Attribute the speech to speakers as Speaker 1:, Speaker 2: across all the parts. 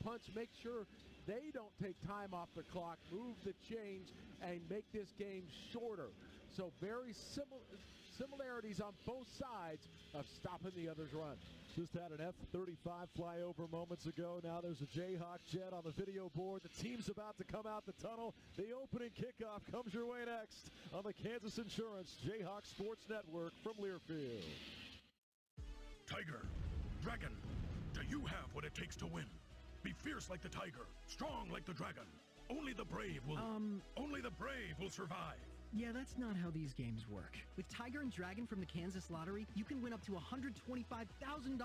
Speaker 1: punch, make sure they don't take time off the clock, move the chains, and make this game shorter. So very similarities on both sides of stopping the other's run.
Speaker 2: Just had an F-35 flyover moments ago. Now there's a Jayhawk jet on the video board. The team's about to come out the tunnel. The opening kickoff comes your way next on the Kansas Insurance Jayhawk Sports Network from Learfield.
Speaker 3: Tiger, Dragon, do you have what it takes to win? Be fierce like the tiger, strong like the dragon. Only the brave will survive.
Speaker 4: Yeah, that's not how these games work. With Tiger and Dragon from the Kansas Lottery, you can win up to $125,000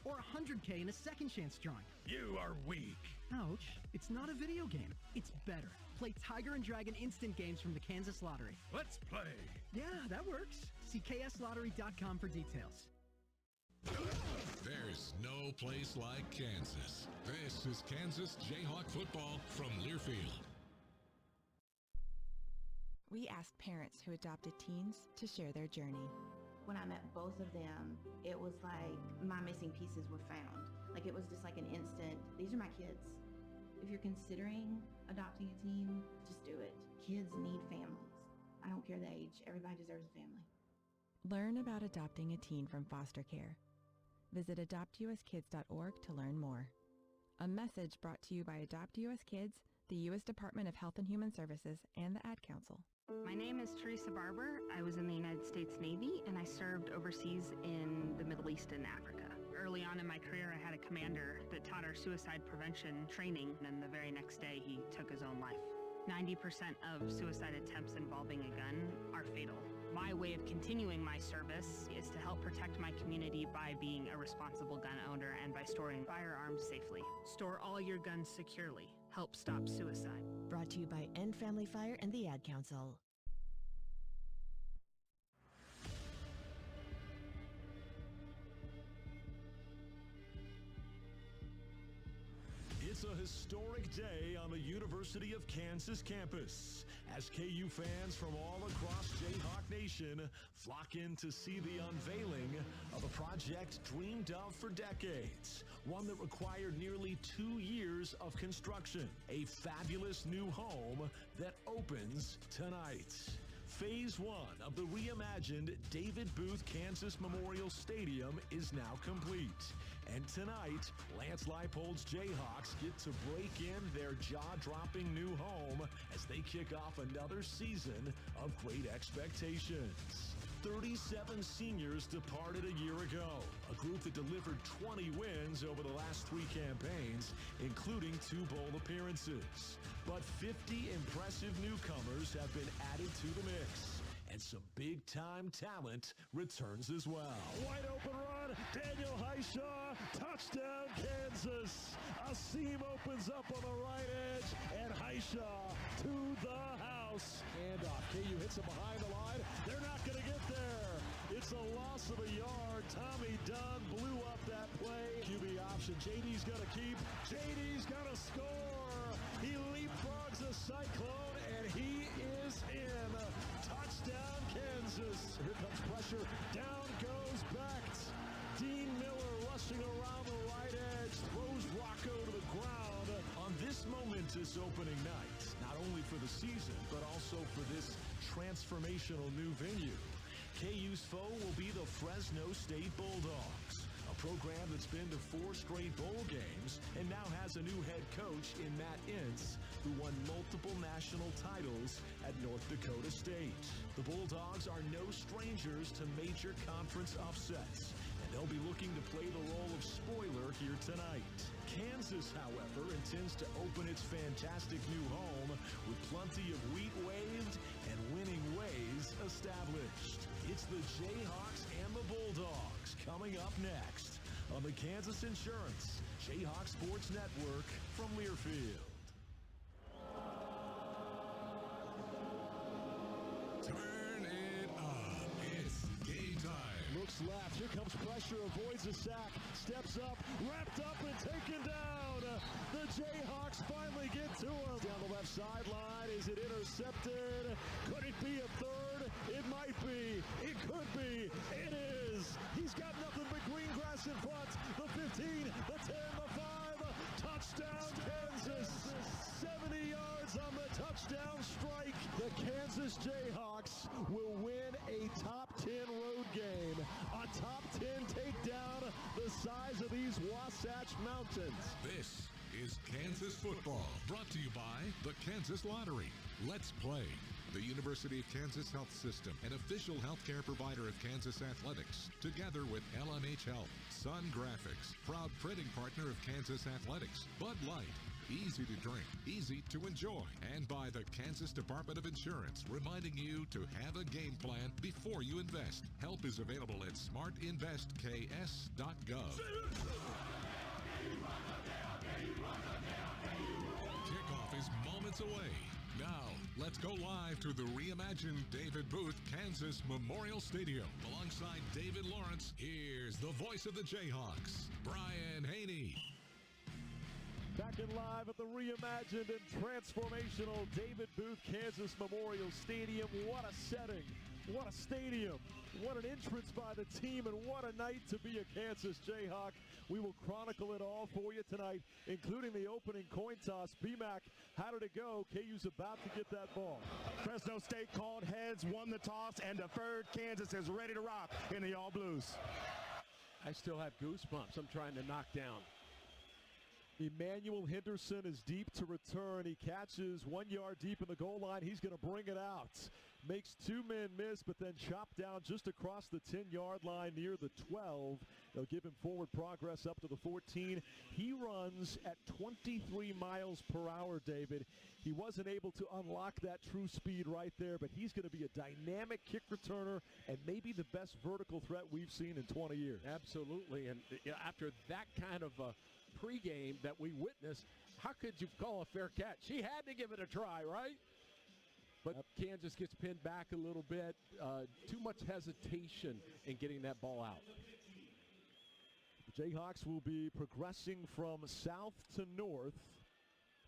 Speaker 4: or $100K in a second chance drawing.
Speaker 3: You are weak.
Speaker 4: Ouch. It's not a video game. It's better. Play Tiger and Dragon instant games from the Kansas Lottery.
Speaker 3: Let's play.
Speaker 4: Yeah, that works. See kslottery.com for details.
Speaker 5: There's no place like Kansas. This is Kansas Jayhawk football from Learfield.
Speaker 6: We asked parents who adopted teens to share their journey.
Speaker 7: When I met both of them, it was like my missing pieces were found. Like it was just like an instant, these are my kids. If you're considering adopting a teen, just do it. Kids need families. I don't care the age, everybody deserves a family.
Speaker 6: Learn about adopting a teen from foster care. Visit adoptuskids.org to learn more. A message brought to you by Adopt US Kids, the U.S. Department of Health and Human Services, and the Ad Council.
Speaker 8: My name is Teresa Barber. I was in the United States Navy and I served overseas in the Middle East and Africa. Early on in my career, I had a commander that taught our suicide prevention training, and the very next day he took his own life. 90% of suicide attempts involving a gun are fatal. My way of continuing my service is to help protect my community by being a responsible gun owner and by storing firearms safely. Store all your guns securely. Help stop suicide.
Speaker 9: Brought to you by End Family Fire and the Ad Council.
Speaker 2: It's a historic day on the University of Kansas campus as KU fans from all across Jayhawk Nation flock in to see the unveiling of a project dreamed of for decades, one that required nearly 2 years of construction, a fabulous new home that opens tonight. Phase 1 of the reimagined David Booth Kansas Memorial Stadium is now complete. And tonight, Lance Leipold's Jayhawks get to break in their jaw-dropping new home as they kick off another season of great expectations. 37 seniors departed a year ago, a group that delivered 20 wins over the last 3 campaigns, including 2 bowl appearances. But 50 impressive newcomers have been added to the mix, and some big-time talent returns as well. Wide open run, Daniel Hishaw, touchdown Kansas. A seam opens up on the right edge, and Hishaw to the house. Handoff, KU hits him behind the line. They're not going to get there. It's a loss of a yard. Tommy Dunn blew up that play. QB option, JD's going to keep. JD's going to score. He leapfrogs a Cyclone, and he is in. Touchdown, Kansas. Here comes pressure. Down goes Becht. Dean Miller rushing around the right edge. Throws Rocco to the ground on this momentous opening night. Not only for the season, but also for this transformational new venue. KU's foe will be the Fresno State Bulldogs, a program that's been to 4 straight bowl games and now has a new head coach in Matt Ince, who won multiple national titles at North Dakota State. The Bulldogs are no strangers to major conference upsets, and they'll be looking to play the role of spoiler here tonight. Kansas, however, intends to open its fantastic new home with plenty of wheat waved and winning ways established. It's the Jayhawks and the Bulldogs coming up next on the Kansas Insurance Jayhawk Sports Network from Learfield.
Speaker 5: Turn it up. It's game time.
Speaker 2: Looks left. Here comes pressure. Avoids a sack. Steps up. Wrapped up and taken down. The Jayhawks finally get to him. Down the left sideline. Is it intercepted? Could it be a third? It might be. It could be. It is. He's got nothing but green grass in front. The 15, the 10, the 5. Touchdown
Speaker 10: Mountains.
Speaker 5: This is Kansas Football, brought to you by the Kansas Lottery. Let's play. The University of Kansas Health System, an official healthcare provider of Kansas Athletics, together with LMH Health, Sun Graphics, proud printing partner of Kansas Athletics, Bud Light, easy to drink, easy to enjoy, and by the Kansas Department of Insurance, reminding you to have a game plan before you invest. Help is available at smartinvestks.gov. Kickoff is moments away. Now, let's go live to the reimagined David Booth Kansas Memorial Stadium. Alongside David Lawrence, here's the voice of the Jayhawks, Brian Haney.
Speaker 11: Back in live at the reimagined and transformational David Booth Kansas Memorial Stadium. What a setting. What a stadium. What an entrance by the team, and what a night to be a Kansas Jayhawk. We will chronicle it all for you tonight, including the opening coin toss. BMAC, how did it go? KU's about to get that ball.
Speaker 10: Fresno State called heads, won the toss, and deferred. Kansas is ready to rock in the All Blues.
Speaker 1: I still have goosebumps. I'm trying to knock down.
Speaker 11: Emmanuel Henderson is deep to return. He catches 1 yard deep in the goal line. He's going to bring it out. Makes two men miss, but then chopped down just across the 10-yard line near the 12. They'll give him forward progress up to the 14. He runs at 23 miles per hour, David. He wasn't able to unlock that true speed right there, but he's going to be a dynamic kick returner and maybe the best vertical threat we've seen in 20 years.
Speaker 1: Absolutely, and after that kind of pregame that we witnessed, how could you call a fair catch? He had to give it a try, right? But Kansas gets pinned back a little bit. Too much hesitation in getting that ball out.
Speaker 11: The Jayhawks will be progressing from south to north.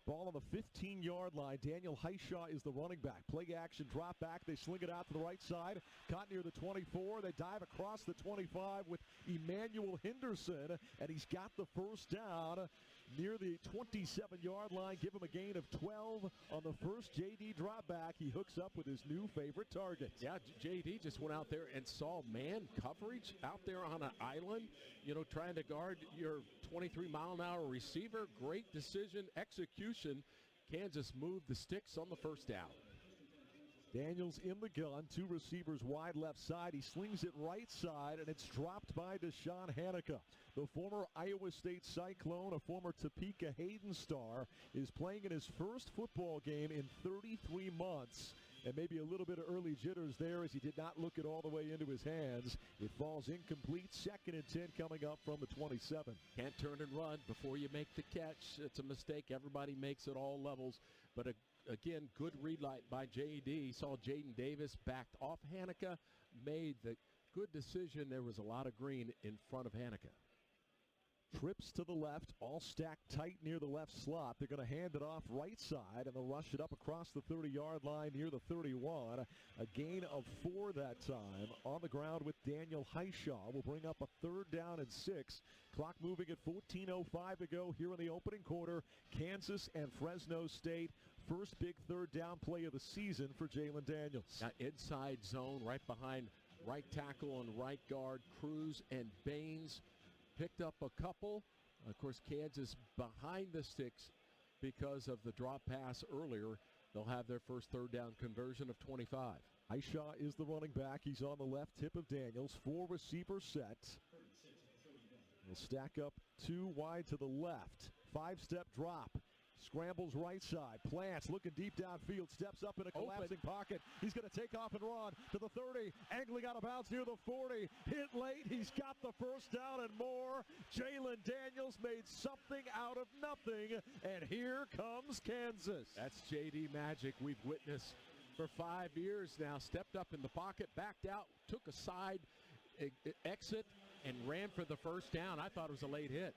Speaker 11: Ball on the 15-yard line. Daniel Heishaw is the running back. Play action, drop back. They sling it out to the right side. Caught near the 24. They dive across the 25 with Emmanuel Henderson, and he's got the first down near the 27-yard line. Give him a gain of 12 on the first JD drop back. He hooks up with his new favorite target.
Speaker 1: Yeah, JD just went out there and saw man coverage out there on an island, trying to guard your 23-mile-an-hour receiver. Great decision, execution. Kansas moved the sticks on the first down.
Speaker 11: Daniels in the gun, two receivers wide left side. He slings it right side, and it's dropped by Deshaun Hanukkah. The former Iowa State Cyclone, a former Topeka Hayden star, is playing in his first football game in 33 months. And maybe a little bit of early jitters there as he did not look it all the way into his hands. It falls incomplete. 2nd and 10 coming up from the 27.
Speaker 1: Can't turn and run before you make the catch. It's a mistake. Everybody makes at all levels. But again, good read light by J.D. Saw Jaden Davis backed off Hanukkah. Made the good decision. There was a lot of green in front of Hanukkah.
Speaker 11: Trips to the left, all stacked tight near the left slot. They're going to hand it off right side, and they'll rush it up across the 30-yard line near the 31. A gain of 4 that time. On the ground with Daniel Heishaw. Will bring up a 3rd down and 6. Clock moving at 14:05 to go here in the opening quarter. Kansas and Fresno State. First big 3rd down play of the season for Jalen Daniels.
Speaker 1: Now inside zone right behind right tackle and right guard. Cruz and Baines picked up a couple. Of course, Kansas behind the sticks because of the drop pass earlier. They'll have their first 3rd down conversion of 25.
Speaker 11: Heishaw is the running back. He's on the left hip of Daniels. 4 receiver set. He'll stack up 2 wide to the left. 5-step drop. Scrambles right side. Plants looking deep downfield. Steps up in a collapsing pocket. He's going to take off and run to the 30. Angling out of bounds near the 40. Hit late. He's got the first down and more. Jalen Daniels made something out of nothing. And here comes Kansas.
Speaker 1: That's J.D. magic we've witnessed for 5 years now. Stepped up in the pocket, backed out, took a side exit, and ran for the first down. I thought it was a late hit.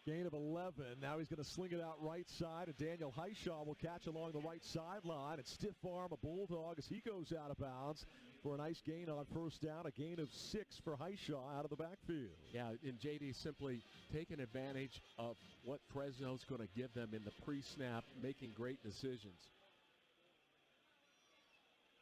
Speaker 11: Gain of 11. Now he's going to sling it out right side, and Daniel Heishaw will catch along the right sideline and stiff arm a Bulldog as he goes out of bounds for a nice gain on first down. A gain of 6 for Heishaw out of the backfield.
Speaker 1: Yeah, and J.D. simply taking advantage of what Fresno's going to give them in the pre-snap, making great decisions.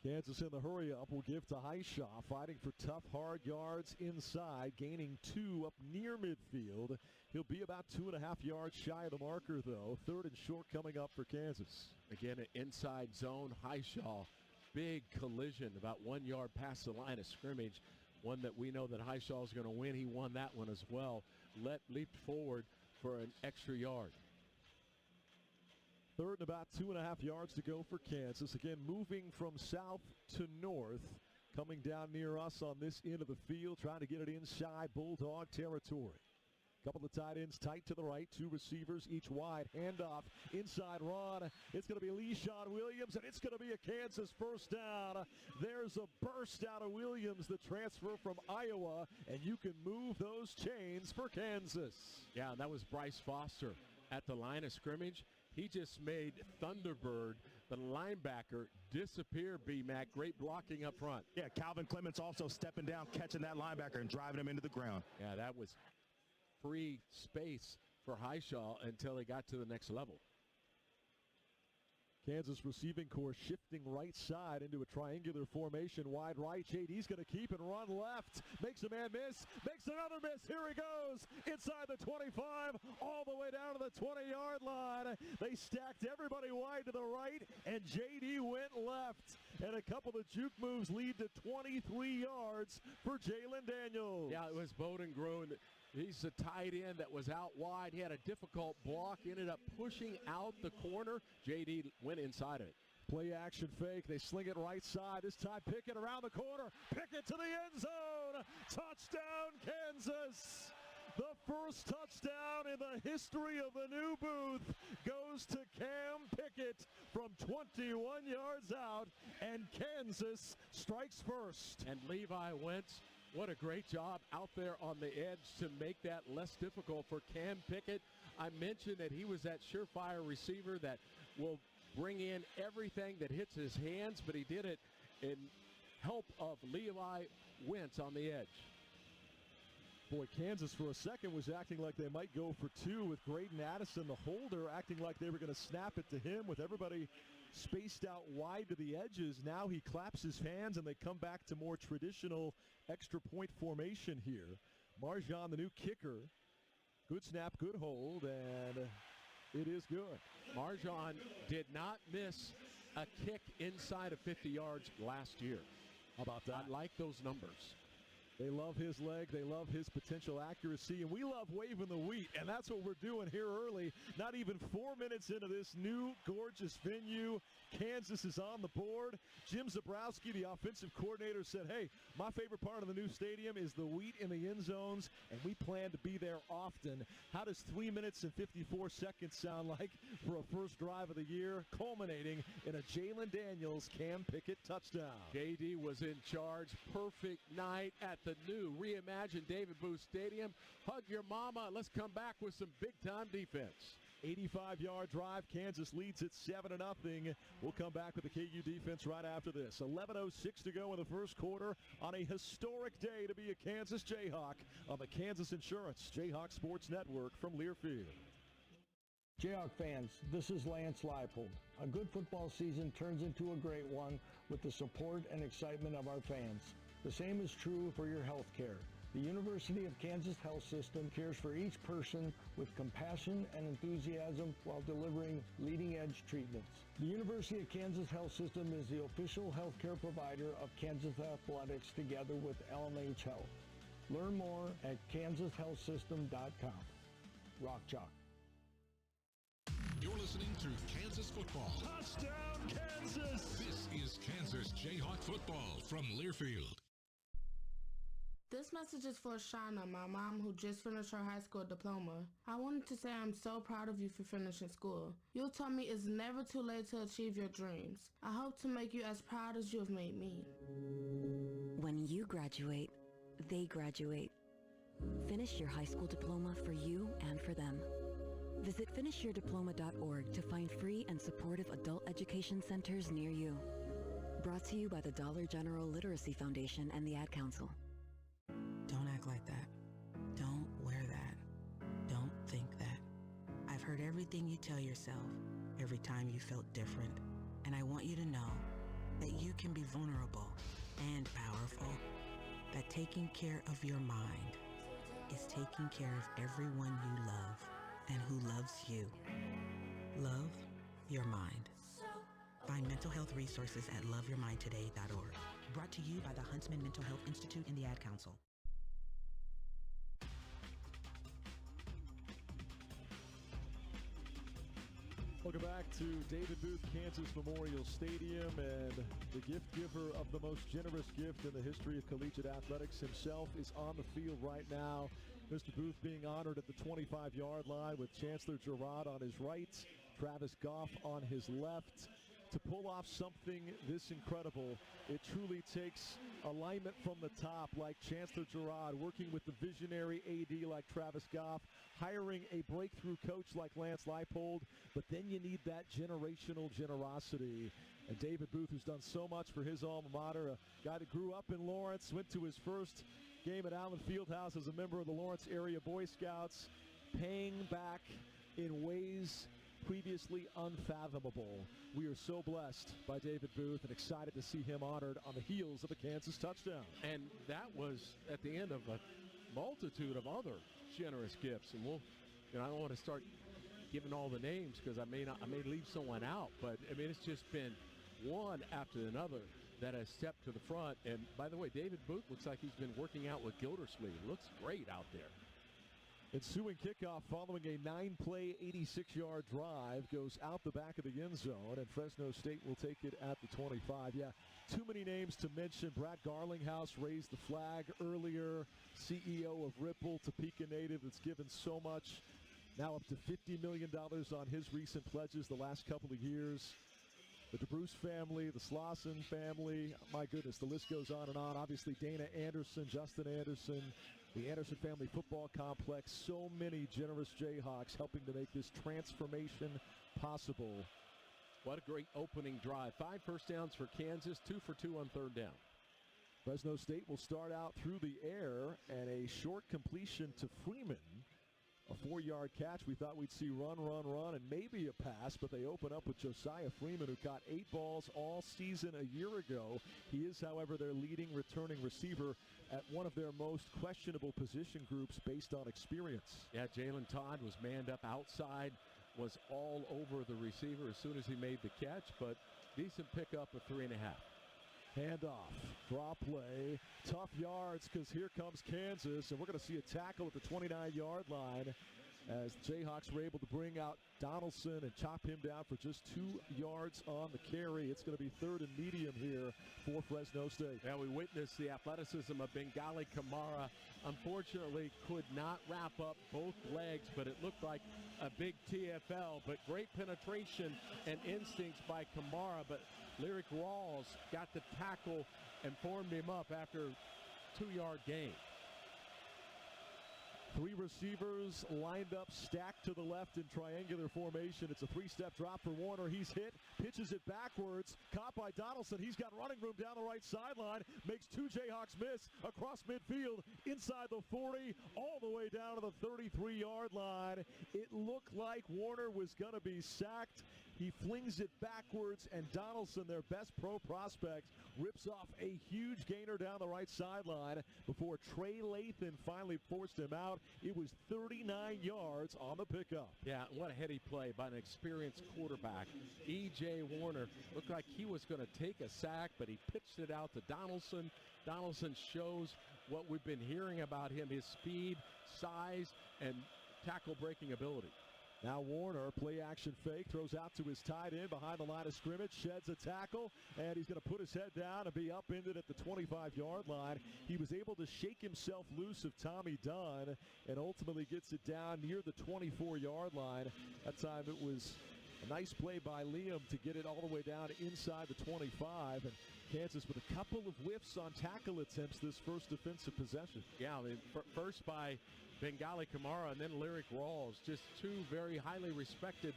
Speaker 11: Kansas in the hurry-up will give to Highshaw, fighting for tough, hard yards inside, gaining 2 up near midfield. He'll be about 2.5 yards shy of the marker, though. 3rd and short coming up for Kansas.
Speaker 1: Again, an inside zone. Highshaw, big collision about 1 yard past the line of scrimmage. One that we know that Highshaw is going to win. He won that one as well. Leaped forward for an extra yard.
Speaker 11: 3rd and about 2.5 yards to go for Kansas. Again, moving from south to north, coming down near us on this end of the field, trying to get it inside Bulldog territory. Couple of tight ends tight to the right, 2 receivers each wide. Handoff, inside run. It's going to be Le'Shawn Williams, and it's going to be a Kansas first down. There's a burst out of Williams, the transfer from Iowa, and you can move those chains for Kansas.
Speaker 1: Yeah, and that was Bryce Foster at the line of scrimmage. He just made Thunderbird, the linebacker, disappear, B-Mac. Great blocking up front.
Speaker 10: Yeah, Calvin Clements also stepping down, catching that linebacker and driving him into the ground.
Speaker 1: Yeah, that was free space for Highshaw until he got to the next level.
Speaker 11: Kansas receiving corps shifting right side into a triangular formation. Wide right, JD's going to keep and run left. Makes a man miss, makes another miss. Here he goes, inside the 25, all the way down to the 20-yard line. They stacked everybody wide to the right, and JD went left. And a couple of juke moves lead to 23 yards for Jalen Daniels.
Speaker 1: Yeah, it was Bowden Groen. He's the tight end that was out wide. He had a difficult block, ended up pushing out the corner. JD went inside of it.
Speaker 11: Play action fake. They sling it right side. This time Pickett around the corner. Pickett to the end zone. Touchdown, Kansas. The first touchdown in the history of the new booth goes to Cam Pickett from 21 yards out, and Kansas strikes first.
Speaker 1: And Levi Wentz, what a great job out there on the edge to make that less difficult for Cam Pickett. I mentioned that he was that surefire receiver that will bring in everything that hits his hands, but he did it in help of Levi Wentz on the edge.
Speaker 11: Boy, Kansas for a second was acting like they might go for 2 with Graydon Addison, the holder, acting like they were going to snap it to him with everybody spaced out wide to the edges. Now he claps his hands, and they come back to more traditional extra point formation here. Marjan, the new kicker. Good snap, good hold, and it is good.
Speaker 1: Marjan did not miss a kick inside of 50 yards last year.
Speaker 11: How about that?
Speaker 1: I like those numbers.
Speaker 11: They love his leg. They love his potential accuracy. And we love waving the wheat, and that's what we're doing here early. Not even 4 minutes into this new gorgeous venue. Kansas is on the board. Jim Zabrowski, the offensive coordinator, said, hey, my favorite part of the new stadium is the wheat in the end zones, and we plan to be there often. How does 3 minutes and 54 seconds sound like for a first drive of the year, culminating in a Jalen Daniels Cam Pickett touchdown?
Speaker 1: JD was in charge. Perfect night at the new reimagined David Booth Stadium. Hug your mama. Let's come back with some big-time defense.
Speaker 11: 85-yard drive. Kansas leads it 7-0. We'll come back with the KU defense right after this. 11:06 to go in the first quarter on a historic day to be a Kansas Jayhawk on the Kansas Insurance Jayhawk Sports Network from Learfield.
Speaker 12: Jayhawk fans, this is Lance Leipold. A good football season turns into a great one with the support and excitement of our fans. The same is true for your health care. The University of Kansas Health System cares for each person with compassion and enthusiasm while delivering leading-edge treatments. The University of Kansas Health System is the official healthcare provider of Kansas Athletics together with LMH Health. Learn more at kansashealthsystem.com. Rock Chalk.
Speaker 5: You're listening to Kansas Football.
Speaker 10: Touchdown, Kansas!
Speaker 5: This is Kansas Jayhawk Football from Learfield.
Speaker 13: This message is for Shauna, my mom, who just finished her high school diploma. I wanted to say I'm so proud of you for finishing school. You told me it's never too late to achieve your dreams. I hope to make you as proud as you have made me.
Speaker 14: When you graduate, they graduate. Finish your high school diploma for you and for them. Visit finishyourdiploma.org to find free and supportive adult education centers near you. Brought to you by the Dollar General Literacy Foundation and the Ad Council.
Speaker 15: Don't act like that. Don't wear that. Don't think that. I've heard everything you tell yourself every time you felt different. And I want you to know that you can be vulnerable and powerful, that taking care of your mind is taking care of everyone you love and who loves you. Love your mind. Find mental health resources at loveyourmindtoday.org. Brought to you by the Huntsman Mental Health Institute and the Ad Council.
Speaker 11: Welcome back to David Booth, Kansas Memorial Stadium, and the gift giver of the most generous gift in the history of collegiate athletics himself is on the field right now. Mr. Booth being honored at the 25-yard line with Chancellor Girard on his right, Travis Goff on his left. To pull off something this incredible, it truly takes alignment from the top like Chancellor Girard, working with the visionary AD like Travis Goff, hiring a breakthrough coach like Lance Leipold, but then you need that generational generosity. And David Booth, who's done so much for his alma mater, a guy that grew up in Lawrence, went to his first game at Allen Fieldhouse as a member of the Lawrence area Boy Scouts, paying back in ways previously unfathomable. We are so blessed by David Booth and excited to see him honored on the heels of a Kansas touchdown.
Speaker 1: And that was at the end of a multitude of other generous gifts. And I don't want to start giving all the names because I may leave someone out, but I mean, it's just been one after another that has stepped to the front. And by the way, David Booth looks like he's been working out with Gildersleeve. Looks great out there.
Speaker 11: Ensuing kickoff following a 9-play, 86-yard drive goes out the back of the end zone, and Fresno State will take it at the 25. Yeah, too many names to mention. Brad Garlinghouse raised the flag earlier, CEO of Ripple, Topeka native that's given so much, now up to $50 million on his recent pledges the last couple of years. The DeBruce family, the Slauson family, my goodness, the list goes on and on. Obviously, Dana Anderson, Justin Anderson, the Anderson Family Football Complex, so many generous Jayhawks helping to make this transformation possible.
Speaker 1: What a great opening drive. 5 first downs for Kansas, 2 for 2 on third down.
Speaker 11: Fresno State will start out through the air, and a short completion to Freeman. A 4-yard catch. We thought we'd see run, and maybe a pass, but they open up with Josiah Freeman, who caught 8 balls all season a year ago. He is, however, their leading returning receiver at one of their most questionable position groups based on experience.
Speaker 1: Yeah, Jalen Todd was manned up outside, was all over the receiver as soon as he made the catch, but decent pickup of 3.5.
Speaker 11: Handoff, draw play, tough yards because here comes Kansas, and we're going to see a tackle at the 29-yard line as the Jayhawks were able to bring out Donaldson and chop him down for just 2 yards on the carry. It's going to be 3rd and medium here for Fresno State.
Speaker 1: Yeah, we witnessed the athleticism of Bengali Kamara. Unfortunately, could not wrap up both legs, but it looked like a big TFL. But great penetration and instincts by Kamara. But Lyric Rawls got the tackle and formed him up after a 2-yard gain.
Speaker 11: 3 receivers lined up, stacked to the left in triangular formation. It's a 3-step drop for Warner. He's hit, pitches it backwards, caught by Donaldson. He's got running room down the right sideline, makes 2 Jayhawks miss across midfield, inside the 40, all the way down to the 33-yard line. It looked like Warner was going to be sacked. He flings it backwards, and Donaldson, their best pro prospect, rips off a huge gainer down the right sideline before Trey Lathan finally forced him out. It was 39 yards on the pickup.
Speaker 1: Yeah, what a heady play by an experienced quarterback. E.J. Warner looked like he was going to take a sack, but he pitched it out to Donaldson. Donaldson shows what we've been hearing about him, his speed, size, and tackle-breaking ability.
Speaker 11: Now Warner, play action fake, throws out to his tight end behind the line of scrimmage, sheds a tackle, and he's going to put his head down and be upended at the 25-yard line. He was able to shake himself loose of Tommy Dunn and ultimately gets it down near the 24-yard line. That time it was a nice play by Liam to get it all the way down inside the 25, and Kansas with a couple of whiffs on tackle attempts this first defensive possession.
Speaker 1: Yeah, I mean, first by Bengali Kamara and then Lyric Rawls, just 2 very highly respected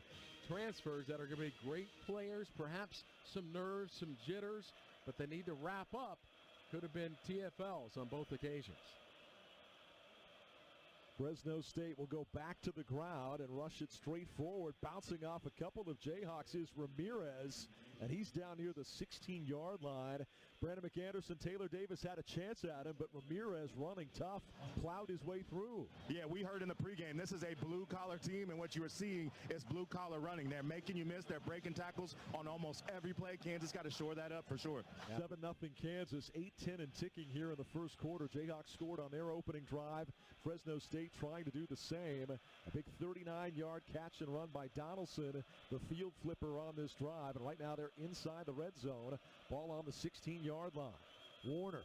Speaker 1: transfers that are going to be great players, perhaps some nerves, some jitters, but they need to wrap up. Could have been TFLs on both occasions.
Speaker 11: Fresno State will go back to the ground and rush it straight forward. Bouncing off a couple of Jayhawks is Ramirez, and he's down near the 16-yard line. Brandon McAnderson, Taylor Davis had a chance at him, but Ramirez, running tough, plowed his way through.
Speaker 10: Yeah, we heard in the pregame, this is a blue-collar team, and what you were seeing is blue-collar running. They're making you miss. They're breaking tackles on almost every play. Kansas got to shore that up for sure.
Speaker 11: 7-0 Kansas, 8-10 and ticking here in the first quarter. Jayhawks scored on their opening drive. Fresno State trying to do the same. A big 39-yard catch and run by Donaldson, the field flipper on this drive. And right now they're inside the red zone. Ball on the 16-yard line. Warner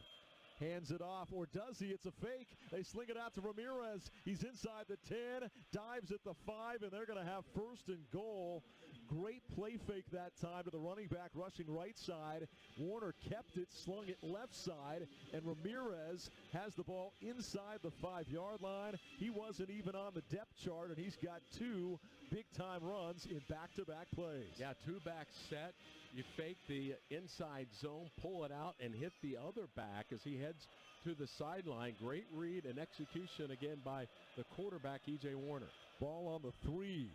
Speaker 11: hands it off, or does he? It's a fake. They sling it out to Ramirez. He's inside the 10, dives at the 5, and they're going to have first and goal. Great play fake that time to the running back rushing right side. Warner kept it, slung it left side, and Ramirez has the ball inside the 5-yard line. He wasn't even on the depth chart, and he's got 2 big-time runs in back-to-back plays.
Speaker 1: Yeah, 2-back set. You fake the inside zone, pull it out, and hit the other back as he heads to the sideline. Great read and execution again by the quarterback, E.J. Warner.
Speaker 11: Ball on the 3.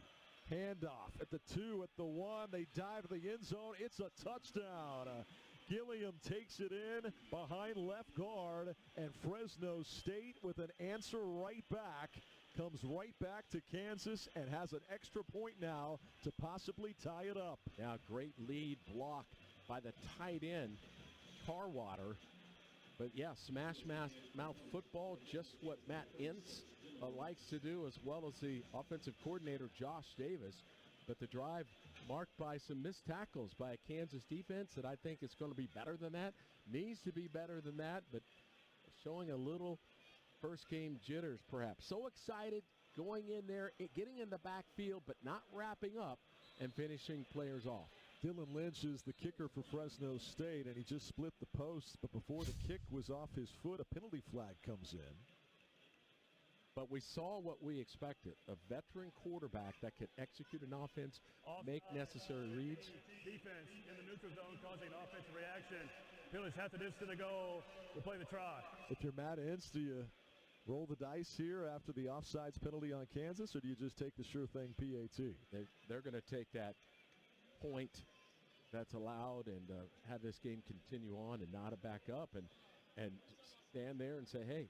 Speaker 11: Handoff at the 2, at the 1. They dive to the end zone. It's a touchdown. Gilliam takes it in behind left guard, and Fresno State with an answer right back comes right back to Kansas and has an extra point now to possibly tie it up.
Speaker 1: Yeah, great lead block by the tight end, Carwater. But yeah, smash mouth football, just what Matt Ince likes to do, as well as the offensive coordinator, Josh Davis. But the drive marked by some missed tackles by a Kansas defense that I think is going to be better than that, needs to be better than that, but showing a little first game jitters perhaps. So excited going in there, getting in the backfield, but not wrapping up and finishing players off.
Speaker 11: Dylan Lynch is the kicker for Fresno State, and he just split the post, but before the kick was off his foot, a penalty flag comes in.
Speaker 1: But we saw what we expected, a veteran quarterback that could execute an offense, make necessary reads.
Speaker 16: Defense in the neutral zone causing an offensive reaction. Penalties half the distance to go. We'll play the try.
Speaker 11: If you're Matt Ince, do you roll the dice here after the offsides penalty on Kansas, or do you just take the sure thing PAT?
Speaker 1: They're going to take that point that's allowed and have this game continue on and not a back up and stand there and say, hey,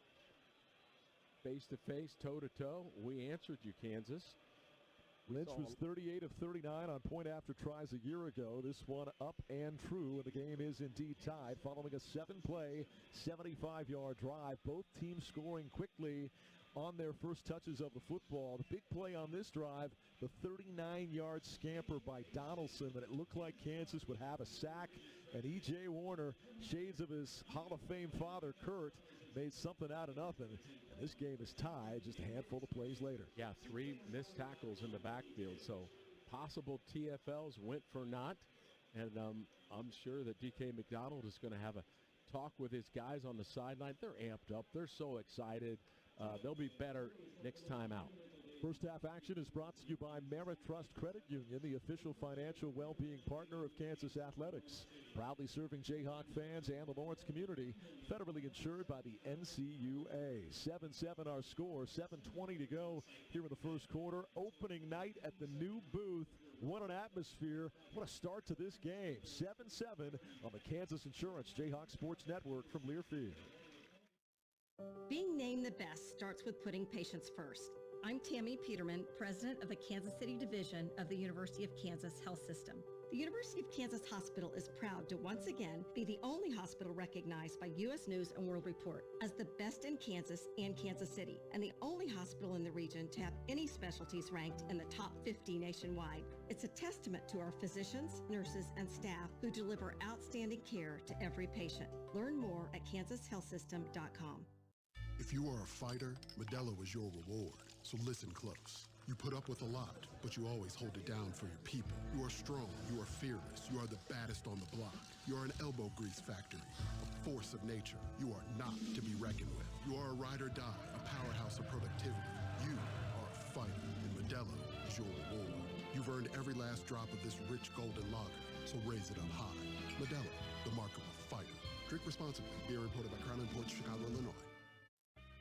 Speaker 1: face-to-face, toe-to-toe, we answered you, Kansas.
Speaker 11: Lynch was 38 of 39 on point after tries a year ago. This one up and true, and the game is indeed tied following a 7-play, 75-yard drive. Both teams scoring quickly on their first touches of the football. The big play on this drive, the 39-yard scamper by Donaldson, and it looked like Kansas would have a sack, and E.J. Warner, shades of his Hall of Fame father, Kurt, made something out of nothing. And this game is tied just a handful of plays later.
Speaker 1: Yeah, 3 missed tackles in the backfield, so possible TFLs went for naught, and I'm sure that D.K. McDonald is going to have a talk with his guys on the sideline. They're amped up. They're so excited. They'll be better next time out.
Speaker 11: First half action is brought to you by Merit Trust Credit Union, the official financial well-being partner of Kansas Athletics. Proudly serving Jayhawk fans and the Lawrence community. Federally insured by the NCAA. 7-7 our score, 7:20 to go here in the first quarter. Opening night at the new booth. What an atmosphere. What a start to this game. 7-7 on the Kansas Insurance Jayhawk Sports Network from Learfield.
Speaker 17: Being named the best starts with putting patients first. I'm Tammy Peterman, president of the Kansas City Division of the University of Kansas Health System. The University of Kansas Hospital is proud to once again be the only hospital recognized by U.S. News and World Report as the best in Kansas and Kansas City, and the only hospital in the region to have any specialties ranked in the top 50 nationwide. It's a testament to our physicians, nurses, and staff who deliver outstanding care to every patient. Learn more at kansashealthsystem.com.
Speaker 18: If you are a fighter, Modelo is your reward. So listen close. You put up with a lot, but you always hold it down for your people. You are strong. You are fearless. You are the baddest on the block. You are an elbow grease factory, a force of nature. You are not to be reckoned with. You are a ride or die, a powerhouse of productivity. You are a fighter, and Modelo is your reward. You've earned every last drop of this rich golden lager, so raise it up high. Modelo, the mark of a fighter. Drink responsibly. Beer imported by Crown Imports, Chicago, Illinois.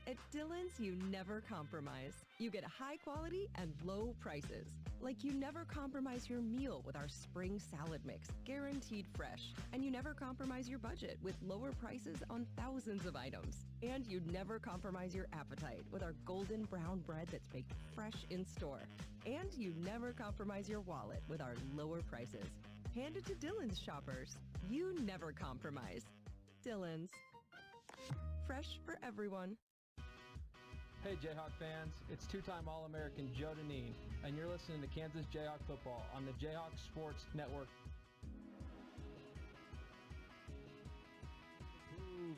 Speaker 19: At Dillon's, you never compromise. You get high quality and low prices. Like you never compromise your meal with our spring salad mix, guaranteed fresh. And you never compromise your budget with lower prices on thousands of items. And you never compromise your appetite with our golden brown bread that's baked fresh in store. And you never compromise your wallet with our lower prices. Hand it to Dillon's shoppers. You never compromise. Dillon's. Fresh for everyone.
Speaker 20: Hey Jayhawk fans, it's two-time All-American Joe Deneen, and you're listening to Kansas Jayhawk football on the Jayhawk Sports Network.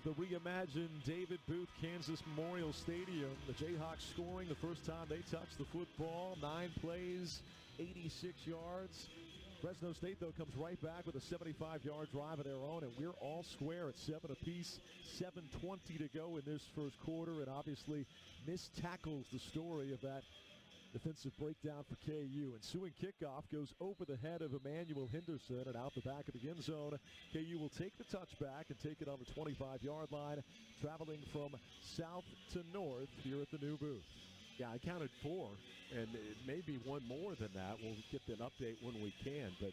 Speaker 11: The reimagined David Booth Kansas Memorial Stadium. The Jayhawks scoring the first time they touched the football. 9 plays, 86 yards. Fresno State, though, comes right back with a 75-yard drive of their own, and we're all square at 7 apiece. 7:20 to go in this first quarter, and obviously missed tackles the story of that defensive breakdown for KU. Ensuing kickoff goes over the head of Emmanuel Henderson and out the back of the end zone. KU will take the touchback and take it on the 25-yard line, traveling from south to north here at the new booth.
Speaker 1: Yeah, I counted 4, and it may be one more than that. We'll get an update when we can, but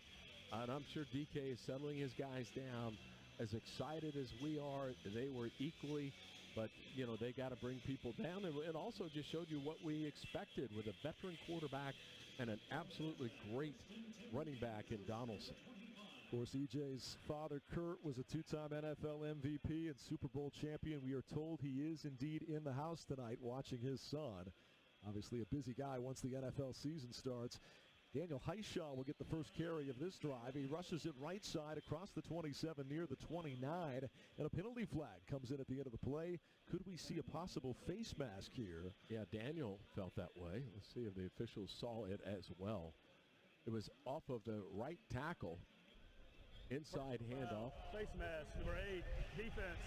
Speaker 1: and I'm sure DK is settling his guys down. As excited as we are, they were equally, but, you know, they got to bring people down. And it also just showed you what we expected with a veteran quarterback and an absolutely great running back in Donaldson.
Speaker 11: Of course, EJ's father, Kurt, was a 2-time NFL MVP and Super Bowl champion. We are told he is indeed in the house tonight watching his son. Obviously a busy guy once the NFL season starts. Daniel Heishaw will get the first carry of this drive. He rushes it right side across the 27 near the 29, and a penalty flag comes in at the end of the play. Could we see a possible face mask here?
Speaker 1: Yeah, Daniel felt that way. Let's see if the officials saw it as well. It was off of the right tackle. Inside handoff.
Speaker 16: Face mask, number 8, defense.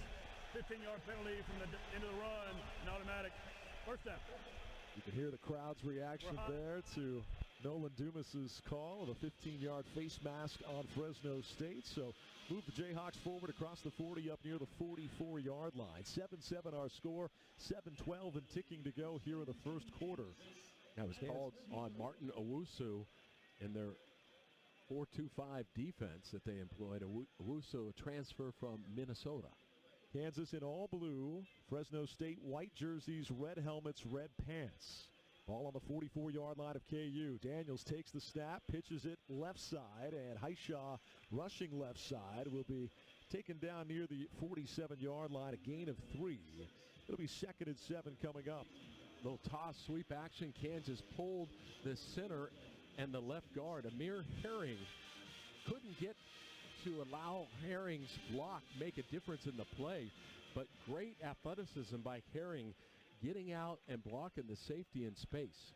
Speaker 16: 15-yard penalty from the end of the run, an automatic first down.
Speaker 11: You can hear the crowd's reaction there to Nolan Dumas's call of a 15-yard face mask on Fresno State. So move the Jayhawks forward across the 40 up near the 44-yard line. 7-7 our score, 7-12 and ticking to go here in the first quarter.
Speaker 1: That was called on Martin Owusu in their 4-2-5 defense that they employed. Owusu, a transfer from Minnesota.
Speaker 11: Kansas in all blue, Fresno State white jerseys, red helmets, red pants. Ball on the 44-yard line of KU. Daniels takes the snap, pitches it left side, and Heishaw rushing left side will be taken down near the 47-yard line, a gain of 3. It'll be 2nd and 7 coming up.
Speaker 1: Little toss sweep action. Kansas pulled the center and the left guard. Amir Herring couldn't get to allow Herring's block make a difference in the play, but great athleticism by Herring getting out and blocking the safety in space.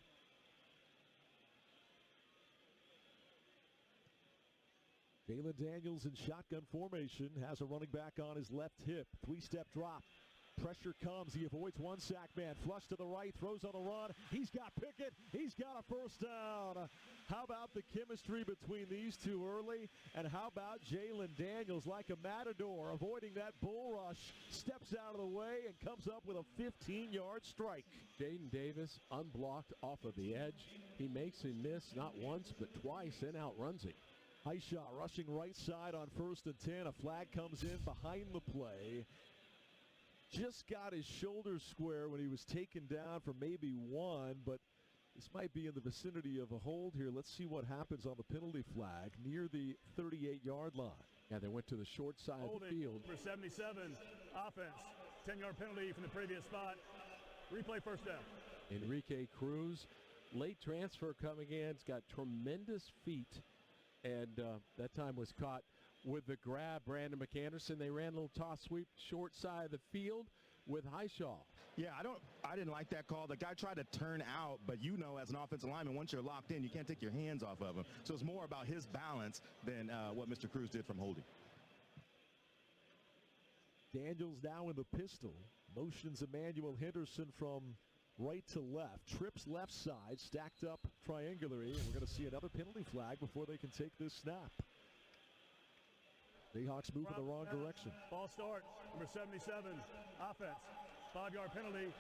Speaker 11: Jalen Daniels in shotgun formation, has a running back on his left hip. 3-step drop. Pressure comes. He avoids one sack man. Flush to the right. Throws on the run. He's got Pickett. He's got a first down. How about the chemistry between these two early? And how about Jalen Daniels, like a matador, avoiding that bull rush, steps out of the way and comes up with a 15-yard strike.
Speaker 1: Jaden Davis unblocked off of the edge. He makes him miss not once but twice and outruns him.
Speaker 11: Heishaw rushing right side on 1st and 10. A flag comes in behind the play. Just got his shoulders square when he was taken down for maybe 1, but this might be in the vicinity of a hold here. Let's see what happens on the penalty flag near the 38-yard line.
Speaker 1: Yeah, they went to the short side of the field.
Speaker 16: Number 77, offense. 10-yard penalty from the previous spot. Replay first down.
Speaker 1: Enrique Cruz, late transfer coming in. He's got tremendous feet, and that time was caught with the grab. Brandon McAnderson, they ran a little toss sweep short side of the field with Heishaw.
Speaker 10: Yeah, I didn't like that call. The guy tried to turn out, but you know, as an offensive lineman, once you're locked in, you can't take your hands off of him. So it's more about his balance than what Mr. Cruz did from holding.
Speaker 11: Daniels now in the pistol. Motions Emmanuel Henderson from right to left. Trips left side, stacked up triangularly, and we're going to see another penalty flag before they can take this snap. Jayhawks move in the wrong direction.
Speaker 16: Ball start, number 77, offense. 5-yard penalty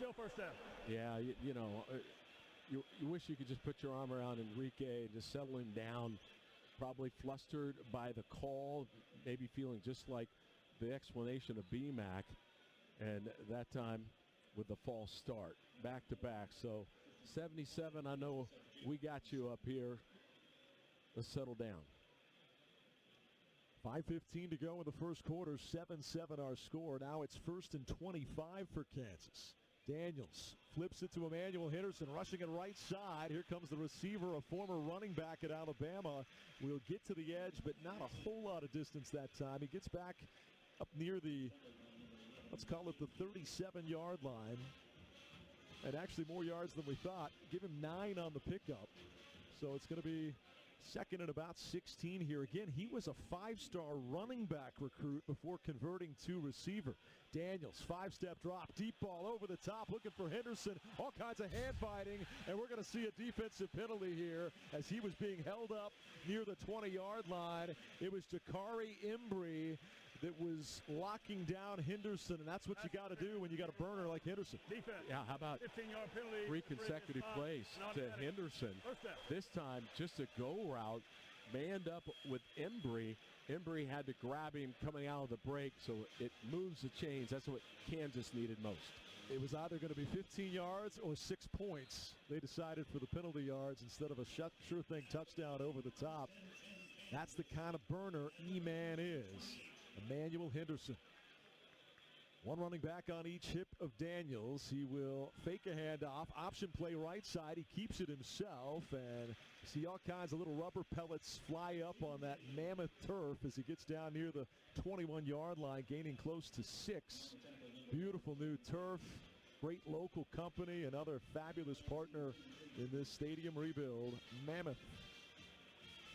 Speaker 16: Still first down.
Speaker 11: Yeah, you wish you could just put your arm around Enrique and just settle him down. Probably flustered by the call, maybe feeling just like the explanation of BMAC, and that time with the false start, back to back. So 77, I know we got you up here. Let's settle down. 5:15 to go in the first quarter, 7-7 our score. Now it's 1st and 25 for Kansas. Daniels flips it to Emmanuel Henderson, rushing it right side. Here comes the receiver, a former running back at Alabama. Will get to the edge, but not a whole lot of distance that time. He gets back up near the, let's call it the 37-yard line. And actually more yards than we thought. Give him 9 on the pickup. So it's going to be second and about 16 here. Again, he was a 5-star running back recruit before converting to receiver. Daniels, 5-step drop, deep ball over the top, looking for Henderson. All kinds of hand fighting, and we're going to see a defensive penalty here as he was being held up near the 20-yard line. It was Jakari Embry that was locking down Henderson, and that's what you got to do when you got a burner like Henderson.
Speaker 16: Defense.
Speaker 11: Yeah, how about
Speaker 16: 15-yard penalty,
Speaker 11: 3 consecutive plays to Henderson. This time, just a go route, manned up with Embry. Embry had to grab him coming out of the break, so it moves the chains. That's what Kansas needed most. It was either going to be 15 yards or 6 points. They decided for the penalty yards instead of a sure thing touchdown over the top. That's the kind of burner E-Man is. Emmanuel Henderson. One running back on each hip of Daniels. He will fake a handoff, option play right side. He keeps it himself, and see all kinds of little rubber pellets fly up on that mammoth turf as he gets down near the 21-yard line, gaining close to 6. Beautiful new turf, great local company, another fabulous partner in this stadium rebuild, Mammoth.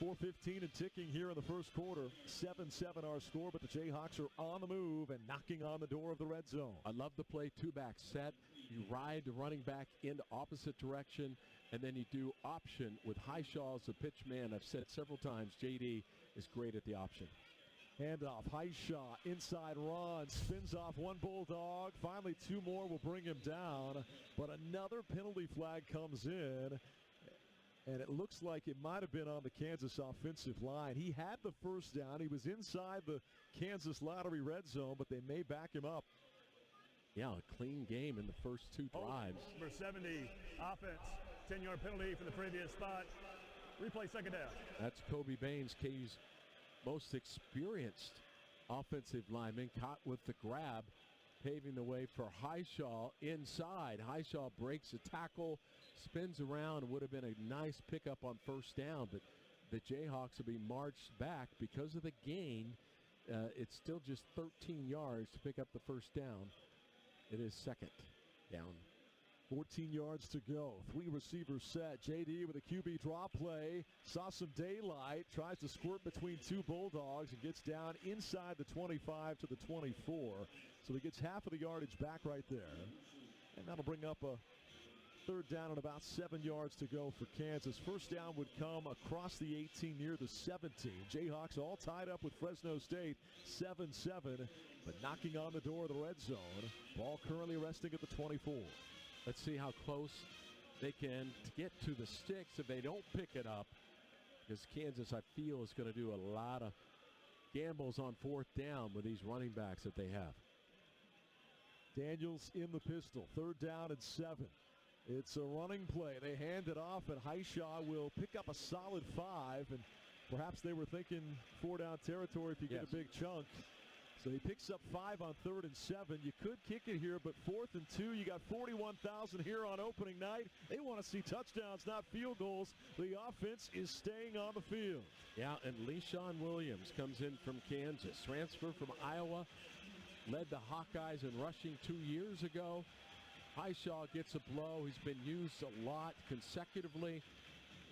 Speaker 11: 4:15 and ticking here in the first quarter. 7-7 our score, but the Jayhawks are on the move and knocking on the door of the red zone.
Speaker 1: I love the play two-back set. You ride the running back in the opposite direction, and then you do option with Highshaw as the pitch man. I've said several times, JD is great at the option.
Speaker 11: Handoff, Highshaw, inside run, spins off one Bulldog. Finally, 2 more will bring him down, but another penalty flag comes in. And it looks like it might have been on the Kansas offensive line. He had the first down. He was inside the Kansas Lottery red zone, but they may back him up.
Speaker 1: Yeah, a clean game in the first 2 drives.
Speaker 16: Number 70, offense, 10-yard penalty from the previous spot. Replay second down.
Speaker 1: That's Kobe Baines, KU's most experienced offensive lineman, caught with the grab, paving the way for Highshaw inside. Highshaw breaks a tackle, spins around. Would have been a nice pickup on first down, but the Jayhawks will be marched back because of the gain. It's still just 13 yards to pick up the first down. It is second down.
Speaker 11: 14 yards to go. 3 receivers set. JD with a QB draw play. Saw some daylight. Tries to squirt between 2 Bulldogs and gets down inside the 25 to the 24. So he gets half of the yardage back right there. And that'll bring up a third down and about 7 yards to go for Kansas. First down would come across the 18 near the 17. Jayhawks all tied up with Fresno State 7-7, but knocking on the door of the red zone. Ball currently resting at the 24.
Speaker 1: Let's see how close they can get to the sticks if they don't pick it up, because Kansas, I feel, is going to do a lot of gambles on fourth down with these running backs that they have.
Speaker 11: Daniels in the pistol. Third down and 7. It's a running play. They hand it off, and Highshaw will pick up a solid 5, and perhaps they were thinking 4-down territory if you get a big chunk. So he picks up 5 on 3rd and 7. You could kick it here, but 4th and 2, you got 41,000 here on opening night. They want to see touchdowns, not field goals. The offense is staying on the field.
Speaker 1: Yeah, and LeSean Williams comes in from Kansas. Transfer from Iowa. Led the Hawkeyes in rushing 2 years ago. Highshaw gets a blow. He's been used a lot consecutively.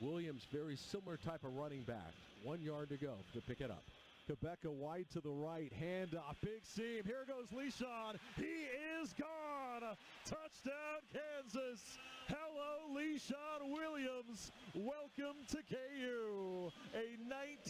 Speaker 1: Williams, very similar type of running back. 1 yard to go to pick it up.
Speaker 11: Quebeca wide to the right, handoff, big seam. Here goes LeSean. He is gone. Touchdown, Kansas. Hello, LeSean Williams. Welcome to KU. A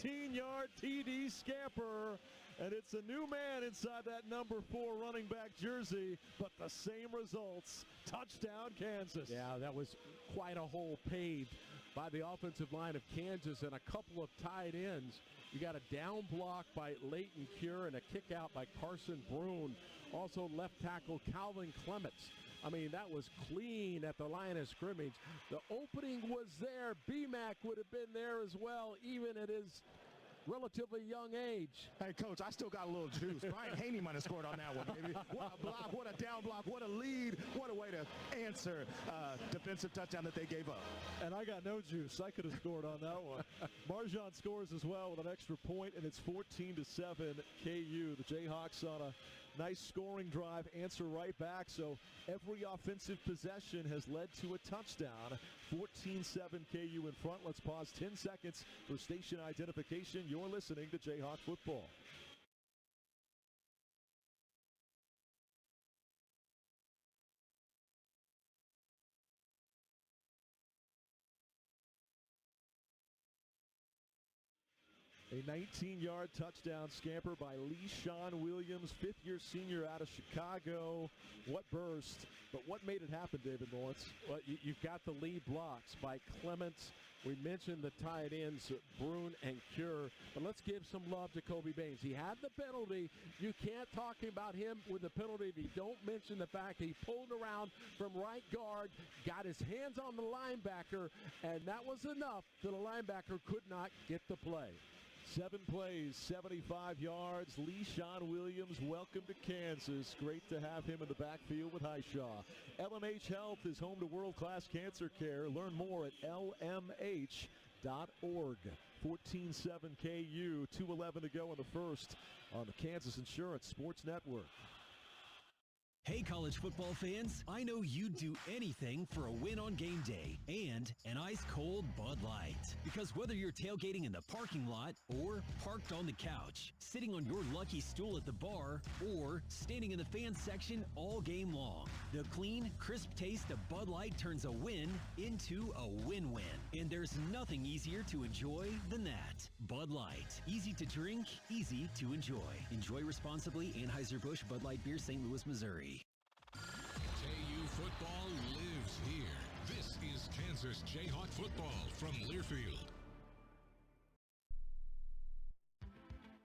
Speaker 11: 19-yard TD scamper And it's a new man inside that number 4 running back jersey, but the same results. Touchdown, Kansas.
Speaker 1: Yeah, that was quite a hole paved by the offensive line of Kansas and a couple of tight ends. You got a down block by Leighton Cure and a kick out by Carson Brune. Also left tackle Calvin Clements. I mean, that was clean at the line of scrimmage. The opening was there. B-Mac would have been there as well, even at his relatively young age.
Speaker 10: Hey, Coach, I still got a little juice. Brian Haney might have scored on that one, baby. What a block, what a down block, what a lead, what a way to answer defensive touchdown that they gave up.
Speaker 11: And I got no juice. I could have scored on that one. Marjan scores as well with an extra point, and it's 14-7 KU. The Jayhawks on a nice scoring drive, answer right back. So every offensive possession has led to a touchdown. 14-7 KU in front. Let's pause 10 seconds for station identification. You're listening to Jayhawk Football. A 19-yard touchdown scamper by Le'Shawn Williams, fifth-year senior out of Chicago. What burst, but what made it happen, David Lawrence?
Speaker 1: Well, you've got the lead blocks by Clements. We mentioned the tight ends, Brune and Cure, but let's give some love to Kobe Baines. He had the penalty. You can't talk about him with the penalty if you don't mention the fact he pulled around from right guard, got his hands on the linebacker, and that was enough that the linebacker could not get the play.
Speaker 11: 7 plays, 75 yards. Le'Shawn Williams, welcome to Kansas. Great to have him in the backfield with Highshaw. LMH Health is home to world-class cancer care. Learn more at lmh.org. 14-7 KU, 2:11 to go in the first on the Kansas Insurance Sports Network.
Speaker 21: Hey, college football fans, I know you'd do anything for a win on game day and an ice-cold Bud Light. Because whether you're tailgating in the parking lot or parked on the couch, sitting on your lucky stool at the bar, or standing in the fan section all game long, the clean, crisp taste of Bud Light turns a win into a win-win. And there's nothing easier to enjoy than that. Bud Light. Easy to drink, easy to enjoy. Enjoy responsibly. Anheuser-Busch Bud Light Beer, St. Louis, Missouri.
Speaker 5: KU football lives here. This is Kansas Jayhawk football from Learfield.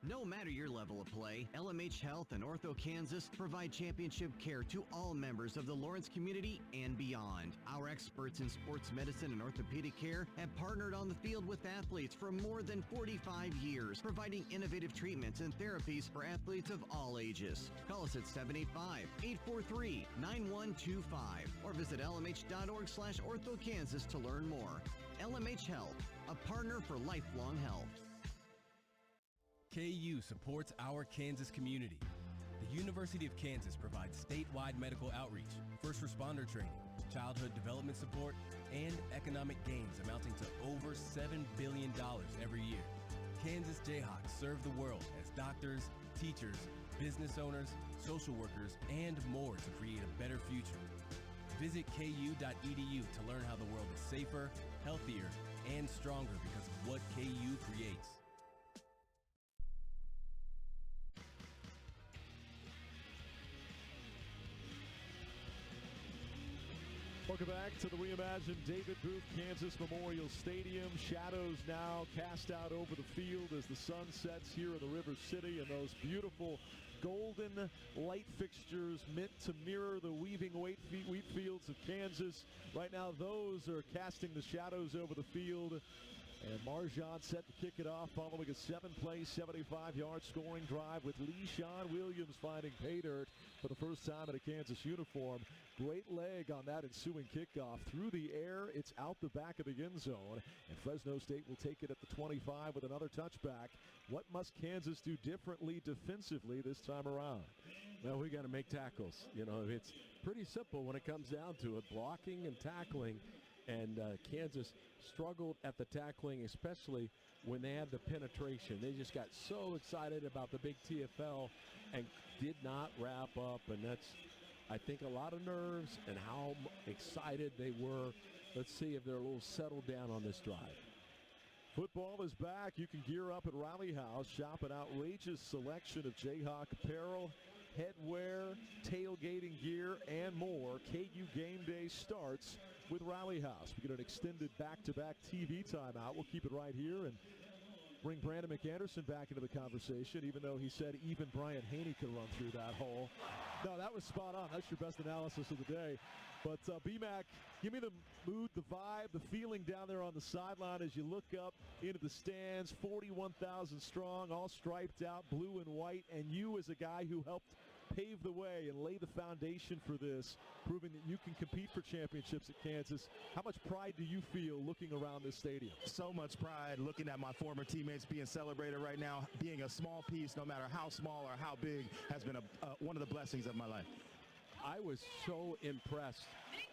Speaker 22: No matter your level of play, LMH Health and Ortho Kansas provide championship care to all members of the Lawrence community and beyond. Our experts in sports medicine and orthopedic care have partnered on the field with athletes for more than 45 years, providing innovative treatments and therapies for athletes of all ages. Call us at 785-843-9125 or visit lmh.org/orthokansas to learn more. LMH Health, a partner for lifelong health.
Speaker 23: KU supports our Kansas community. The University of Kansas provides statewide medical outreach, first responder training, childhood development support, and economic gains amounting to over $7 billion every year. Kansas Jayhawks serve the world as doctors, teachers, business owners, social workers, and more to create a better future. Visit ku.edu to learn how the world is safer, healthier, and stronger because of what KU creates.
Speaker 11: Welcome back to the reimagined David Booth Kansas Memorial Stadium. Shadows now cast out over the field as the sun sets here in the River City, and those beautiful golden light fixtures meant to mirror the weaving wheat fields of Kansas. Right now, those are casting the shadows over the field. And Marjan set to kick it off following a 7-play, 75-yard scoring drive with Le'Shawn Williams finding pay dirt for the first time in a Kansas uniform. Great leg on that ensuing kickoff. Through the air, it's out the back of the end zone. And Fresno State will take it at the 25 with another touchback. What must Kansas do differently defensively this time around?
Speaker 1: Well, we got to make tackles. You know, it's pretty simple when it comes down to it, blocking and tackling. And Kansas struggled at the tackling, especially when they had the penetration. They just got so excited about the big TFL and did not wrap up. And that's, I think, a lot of nerves and how excited they were. Let's see if they're a little settled down on this drive.
Speaker 11: Football is back. You can gear up at Rally House. Shop an outrageous selection of Jayhawk apparel, headwear, tailgating gear, and more. KU Game Day starts with Rally House. We get an extended back-to-back TV timeout. We'll keep it right here and bring Brandon McAnderson back into the conversation, even though he said even Brian Haney could run through that hole. No, that was spot on. That's your best analysis of the day. But B-Mac, give me the mood, the vibe, the feeling down there on the sideline as you look up into the stands, 41,000 strong, all striped out, blue and white, and you as a guy who helped pave the way and lay the foundation for this, proving that you can compete for championships at Kansas. How much pride do you feel looking around this stadium?
Speaker 10: So much pride looking at my former teammates being celebrated right now. Being a small piece, no matter how small or how big, has been one of the blessings of my life.
Speaker 1: I was so impressed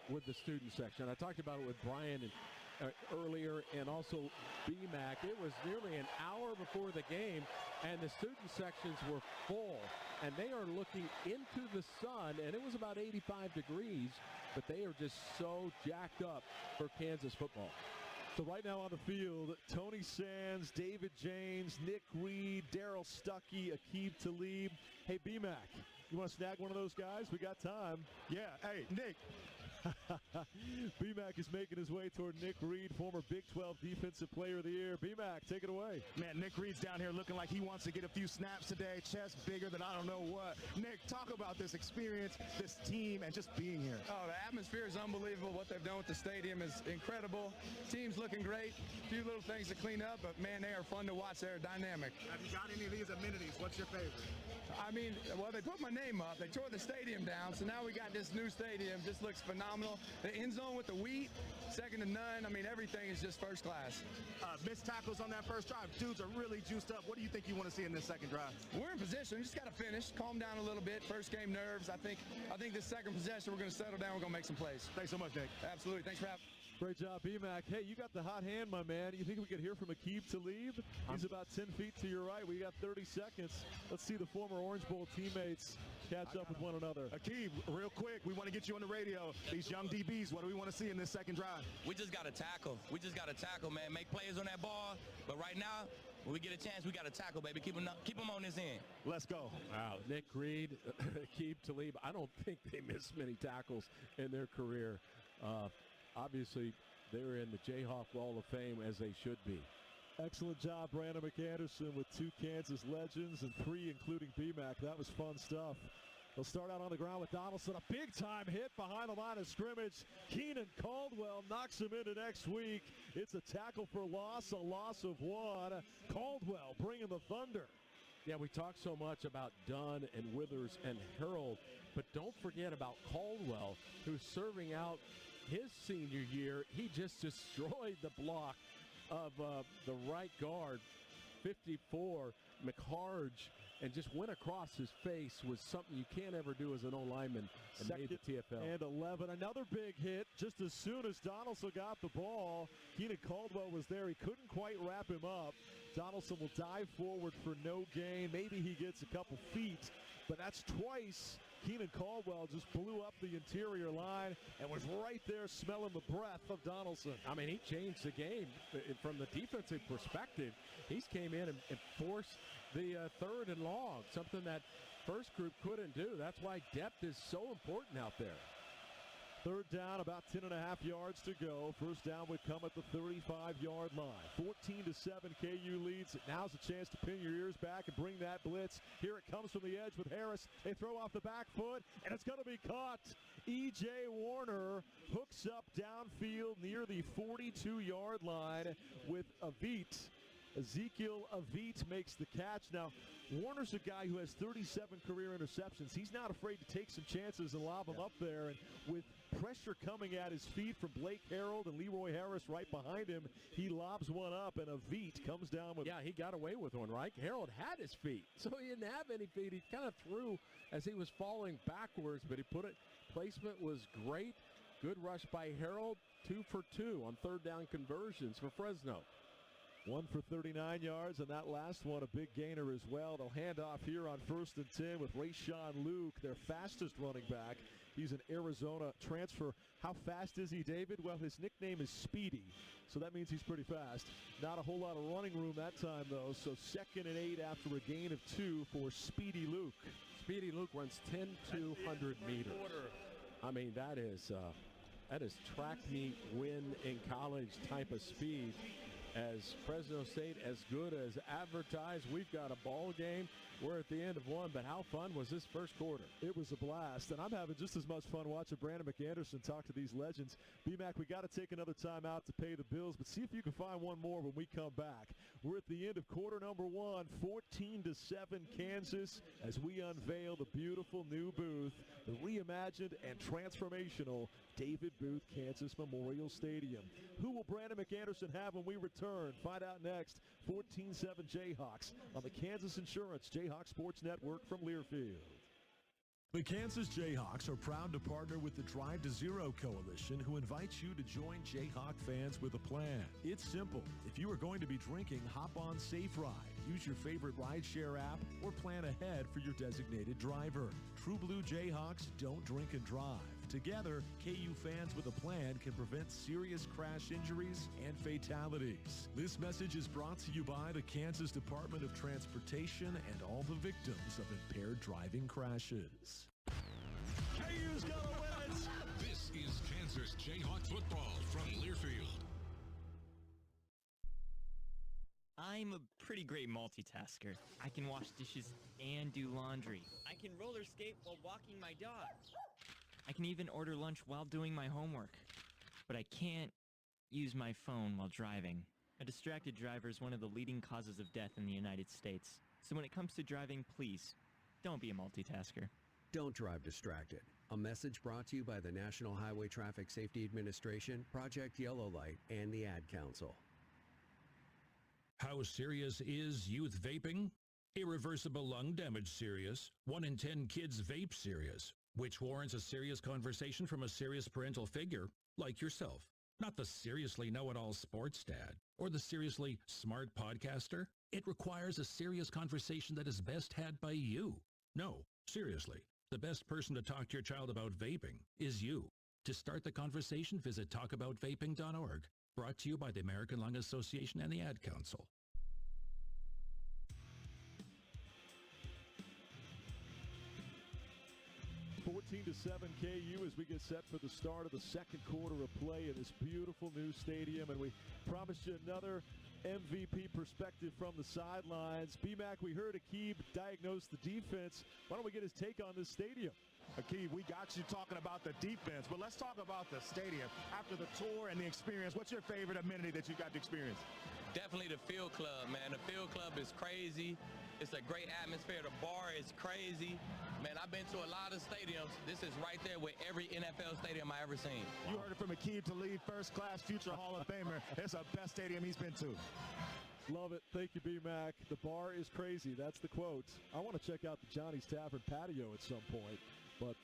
Speaker 1: with the student section. I talked about it with Brian earlier, and also BMAC. It was nearly an hour before the game, and the student sections were full, and they are looking into the sun, and it was about 85 degrees, but they are just so jacked up for Kansas football.
Speaker 11: So right now on the field, Tony Sands, David James, Nick Reed, Daryl Stuckey, Aqib Talib. Hey, BMAC, you want to snag one of those guys? We got time.
Speaker 10: Yeah, hey, Nick.
Speaker 11: BMAC is making his way toward Nick Reed, former Big 12 Defensive Player of the Year. BMAC, take it away.
Speaker 10: Man, Nick Reed's down here looking like he wants to get a few snaps today. Chest bigger than I don't know what. Nick, talk about this experience, this team, and just being here.
Speaker 3: Oh, the atmosphere is unbelievable. What they've done with the stadium is incredible. Team's looking great. A few little things to clean up, but man, they are fun to watch. They're dynamic.
Speaker 10: Have you got any of these amenities? What's your favorite?
Speaker 3: I mean, well, they put my name up. They tore the stadium down, so now we got this new stadium. Just looks phenomenal. The end zone with the wheat, second to none. I mean, everything is just first class.
Speaker 10: Missed tackles on that first drive. Dudes are really juiced up. What do you think you want to see in this second drive?
Speaker 3: We're in position. We just got to finish. Calm down a little bit. First game nerves. I think this second possession, we're going to settle down. We're going to make some plays.
Speaker 10: Thanks so much, Nick.
Speaker 3: Absolutely. Thanks for having me.
Speaker 11: Great job, BMAC. Hey, you got the hot hand, my man. You think we could hear from Aqib Talib? He's about 10 feet to your right. We got 30 seconds. Let's see the former Orange Bowl teammates catch up with one another.
Speaker 10: Aqib, real quick, we want to get you on the radio. These young DBs, what do we want to see in this second drive?
Speaker 4: We just got to tackle. We just got to tackle, man. Make plays on that ball. But right now, when we get a chance, we got to tackle, baby. Keep them on this end.
Speaker 10: Let's go.
Speaker 1: Wow, Nick Reed, Aqib Talib. I don't think they missed many tackles in their career. Obviously, they're in the Jayhawk Wall of Fame, as they should be.
Speaker 11: Excellent job, Brandon McAnderson, with 2 Kansas legends and 3 including BMAC. That was fun stuff. They'll start out on the ground with Donaldson. A big-time hit behind the line of scrimmage. Keenan Caldwell knocks him into next week. It's a tackle for loss, a loss of 1. Caldwell bringing the thunder.
Speaker 1: Yeah, we talk so much about Dunn and Withers and Harold, but don't forget about Caldwell, who's serving out his senior year. He just destroyed the block of the right guard, 54, McHarge, and just went across his face. Was something you can't ever do as an O-lineman, and made the TFL.
Speaker 11: And 11, another big hit just as soon as Donaldson got the ball. Keenan Caldwell was there. He couldn't quite wrap him up. Donaldson will dive forward for no gain. Maybe he gets a couple feet, but that's twice. Keenan Caldwell just blew up the interior line and was right there smelling the breath of Donaldson.
Speaker 1: I mean, he changed the game from the defensive perspective. He came in and forced the 3rd and long, something that first group couldn't do. That's why depth is so important out there.
Speaker 11: 3rd down, about 10.5 yards to go. First down would come at the 35-yard line. 14-7, KU leads. Now's a chance to pin your ears back and bring that blitz. Here it comes from the edge with Harris. They throw off the back foot, and it's going to be caught. E.J. Warner hooks up downfield near the 42-yard line with Avit. Ezekiel Avit makes the catch. Now, Warner's a guy who has 37 career interceptions. He's not afraid to take some chances and lob them up there. And with pressure coming at his feet from Blake Harold and Leroy Harris right behind him, he lobs one up, and Avit comes down with...
Speaker 1: Yeah, he got away with one, right? Harold had his feet, so he didn't have any feet. He kind of threw as he was falling backwards, but he put it... Placement was great. Good rush by Harold. 2 for 2 on 3rd down conversions for Fresno.
Speaker 11: 1 for 39 yards, and that last one a big gainer as well. They'll hand off here on 1st and 10 with Rayshawn Luke, their fastest running back. He's an Arizona transfer. How fast is he, David? Well, his nickname is Speedy, so that means he's pretty fast. Not a whole lot of running room that time, though, so 2nd and 8 after a gain of 2 for Speedy Luke.
Speaker 1: Speedy Luke runs 10-200 meters. I mean, that is track meet win in college type of speed. As Fresno State, as good as advertised, we've got a ball game. We're at the end of one, but how fun was this first quarter?
Speaker 11: It was a blast, and I'm having just as much fun watching Brandon McAnderson talk to these legends. B-Mac, we got to take another time out to pay the bills, but see if you can find one more when we come back. We're at the end of quarter number 1, 14-7 Kansas, as we unveil the beautiful new booth, the reimagined and transformational David Booth Kansas Memorial Stadium. Who will Brandon McAnderson have when we return? Find out next. 14-7 Jayhawks on the Kansas Insurance Jayhawk Sports Network from Learfield.
Speaker 2: The Kansas Jayhawks are proud to partner with the Drive to Zero Coalition, who invites you to join Jayhawk fans with a plan. It's simple. If you are going to be drinking, hop on Safe Ride. Use your favorite rideshare app or plan ahead for your designated driver. True Blue Jayhawks don't drink and drive. Together, KU fans with a plan can prevent serious crash injuries and fatalities. This message is brought to you by the Kansas Department of Transportation and all the victims of impaired driving crashes. KU's gonna win it!
Speaker 5: This is Kansas Jayhawk football from Learfield.
Speaker 6: I'm a pretty great multitasker. I can wash dishes and do laundry. I can roller skate while walking my dog. I can even order lunch while doing my homework. But I can't use my phone while driving. A distracted driver is one of the leading causes of death in the United States. So when it comes to driving, please, don't be a multitasker.
Speaker 7: Don't drive distracted. A message brought to you by the National Highway Traffic Safety Administration, Project Yellow Light, and the Ad Council.
Speaker 8: How serious is youth vaping? Irreversible lung damage serious. 1 in 10 kids vape serious, which warrants a serious conversation from a serious parental figure like yourself. Not the seriously know-it-all sports dad or the seriously smart podcaster. It requires a serious conversation that is best had by you. No, seriously, the best person to talk to your child about vaping is you. To start the conversation, visit talkaboutvaping.org. Brought to you by the American Lung Association and the Ad Council.
Speaker 11: To 7 KU as we get set for the start of the second quarter of play in this beautiful new stadium, and we promised you another MVP perspective from the sidelines. B-Mac, we heard Akib diagnose the defense. Why don't we get his take on this stadium?
Speaker 10: Akib, we got you talking about the defense, but let's talk about the stadium. After the tour and the experience, what's your favorite amenity that you got to experience?
Speaker 4: Definitely the field club, man. The field club is crazy. It's a great atmosphere. The bar is crazy. Man, I've been to a lot of stadiums. This is right there with every NFL stadium I ever seen.
Speaker 10: You heard it from Akib Talib, first-class future Hall of Famer. It's the best stadium he's been to.
Speaker 11: Love it. Thank you, B-Mac. The bar is crazy. That's the quote. I want to check out the Johnny's Tavern patio at some point, but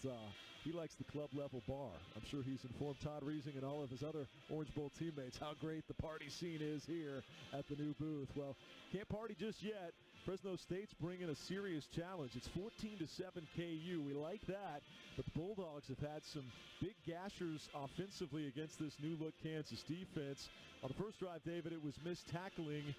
Speaker 11: he likes the club-level bar. I'm sure he's informed Todd Reesing and all of his other Orange Bowl teammates how great the party scene is here at the new booth. Well, can't party just yet. Fresno State's bringing a serious challenge. It's 14-7 KU. We like that, but the Bulldogs have had some big gashers offensively against this new-look Kansas defense. On the first drive, David, it was missed tackling.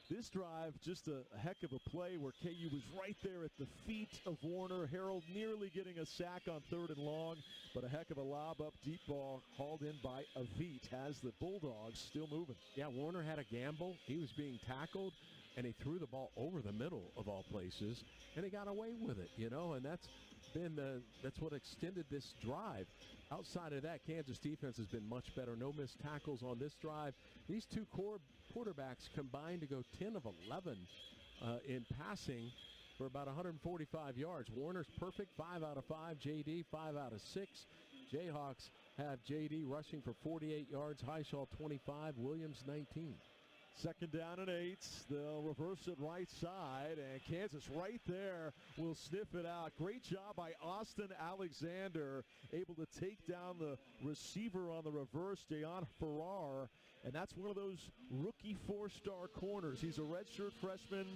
Speaker 11: This drive, just a heck of a play where KU was right there at the feet of Warner. Harold nearly getting a sack on 3rd and long, but a heck of a lob up deep ball hauled in by Avit has the Bulldogs still moving.
Speaker 1: Yeah, Warner had a gamble. He was being tackled, and he threw the ball over the middle of all places, and he got away with it, you know, and that's what extended this drive. Outside of that, Kansas defense has been much better. No missed tackles on this drive. These two quarterbacks combined to go 10 of 11 in passing for about 145 yards. Warner's perfect, 5 out of 5. JD, 5 out of 6. Jayhawks have JD rushing for 48 yards. Highshaw, 25. Williams, 19.
Speaker 11: Second down and 8. They'll reverse it right side, and Kansas right there will sniff it out. Great job by Austin Alexander, able to take down the receiver on the reverse, Deon Farrar, And that's one of those rookie four-star corners. He's a redshirt freshman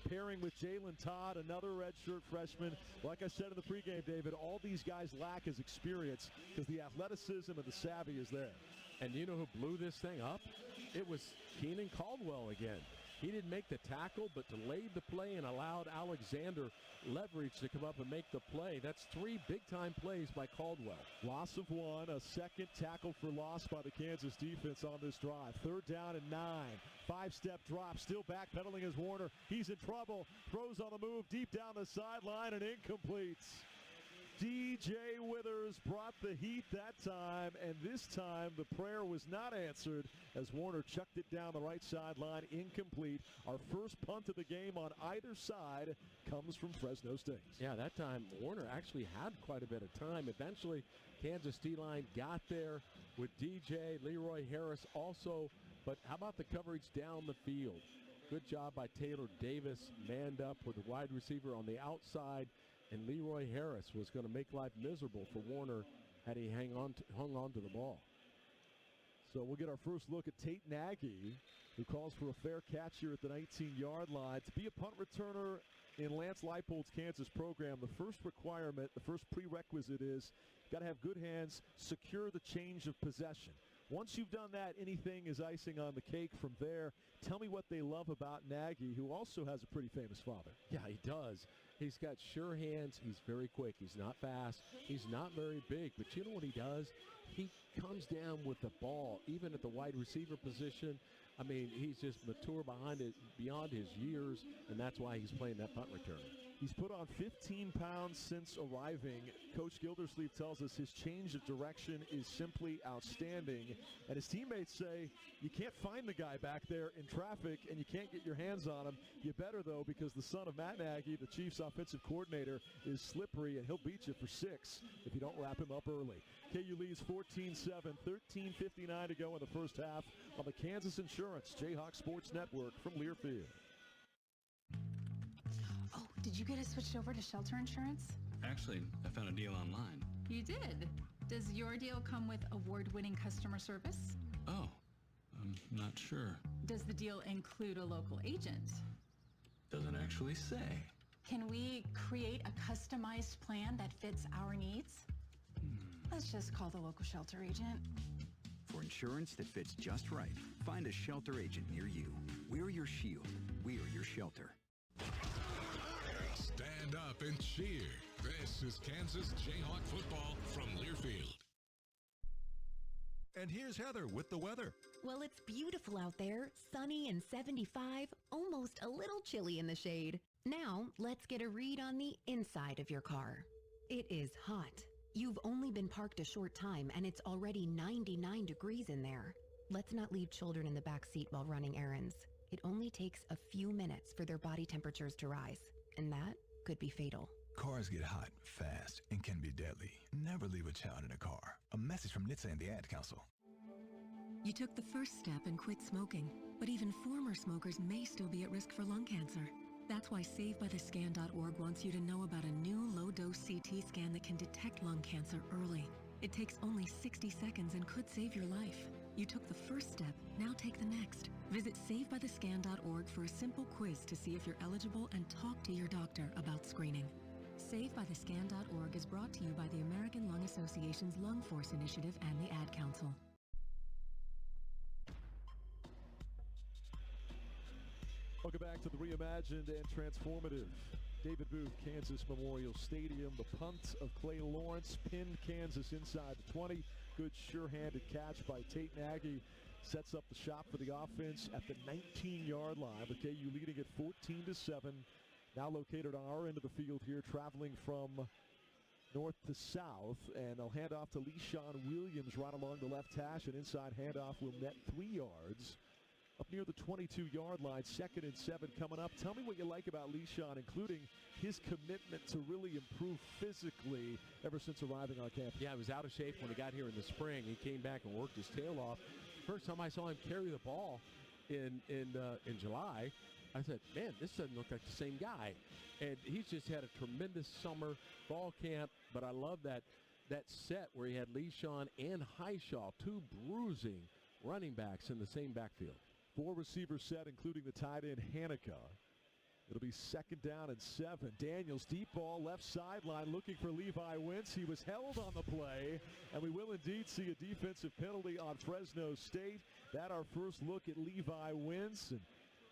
Speaker 11: pairing with Jalen Todd, another redshirt freshman. Like I said in the pregame, David, all these guys lack is experience because the athleticism and the savvy is there.
Speaker 1: And you know who blew this thing up? It was Keenan Caldwell again. He didn't make the tackle, but delayed the play and allowed Alexander leverage to come up and make the play. That's 3 big-time plays by Caldwell.
Speaker 11: Loss of 1, a second tackle for loss by the Kansas defense on this drive. 3rd down and 9. 5-step drop, still backpedaling as Warner. He's in trouble, throws on the move deep down the sideline and incomplete. DJ Withers brought the heat that time, and this time the prayer was not answered as Warner chucked it down the right sideline, incomplete. Our first punt of the game on either side comes from Fresno State.
Speaker 1: Yeah, that time Warner actually had quite a bit of time. Eventually, Kansas D-line got there with DJ, Leroy Harris also, but how about the coverage down the field? Good job by Taylor Davis, manned up with the wide receiver on the outside. And Leroy Harris was going to make life miserable for Warner had he hung on to the ball.
Speaker 11: So we'll get our first look at Tate Nagy, who calls for a fair catch here at the 19-yard line. To be a punt returner in Lance Leipold's Kansas program, the first requirement, the first prerequisite is you've got to have good hands, secure the change of possession. Once you've done that, anything is icing on the cake from there. Tell me what they love about Nagy, who also has a pretty famous father.
Speaker 1: Yeah, he does. He's got sure hands. He's very quick. He's not fast. He's not very big. But you know what he does? He comes down with the ball, even at the wide receiver position. I mean, he's just mature beyond his years, and that's why he's playing that punt return.
Speaker 11: He's put on 15 pounds since arriving. Coach Gildersleeve tells us his change of direction is simply outstanding. And his teammates say, you can't find the guy back there in traffic, and you can't get your hands on him. You better, though, because the son of Matt Nagy, the Chiefs' offensive coordinator, is slippery, and he'll beat you for 6 if you don't wrap him up early. KU leads 14-7, 13:59 to go in the first half on the Kansas Insurance Jayhawk Sports Network from Learfield.
Speaker 9: Oh, did you get it switched over to shelter insurance?
Speaker 12: Actually, I found a deal online.
Speaker 9: You did? Does your deal come with award-winning customer service?
Speaker 12: Oh, I'm not sure.
Speaker 9: Does the deal include a local agent?
Speaker 12: Doesn't actually say.
Speaker 9: Can we create a customized plan that fits our needs? Let's just call the local shelter agent.
Speaker 13: For insurance that fits just right, find a shelter agent near you. We're your shield. We're your shelter.
Speaker 5: Stand up and cheer. This is Kansas Jayhawk football from Learfield.
Speaker 24: And here's Heather with the weather.
Speaker 14: Well, it's beautiful out there, sunny and 75, almost a little chilly in the shade. Now, let's get a read on the inside of your car. It is hot. You've only been parked a short time and it's already 99 degrees in there. Let's not leave children in the back seat while running errands. It only takes a few minutes for their body temperatures to rise, and that could be fatal.
Speaker 24: Cars get hot, fast, and can be deadly. Never leave a child in a car. A message from NHTSA and the Ad Council.
Speaker 25: You took the first step and quit smoking, but even former smokers may still be at risk for lung cancer. That's why SaveByTheScan.org wants you to know about a new low-dose CT scan that can detect lung cancer early. It takes only 60 seconds and could save your life. You took the first step, now take the next. Visit SaveByTheScan.org for a simple quiz to see if you're eligible and talk to your doctor about screening. SaveByTheScan.org is brought to you by the American Lung Association's Lung Force Initiative and the Ad Council.
Speaker 11: Welcome back to the reimagined and transformative David Booth Kansas Memorial Stadium. The punt of Clay Lawrence pinned Kansas inside the 20. Good sure-handed catch by Tate Nagy sets up the shot for the offense at the 19-yard line. With KU leading at 14-7. Now located on our end of the field here, traveling from north to south. And they'll hand off to Le'Shawn Williams right along the left hash. An inside handoff will net 3 yards. Up near the 22-yard line, 2nd and 7 coming up. Tell me what you like about Le'Shawn, including his commitment to really improve physically ever since arriving on campus.
Speaker 1: Yeah, he was out of shape when he got here in the spring. He came back and worked his tail off. First time I saw him carry the ball in July, I said, man, this doesn't look like the same guy. And he's just had a tremendous summer, fall camp, but I love that set where he had Le'Shawn and Highshaw, 2 bruising running backs in the same backfield.
Speaker 11: 4 receivers set, including the tight end Hanukkah. It'll be 2nd down and 7. Daniels, deep ball, left sideline, looking for Levi Wentz. He was held on the play, and we will indeed see a defensive penalty on Fresno State. That our first look at Levi Wentz. And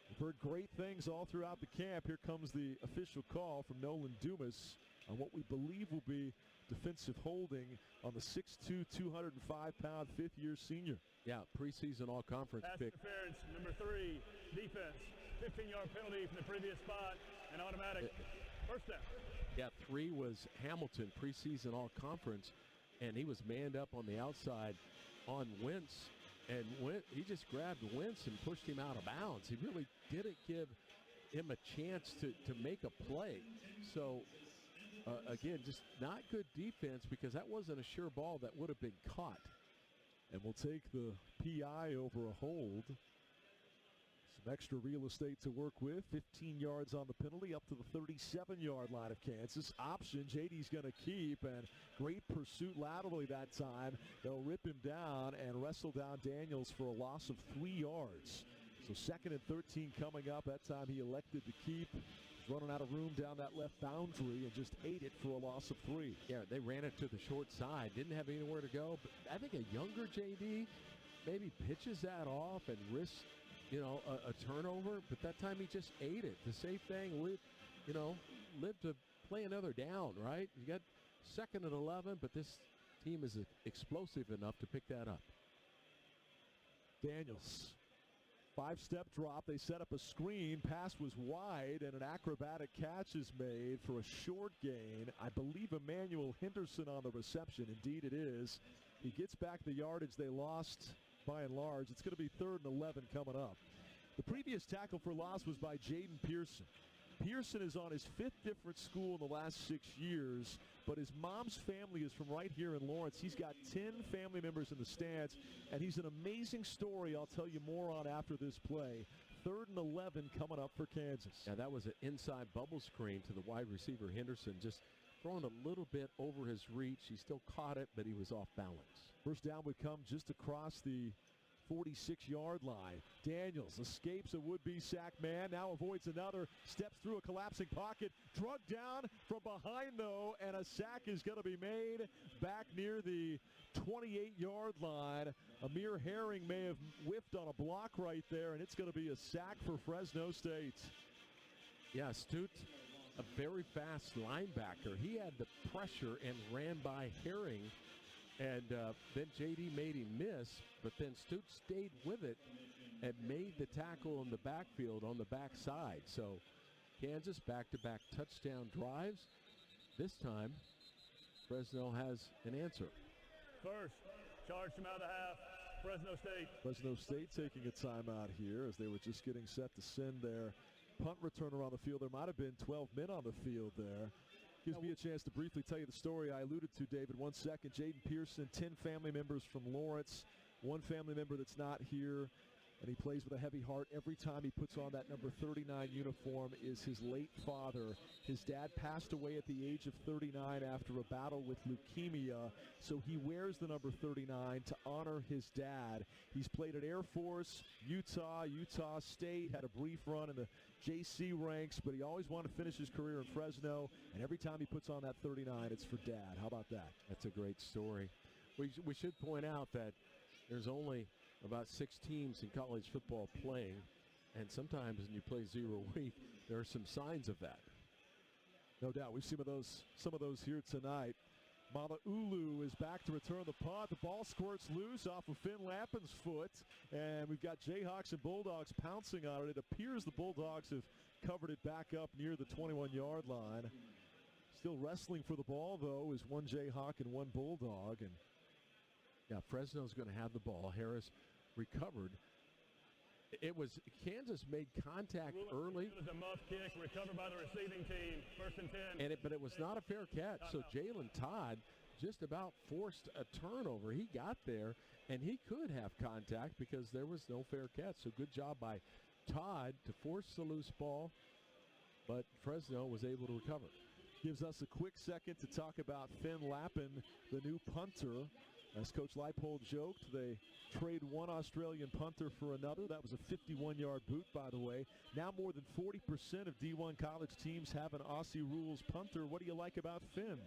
Speaker 11: we've heard great things all throughout the camp. Here comes the official call from Nolan Dumas on what we believe will be defensive holding on the 6'2", 205-pound fifth-year senior.
Speaker 1: Yeah, preseason all-conference pick.
Speaker 16: Pass interference, number 3, defense. 15-yard penalty from the previous spot, and automatic first down.
Speaker 1: Yeah, 3 was Hamilton, preseason all-conference, and he was manned up on the outside on Wentz, and he just grabbed Wentz and pushed him out of bounds. He really didn't give him a chance to make a play. So, again, just not good defense because that wasn't a sure ball that would have been caught.
Speaker 11: And we'll take the PI over a hold. Some extra real estate to work with. 15 yards on the penalty up to the 37-yard line of Kansas. Option, JD's going to keep, and great pursuit laterally that time. They'll rip him down and wrestle down Daniels for a loss of 3 yards. So 2nd and 13 coming up. That time he elected to keep. He's running out of room down that left boundary and just ate it for a loss of 3.
Speaker 1: Yeah, they ran it to the short side. Didn't have anywhere to go. But I think a younger JD maybe pitches that off and risks, a turnover. But that time he just ate it. The safe thing, live to play another down, right? You got 2nd and 11, but this team is explosive enough to pick that up.
Speaker 11: Daniels. 5-step drop. They set up a screen. Pass was wide, and an acrobatic catch is made for a short gain. I believe Emmanuel Henderson on the reception. Indeed it is. He gets back the yardage they lost by and large. It's going to be 3rd and 11 coming up. The previous tackle for loss was by Jaden Pearson. Pearson is on his 5th different school in the last 6 years, but his mom's family is from right here in Lawrence. He's got 10 family members in the stands, and he's an amazing story I'll tell you more on after this play. 3rd and 11 coming up for Kansas.
Speaker 1: Yeah, that was an inside bubble screen to the wide receiver Henderson, just throwing a little bit over his reach. He still caught it, but he was off balance.
Speaker 11: First down would come just across the 46-yard line. Daniels escapes a would-be sack man, now avoids another, steps through a collapsing pocket, drugged down from behind though, and a sack is going to be made back near the 28-yard line. Amir Herring may have whiffed on a block right there, and it's going to be a sack for Fresno State.
Speaker 1: Yeah, Stute, a very fast linebacker. He had the pressure and ran by Herring. And then J.D. made him miss, but then Stute stayed with it and made the tackle in the backfield on the backside. So Kansas back-to-back touchdown drives. This time, Fresno has an answer.
Speaker 16: First, charge from out of the half, Fresno State.
Speaker 11: Fresno State taking a timeout here as they were just getting set to send their punt returner on the field. There might have been 12 men on the field there. Gives me a chance to briefly tell you the story I alluded to, David. 1 second. Jaden Pearson, 10 family members from Lawrence. 1 family member that's not here, and he plays with a heavy heart. Every time he puts on that number 39 uniform is his late father. His dad passed away at the age of 39 after a battle with leukemia, so he wears the number 39 to honor his dad. He's played at Air Force, Utah State, had a brief run in the JC ranks, but he always wanted to finish his career in Fresno, and every time he puts on that 39, it's for Dad. How about that?
Speaker 1: That's a great story. We should point out that there's only about 6 teams in college football playing, and sometimes when you play 0 week, there are some signs of that.
Speaker 11: No doubt. We've seen some of those here tonight. Malaulu is back to return the punt. The ball squirts loose off of Finn Lappin's foot, and we've got Jayhawks and Bulldogs pouncing on it. It appears the Bulldogs have covered it back up near the 21-yard line. Still wrestling for the ball, though, is 1 Jayhawk and 1 Bulldog. And
Speaker 1: yeah, Fresno's going to have the ball. Harris recovered. It was Kansas made contact early.
Speaker 16: It was a muff kick recovered by the receiving team. 1st and 10.
Speaker 1: But it was not a fair catch. So Jalen Todd just about forced a turnover. He got there, and he could have contact because there was no fair catch. So good job by Todd to force the loose ball, but Fresno was able to recover.
Speaker 11: Gives us a quick second to talk about Finn Lappin, the new punter. As Coach Leipold joked, they trade one Australian punter for another. That was a 51-yard boot, by the way. Now more than 40% of D1 college teams have an Aussie rules punter. What do you like about Finn?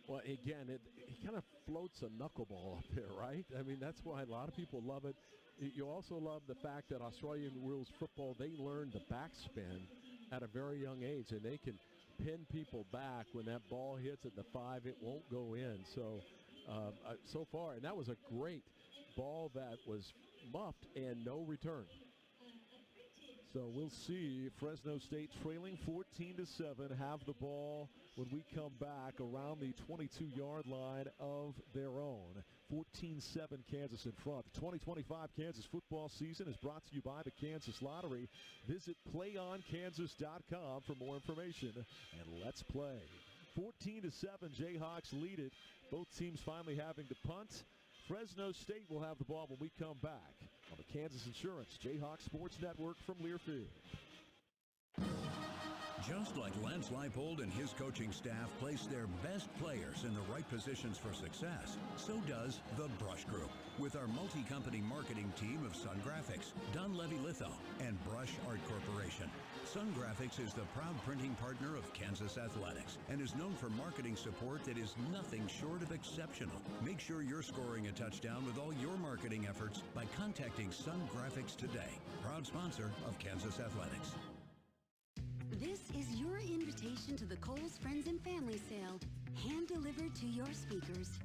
Speaker 1: Well, again, he kind of floats a knuckleball up there, right? I mean, that's why a lot of people love it. You also love the fact that Australian rules football, they learn the backspin at a very young age, and they can pin people back. When that ball hits at the 5, it won't go in. So far, and that was a great ball that was muffed and no return.
Speaker 11: So we'll see Fresno State trailing 14-7, have the ball when we come back around the 22-yard line of their own. 14-7 Kansas in front. The 2025 Kansas football season is brought to you by the Kansas Lottery. Visit playonkansas.com for more information, and let's play. 14-7, Jayhawks lead it. Both teams finally having to punt. Fresno State will have the ball when we come back on the Kansas Insurance Jayhawk Sports Network from Learfield.
Speaker 15: Just like Lance Leipold and his coaching staff place their best players in the right positions for success, so does the Brush Group with our multi-company marketing team of Sun Graphics, Dunleavy Litho, and Brush Art Corporation. Sun Graphics is the proud printing partner of Kansas Athletics and is known for marketing support that is nothing short of exceptional. Make sure you're scoring a touchdown with all your marketing efforts by contacting Sun Graphics today, proud sponsor of Kansas Athletics.
Speaker 17: This is your invitation to the Kohl's Friends and Family Sale, hand-delivered to your speakers.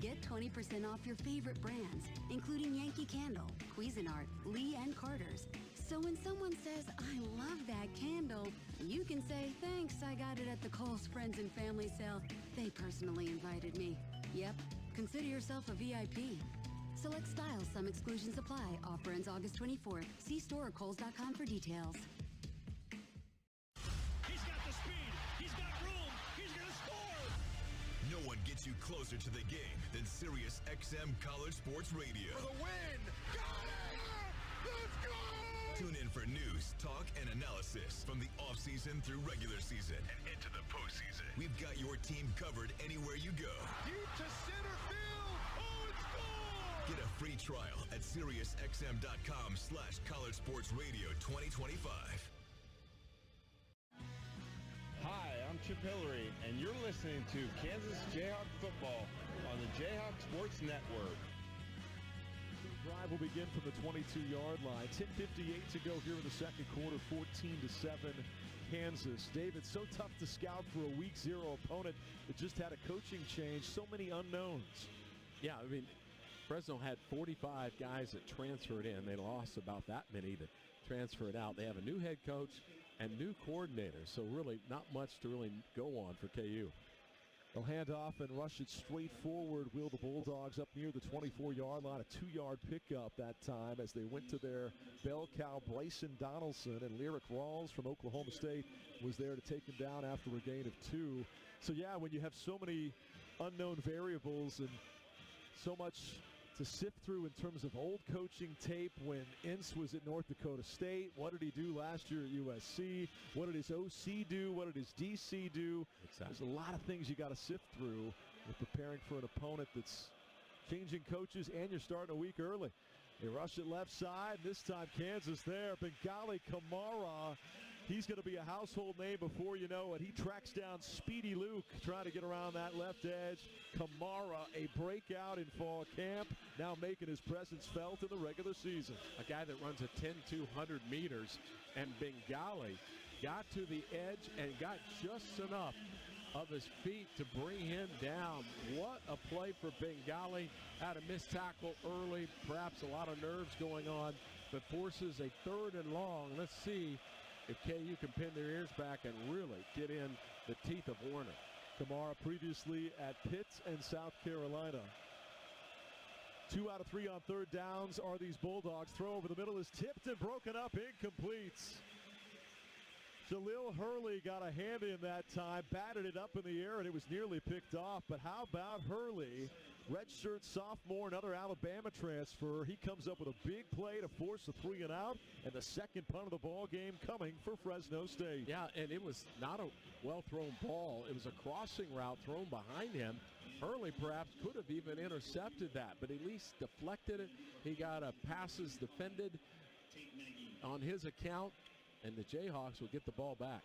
Speaker 17: Get 20% off your favorite brands, including Yankee Candle, Cuisinart, Lee & Carter's. So when someone says, I love that candle, you can say, thanks, I got it at the Kohl's Friends and Family Sale. They personally invited me. Yep, consider yourself a VIP. Select styles, some exclusions apply. Offer ends August 24th. See store or Kohls.com for details.
Speaker 2: He's got the speed. He's got room. He's going to score.
Speaker 18: No one gets you closer to the game than Sirius XM College Sports Radio.
Speaker 2: For the win. Got it. Let's go.
Speaker 18: Tune in for news, talk, and analysis from the offseason through regular season and into the postseason. We've got your team covered anywhere you go.
Speaker 2: Deep to center field. Oh, it's gone.
Speaker 18: Get a free trial at SiriusXM.com/College Sports Radio 2025.
Speaker 19: Hi, I'm Chip Hillary, and you're listening to Kansas Jayhawk football on the Jayhawk Sports Network.
Speaker 11: The drive will begin from the 22-yard line. 10:58 to go here in the second quarter. 14-7 Kansas. David, so tough to scout for a week 0 opponent that just had a coaching change. So many unknowns.
Speaker 1: Yeah, I mean, Fresno had 45 guys that transferred in. They lost about that many that transferred out. They have a new head coach and new coordinator, so really not much to really go on for KU.
Speaker 11: They'll hand off and rush it straight forward. Wheel the Bulldogs up near the 24-yard line. A 2-yard pickup that time as they went to their bell cow, Bryson Donaldson, and Lyric Rawls from Oklahoma State was there to take him down after a gain of 2. So, yeah, when you have so many unknown variables and so much to sift through in terms of old coaching tape when Ince was at North Dakota State. What did he do last year at USC? What did his OC do? What did his DC do?
Speaker 1: Exactly.
Speaker 11: There's a lot of things you got to sift through with preparing for an opponent that's changing coaches, and you're starting a week early. They rush it left side. This time Kansas there. Bengali Kamara. He's going to be a household name before you know it. He tracks down Speedy Luke trying to get around that left edge. Kamara, a breakout in fall camp, now making his presence felt in the regular season.
Speaker 1: A guy that runs a 10-200 meters, and Bengali got to the edge and got just enough of his feet to bring him down. What a play for Bengali. Had a missed tackle early, perhaps a lot of nerves going on, but forces a 3rd and long. Let's see if KU can pin their ears back and really get in the teeth of Warner.
Speaker 11: Kamara previously at Pitt and South Carolina. 2 out of 3 on 3rd downs are these Bulldogs. Throw over the middle is tipped and broken up, incomplete. Jalil Hurley got a hand in that time, batted it up in the air, and it was nearly picked off. But how about Hurley? Redshirt sophomore, another Alabama transfer. He comes up with a big play to force a 3 and out, and the second punt of the ball game coming for Fresno State.
Speaker 1: Yeah, and it was not a well-thrown ball. It was a crossing route thrown behind him, Hurley perhaps could have even intercepted that, but at least deflected it. He got passes defended on his account, and the Jayhawks will get the ball back.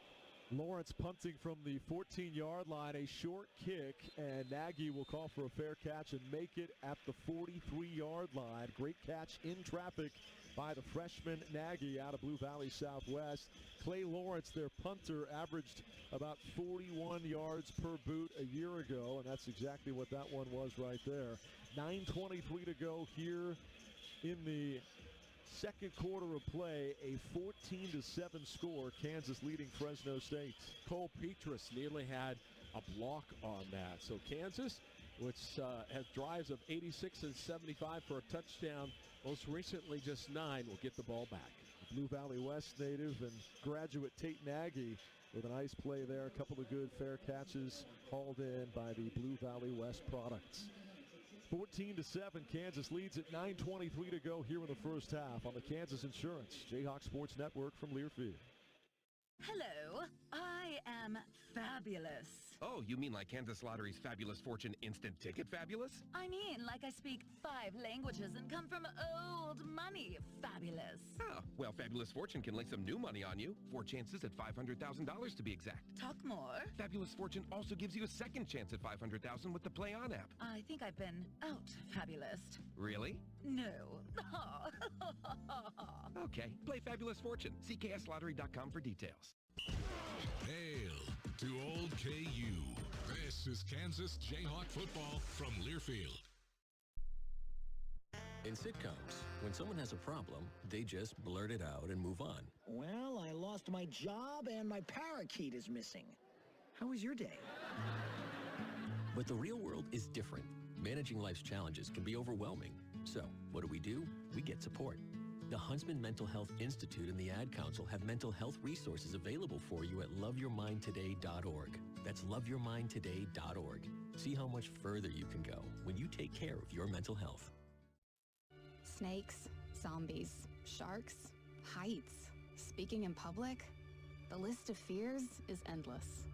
Speaker 11: Lawrence punting from the 14-yard line, a short kick, and Nagy will call for a fair catch and make it at the 43-yard line. Great catch in traffic by the freshman Nagy out of Blue Valley Southwest. Clay Lawrence, their punter, averaged about 41 yards per boot a year ago, and that's exactly what that one was right there. 9:23 to go here in the second quarter of play, a 14-7 score, Kansas leading Fresno State.
Speaker 1: Cole Petrus nearly had a block on that. So Kansas, which has drives of 86 and 75 for a touchdown, most recently just 9, will get the ball back.
Speaker 11: Blue Valley West native and graduate Tate Nagy with a nice play there. A couple of good fair catches hauled in by the Blue Valley West products. 14-7, Kansas leads at 9:23 to go here in the first half on the Kansas Insurance Jayhawk Sports Network from Learfield.
Speaker 3: Hello, I am fabulous.
Speaker 20: Oh, you mean like Kansas Lottery's Fabulous Fortune Instant Ticket Fabulous?
Speaker 3: I mean like I speak 5 languages and come from old money fabulous.
Speaker 20: Oh, well, Fabulous Fortune can lay some new money on you. 4 chances at $500,000 to be exact.
Speaker 3: Talk more.
Speaker 20: Fabulous Fortune also gives you a second chance at $500,000 with the Play On app.
Speaker 3: I think I've been out fabulous.
Speaker 20: Really?
Speaker 3: No.
Speaker 20: Okay, play Fabulous Fortune. See kslottery.com for details.
Speaker 5: Hail to old KU. This is Kansas Jayhawk football from Learfield.
Speaker 21: In sitcoms, when someone has a problem, they just blurt it out and move on.
Speaker 22: Well, I lost my job and my parakeet is missing. How was your day?
Speaker 21: But the real world is different. Managing life's challenges can be overwhelming. So, what do? We get support. The Huntsman Mental Health Institute and the Ad Council have mental health resources available for you at loveyourmindtoday.org. That's loveyourmindtoday.org. See how much further you can go when you take care of your mental health.
Speaker 23: Snakes, zombies, sharks, heights, speaking in public. The list of fears is endless.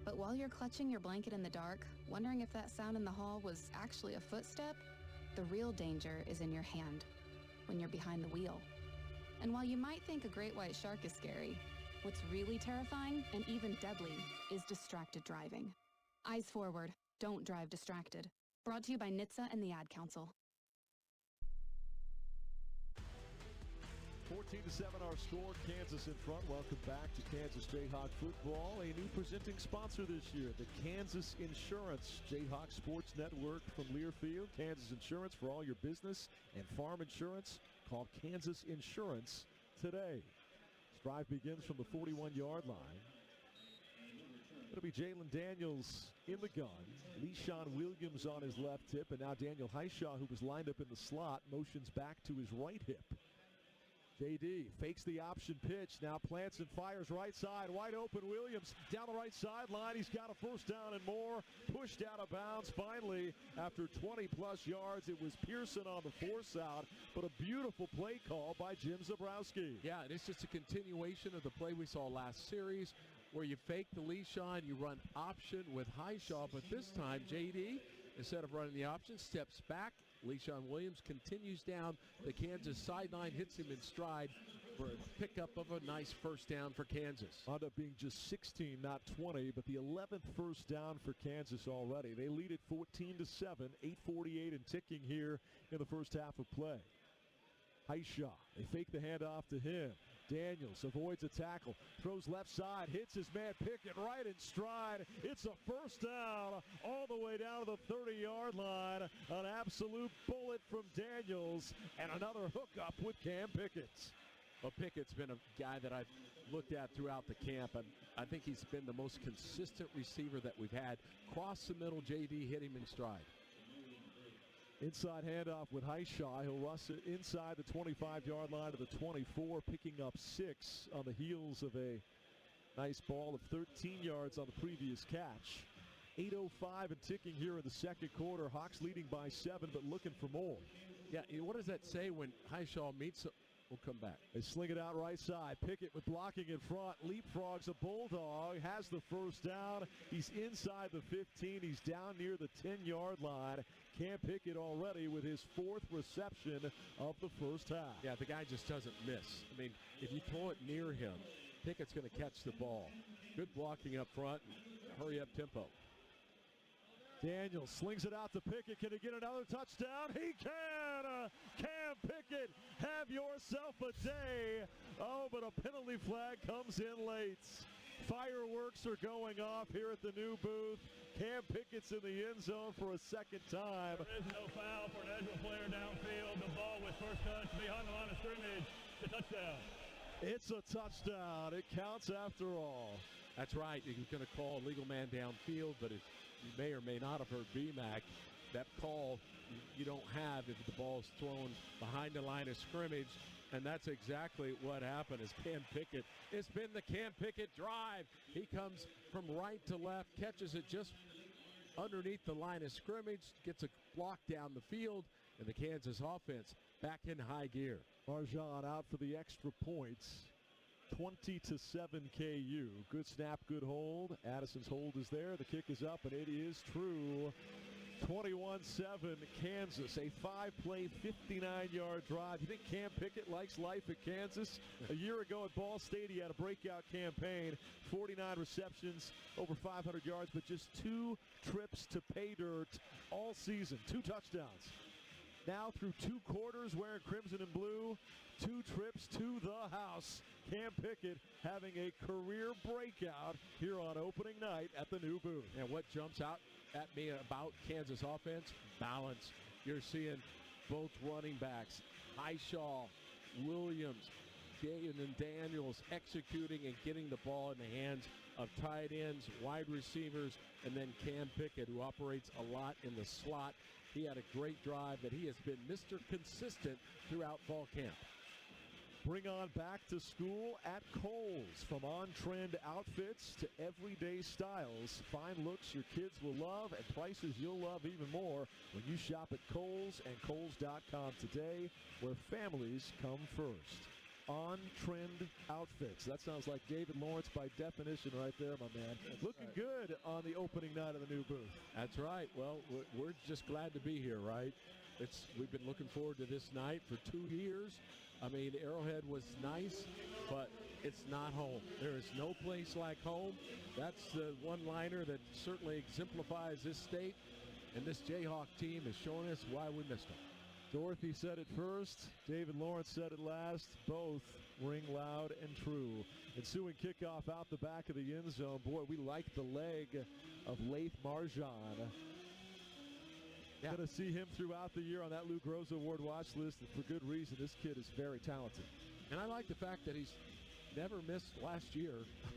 Speaker 23: But while you're clutching your blanket in the dark, wondering if that sound in the hall was actually a footstep, the real danger is in your hand, when you're behind the wheel. And while you might think a great white shark is scary, what's really terrifying and even deadly is distracted driving. Eyes forward, don't drive distracted. Brought to you by NHTSA and the Ad Council.
Speaker 11: 14-7 our score, Kansas in front. Welcome back to Kansas Jayhawk football. A new presenting sponsor this year, the Kansas Insurance Jayhawk Sports Network from Learfield. Kansas Insurance for all your business and farm insurance. Call Kansas Insurance today. This drive begins from the 41-yard line. It'll be Jalen Daniels in the gun. Le'Shawn Williams on his left hip, and now Daniel Highshaw, who was lined up in the slot, motions back to his right hip. JD fakes the option pitch, now plants and fires right side, wide open Williams down the right sideline. He's got a first down and more, pushed out of bounds. Finally, after 20-plus yards, it was Pearson on the force out, but a beautiful play call by Jim Zabrowski.
Speaker 1: Yeah, and it's just a continuation of the play we saw last series where you fake the Le'Shawn, you run option with Highshaw, but this time JD, instead of running the option, steps back. Le'Shawn Williams continues down the Kansas sideline, hits him in stride for a pickup of a nice first down for Kansas.
Speaker 11: Wound up being just 16, not 20, but the 11th first down for Kansas already. They lead it 14-7, 8:48 and ticking here in the first half of play. Highshaw, they fake the handoff to him. Daniels avoids a tackle, throws left side, hits his man Pickett right in stride. It's a first down all the way down to the 30-yard line. An absolute bullet from Daniels and another hookup with Cam Pickett.
Speaker 1: Well, Pickett's been a guy that I've looked at throughout the camp, and I think he's been the most consistent receiver that we've had. Cross the middle, JD hit him in stride.
Speaker 11: Inside handoff with Highshaw. He'll rush it inside the 25-yard line to the 24, picking up 6 on the heels of a nice ball of 13 yards on the previous catch. 8:05 and ticking here in the second quarter. Hawks leading by 7, but looking for more.
Speaker 1: Yeah, what does that say when Highshaw meets will come back.
Speaker 11: They sling it out right side. Pickett with blocking in front. Leapfrogs a Bulldog. Has the first down. He's inside the 15. He's down near the 10-yard line. Cam Pickett already with his 4th reception of the first half.
Speaker 1: Yeah, the guy just doesn't miss. I mean, if you throw it near him, Pickett's going to catch the ball. Good blocking up front. Hurry up tempo.
Speaker 11: Daniels slings it out to Pickett. Can he get another touchdown? He can! Cam Pickett, have yourself a day. Oh, but a penalty flag comes in late. Fireworks are going off here at the new booth. Cam Pickett's in the end zone for a second time.
Speaker 16: There is no foul for an Edgewood player downfield. The ball with first touch behind the line of scrimmage. The touchdown.
Speaker 11: It's a touchdown. It counts after all.
Speaker 1: That's right. He was going to call a legal man downfield, but you may or may not have heard BMAC. That call you don't have if the ball is thrown behind the line of scrimmage. And that's exactly what happened as Cam Pickett. It's been the Cam Pickett drive. He comes from right to left, catches it just underneath the line of scrimmage, gets a block down the field, and the Kansas offense back in high gear.
Speaker 11: Marjan out for the extra points. 20-7 KU. Good snap, good hold. Addison's hold is there. The kick is up, and it is true. 21-7 Kansas. A 5-play, 59-yard drive. You think Cam Pickett likes life at Kansas? A year ago at Ball State, he had a breakout campaign. 49 receptions, over 500 yards, but just 2 trips to pay dirt all season. 2 touchdowns. Now through 2 quarters wearing crimson and blue, 2 trips to the house. Cam Pickett having a career breakout here on opening night at the new booth.
Speaker 1: And what jumps out at me about Kansas offense? Balance. You're seeing both running backs, Highshaw, Williams, Jaden Daniels executing and getting the ball in the hands of tight ends, wide receivers, and then Cam Pickett, who operates a lot in the slot. He had a great drive, but he has been Mr. Consistent throughout fall camp.
Speaker 11: Bring on back to school at Kohl's. From on-trend outfits to everyday styles, fine looks your kids will love and prices you'll love even more when you shop at Kohl's and Kohl's.com today, where families come first. On-trend outfits. That sounds like David Lawrence by definition right there, my man. Looking good on the opening night of the new booth.
Speaker 1: That's right. Well, we're just glad to be here, right? We've been looking forward to this night for 2 years. I mean, Arrowhead was nice, but it's not home. There is no place like home. That's the one-liner that certainly exemplifies this state, and this Jayhawk team is showing us why we missed them.
Speaker 11: Dorothy said it first. David Lawrence said it last. Both ring loud and true. Ensuing kickoff out the back of the end zone. Boy, we like the leg of Laith Marjan. Yeah. Going to see him throughout the year on that Lou Groza Award watch list, and for good reason. This kid is very talented.
Speaker 1: And I like the fact that he's never missed last year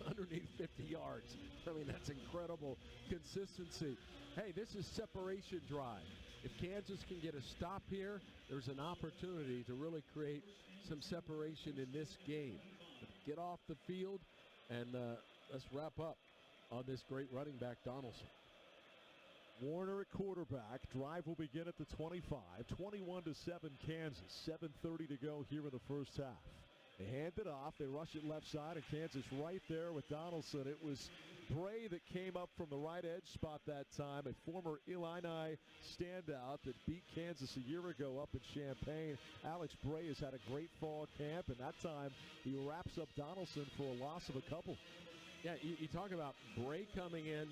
Speaker 1: underneath 50 yards. I mean, that's incredible consistency. Hey, this is separation drive. If Kansas can get a stop here, there's an opportunity to really create some separation in this game. Get off the field, and let's wrap up on this great running back, Donaldson.
Speaker 11: Warner at quarterback. Drive will begin at the 25. 21-7 Kansas. 7:30 to go here in the first half. They hand it off. They rush it left side, and Kansas right there with Donaldson. It was Bray that came up from the right edge spot that time, a former Illini standout that beat Kansas a year ago up in Champaign. Alex Bray has had a great fall camp, and that time he wraps up Donaldson for a loss of a couple.
Speaker 1: Yeah, you talk about Bray coming in,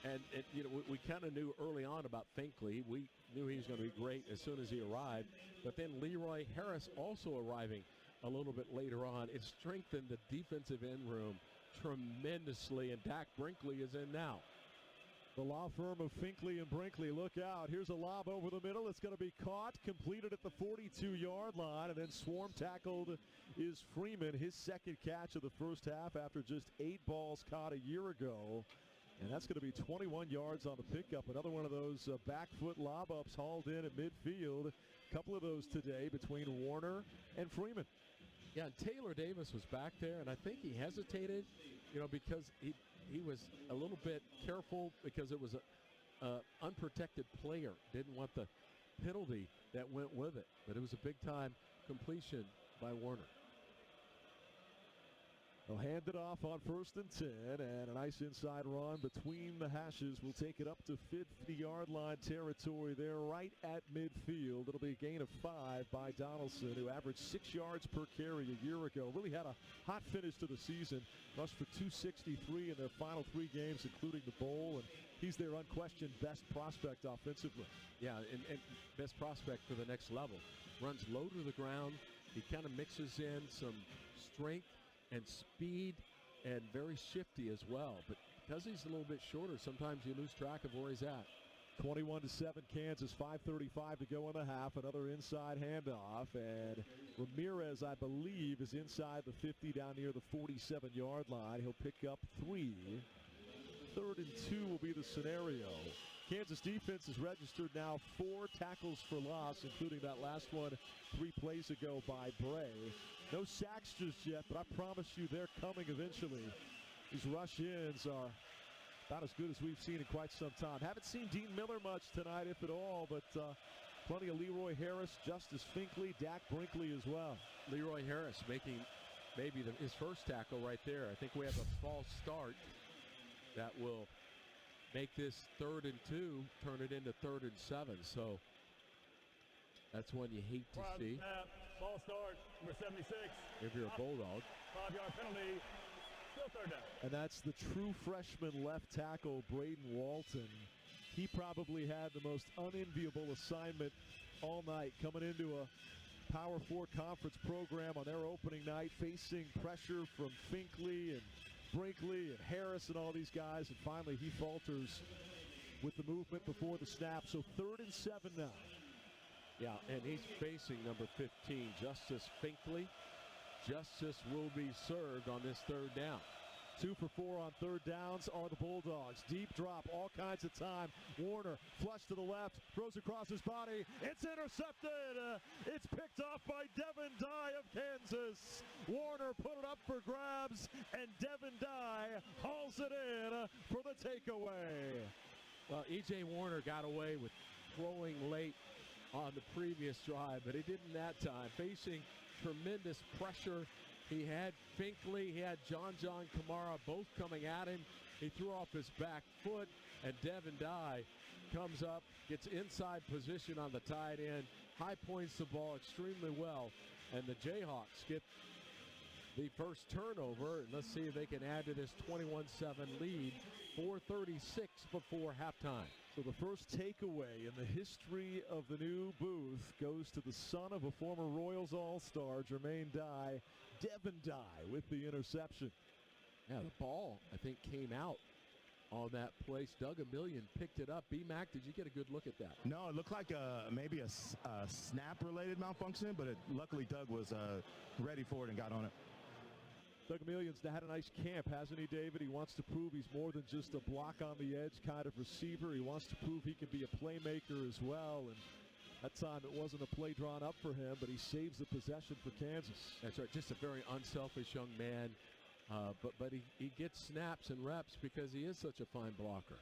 Speaker 1: and we kind of knew early on about Finkley. We knew he was going to be great as soon as he arrived, but then Leroy Harris also arriving a little bit later on. It strengthened the defensive end room tremendously, and Dak Brinkley is in now.
Speaker 11: The law firm of Finkley and Brinkley, look out. Here's a lob over the middle. It's going to be caught, completed at the 42-yard line, and then swarm tackled is Freeman, his second catch of the first half after just 8 balls caught a year ago. And that's going to be 21 yards on the pickup. Another one of those back foot lob-ups hauled in at midfield. A couple of those today between Warner and Freeman.
Speaker 1: Yeah, and Taylor Davis was back there, and I think he hesitated, because he was a little bit careful because it was a unprotected player. Didn't want the penalty that went with it. But it was a big-time completion by Warner.
Speaker 11: They'll hand it off on 1st and 10, and a nice inside run between the hashes will take it up to 50-yard line territory there right at midfield. It'll be a gain of 5 by Donaldson, who averaged 6 yards per carry a year ago. Really had a hot finish to the season. Rushed for 263 in their final 3 games, including the bowl, and he's their unquestioned best prospect offensively.
Speaker 1: Yeah, and best prospect for the next level. Runs low to the ground. He kind of mixes in some strength and speed, and very shifty as well. But because he's a little bit shorter, sometimes you lose track of where he's at.
Speaker 11: 21-7 Kansas, 5:35 to go in the half. Another inside handoff, and Ramirez, I believe, is inside the 50 down near the 47-yard line. He'll pick up 3. 3rd and 2 will be the scenario. Kansas defense has registered now 4 tackles for loss, including that last one 3 plays ago by Bray. No sacks just yet, but I promise you they're coming eventually. These rush-ins are about as good as we've seen in quite some time. Haven't seen Dean Miller much tonight, if at all, but plenty of Leroy Harris, Justice Finkley, Dak Brinkley as well.
Speaker 1: Leroy Harris making maybe his first tackle right there. I think we have a false start that will make this 3rd and 2 turn it into 3rd and 7. So that's one you hate to see.
Speaker 16: Snap, ball start, number 76.
Speaker 1: If you're a Bulldog.
Speaker 16: 5-yard penalty, still 3rd down.
Speaker 11: And that's the true freshman left tackle, Braden Walton. He probably had the most unenviable assignment all night, coming into a Power 4 conference program on their opening night, facing pressure from Finkley and Brinkley and Harris and all these guys, and finally he falters with the movement before the snap. So 3rd and 7 now.
Speaker 1: Yeah, and he's facing number 15, Justice Finkley. Justice will be served on this 3rd down.
Speaker 11: 2 for 4 on 3rd downs are the Bulldogs. Deep drop, all kinds of time. Warner, flush to the left, throws across his body. It's intercepted. It's picked off by Devin Dye of Kansas. Warner put it up for grabs, and Devin Dye hauls it in for the takeaway.
Speaker 1: Well, E.J. Warner got away with throwing late on the previous drive, but he didn't that time. Facing tremendous pressure. He had Finkley, he had John Kamara both coming at him. He threw off his back foot, and Devin Dye comes up, gets inside position on the tight end, high points the ball extremely well, and the Jayhawks get the first turnover. And let's see if they can add to this 21-7 lead. 4:36 before halftime.
Speaker 11: So the first takeaway in the history of the new booth goes to the son of a former Royals All-Star, Jermaine Dye, Devin Dye with the interception.
Speaker 1: Yeah, the ball, I think, came out on that place. Doug Emilion picked it up. B-Mac, did you get a good look at that?
Speaker 4: No, it looked like maybe a snap-related malfunction, but luckily Doug was ready for it and got on it.
Speaker 11: Doug Emilion's had a nice camp, hasn't he, David? He wants to prove he's more than just a block on the edge kind of receiver. He wants to prove he can be a playmaker as well. And that time it wasn't a play drawn up for him, but he saves the possession for Kansas.
Speaker 1: That's right. Just a very unselfish young man. But he gets snaps and reps because he is such a fine blocker.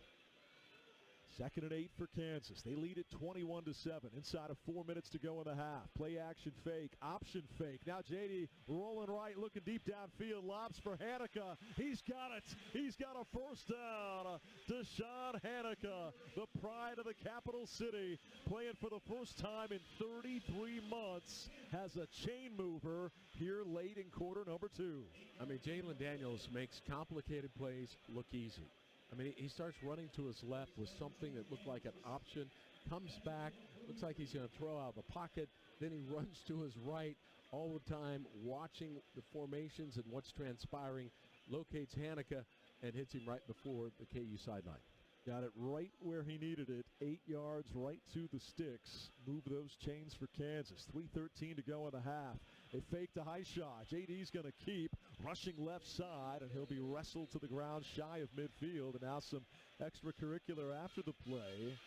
Speaker 11: 2nd and 8 for Kansas. They lead it 21-7. Inside of 4 minutes to go in the half. Play action fake, option fake. Now JD rolling right, looking deep downfield. Lobs for Hanukkah. He's got it. He's got a first down. Deshaun Hanukkah, the pride of the capital city, playing for the first time in 33 months, has a chain mover here late in quarter number 2.
Speaker 1: I mean, Jalen Daniels makes complicated plays look easy. I mean, he starts running to his left with something that looked like an option, comes back, looks like he's going to throw out of the pocket, then he runs to his right all the time, watching the formations and what's transpiring, locates Hanukkah, and hits him right before the KU sideline.
Speaker 11: Got it right where he needed it, 8 yards right to the sticks. Move those chains for Kansas. 3:13 to go in the half. They faked a high shot. JD's going to keep rushing left side, and he'll be wrestled to the ground shy of midfield. And now some extracurricular after the play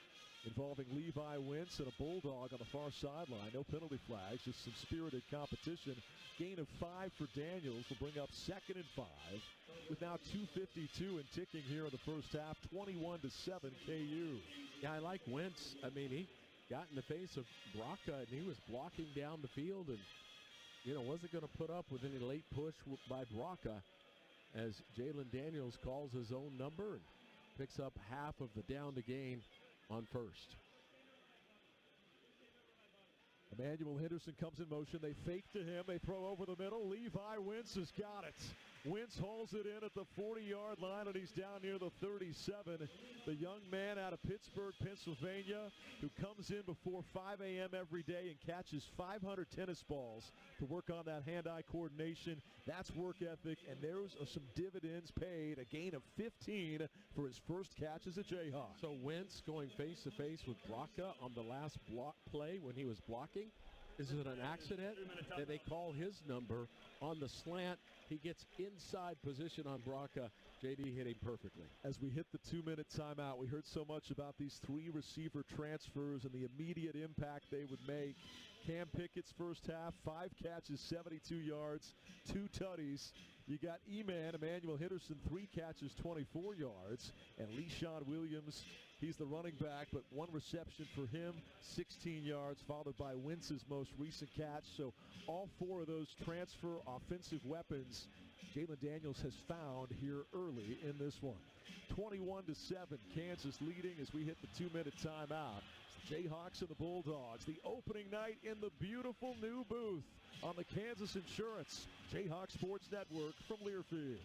Speaker 11: involving Levi Wentz and a Bulldog on the far sideline. No penalty flags, just some spirited competition. Gain of 5 for Daniels will bring up 2nd and 5 with now 2:52 and ticking here in the first half. 21-7 KU.
Speaker 1: Yeah, I like Wentz. I mean, he got in the face of Braca, and he was blocking down the field, and wasn't going to put up with any late push by Braca as Jalen Daniels calls his own number and picks up half of the down to gain on first.
Speaker 11: Emmanuel Henderson comes in motion. They fake to him. They throw over the middle. Levi Wentz has got it. Wentz hauls it in at the 40-yard line, and he's down near the 37. The young man out of Pittsburgh, Pennsylvania, who comes in before 5 a.m. every day and catches 500 tennis balls to work on that hand-eye coordination. That's work ethic, and there's some dividends paid. A gain of 15 for his first catch as a Jayhawk.
Speaker 1: So Wentz going face-to-face with Braca on the last block play when he was blocking. Is it an accident that they call his number on the slant? He gets inside position on Braca. JD hit him perfectly.
Speaker 11: As we hit the 2-minute timeout, we heard so much about these 3 receiver transfers and the immediate impact they would make. Cam Pickett's first half, 5 catches, 72 yards, 2 tutties. You got Emmanuel Henderson, 3 catches, 24 yards. And Le'Shawn Williams, he's the running back, but 1 reception for him, 16 yards, followed by Wentz's most recent catch. So all 4 of those transfer offensive weapons Jalen Daniels has found here early in this one. 21-7, Kansas leading as we hit the 2-minute timeout. Jayhawks and the Bulldogs, the opening night in the beautiful new booth on the Kansas Insurance Jayhawk Sports Network from Learfield.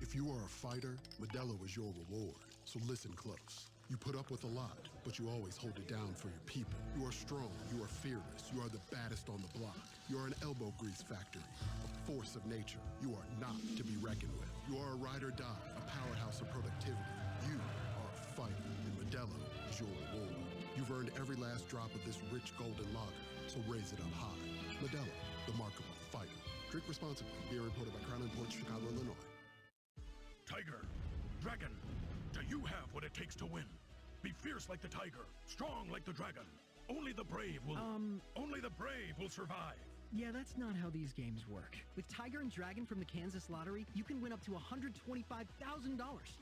Speaker 6: If you are a fighter, Modelo is your reward, so listen close. You put up with a lot, but you always hold it down for your people. You are strong, you are fearless, you are the baddest on the block. You are an elbow grease factory, a force of nature. You are not to be reckoned with. You are a ride or die, a powerhouse of productivity. You are a fighter, and Modelo is your reward. You've earned every last drop of this rich golden lager, so raise it up high. Modelo, the mark of a fighter. Drink responsibly. Beer imported by Crown Imports, Chicago, Illinois.
Speaker 7: Tiger, Dragon, do you have what it takes to win? Be fierce like the tiger, strong like the dragon. Only the brave will survive.
Speaker 8: Yeah, that's not how these games work. With Tiger and Dragon from the Kansas Lottery, you can win up to $125,000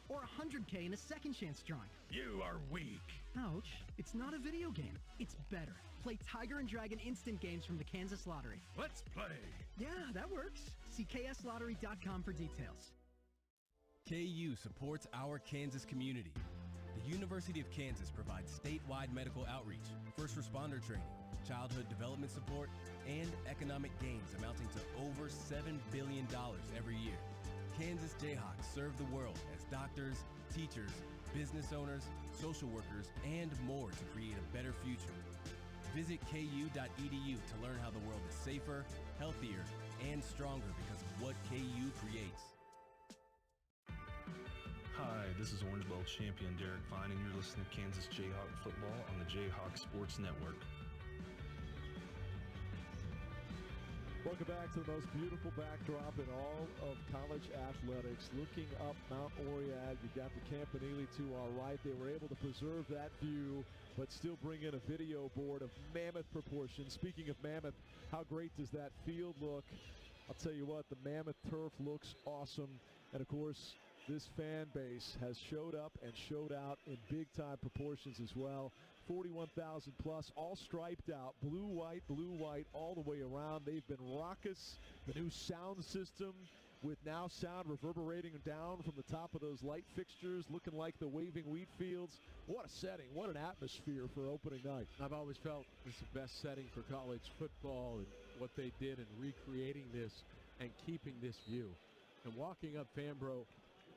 Speaker 8: or $100K in a second chance drawing.
Speaker 7: You are weak.
Speaker 8: Ouch. It's not a video game. It's better. Play Tiger and Dragon instant games from the Kansas Lottery.
Speaker 7: Let's play.
Speaker 8: Yeah, that works. See kslottery.com for details.
Speaker 10: KU supports our Kansas community. The University of Kansas provides statewide medical outreach, first responder training, childhood development support, and economic gains amounting to over $7 billion every year. Kansas Jayhawks serve the world as doctors, teachers, business owners, social workers, and more to create a better future. Visit ku.edu to learn how the world is safer, healthier, and stronger because of what KU creates.
Speaker 12: Hi, this is Orange Bowl champion Derek Vine, and you're listening to Kansas Jayhawk football on the Jayhawk Sports Network.
Speaker 11: Welcome back to the most beautiful backdrop in all of college athletics. Looking up Mount Oriad, you got the Campanile to our right. They were able to preserve that view, but still bring in a video board of mammoth proportions. Speaking of mammoth, how great does that field look? I'll tell you what, the mammoth turf looks awesome. And of course, this fan base has showed up and showed out in big-time proportions as well. 41,000 plus, all striped out, blue, white, all the way around. They've been raucous. The new sound system with now sound reverberating down from the top of those light fixtures, looking like the waving wheat fields. What a setting, what an atmosphere for opening night.
Speaker 1: I've always felt this is the best setting for college football, and what they did in recreating this and keeping this view. And walking up Fambro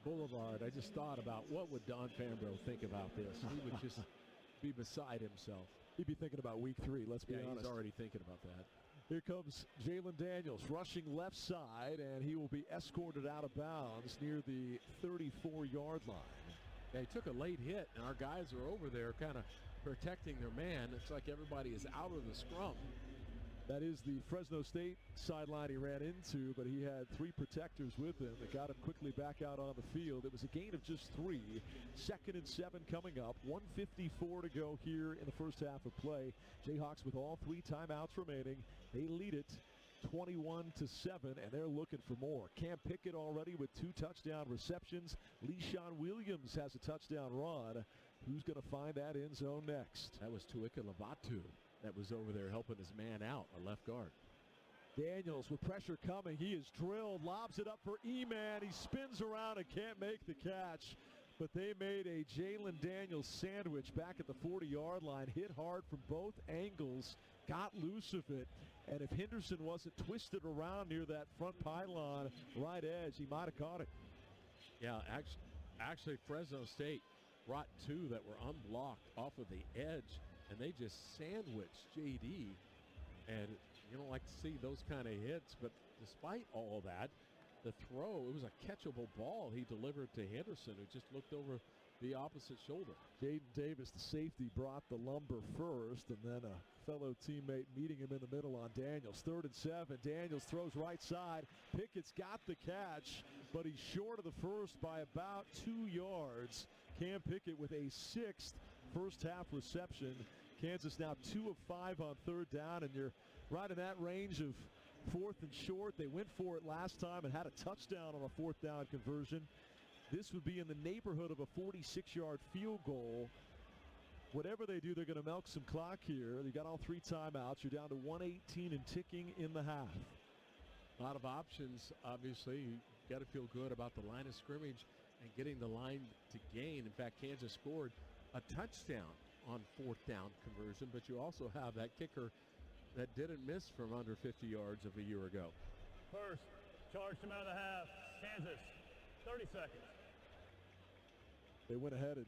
Speaker 1: Boulevard, I just thought about what would Don Fambro think about this. He would just be beside himself.
Speaker 11: He'd be thinking about week 3, let's be honest.
Speaker 1: He's already thinking about that.
Speaker 11: Here comes Jalen Daniels rushing left side, and he will be escorted out of bounds near the 34-yard line.
Speaker 1: Yeah, he took a late hit, and our guys are over there kind of protecting their man. It's like everybody is out of the scrum.
Speaker 11: That is the Fresno State sideline he ran into, but he had 3 protectors with him that got him quickly back out on the field. It was a gain of just 3. 2nd and 7 coming up. 1:54 to go here in the first half of play. Jayhawks with all 3 timeouts remaining. They lead it 21-7, and they're looking for more. Cam Pickett already with 2 touchdown receptions. Le'Shawn Williams has a touchdown run. Who's going to find that end zone next?
Speaker 1: That was Tuika Lavatu that was over there helping his man out, a left guard.
Speaker 11: Daniels with pressure coming. He is drilled, lobs it up for E-Man. He spins around and can't make the catch. But they made a Jalen Daniels sandwich back at the 40-yard line. Hit hard from both angles, got loose of it. And if Henderson wasn't twisted around near that front pylon right edge, he might have caught it.
Speaker 1: Yeah, actually Fresno State brought two that were unblocked off of the edge, and they just sandwiched JD. And you don't like to see those kind of hits, but despite all that, the throw, it was a catchable ball he delivered to Henderson, who just looked over the opposite shoulder.
Speaker 11: Jaden Davis, the safety, brought the lumber first, and then a fellow teammate meeting him in the middle on Daniels. 3rd and 7. Daniels throws right side. Pickett's got the catch, but he's short of the first by about 2 yards. Cam Pickett with a 6th first-half reception. Kansas now 2 of 5 on 3rd down, and you're right in that range of 4th and short. They went for it last time and had a touchdown on a 4th down conversion. This would be in the neighborhood of a 46-yard field goal. Whatever they do, they're going to milk some clock here. They got all 3 timeouts. You're down to 1:18 and ticking in the half.
Speaker 1: A lot of options, obviously. You got to feel good about the line of scrimmage and getting the line to gain. In fact, Kansas scored a touchdown on 4th down conversion, but you also have that kicker that didn't miss from under 50 yards of a year ago.
Speaker 16: First, charge them out of the half. Kansas, 30 seconds.
Speaker 11: They went ahead and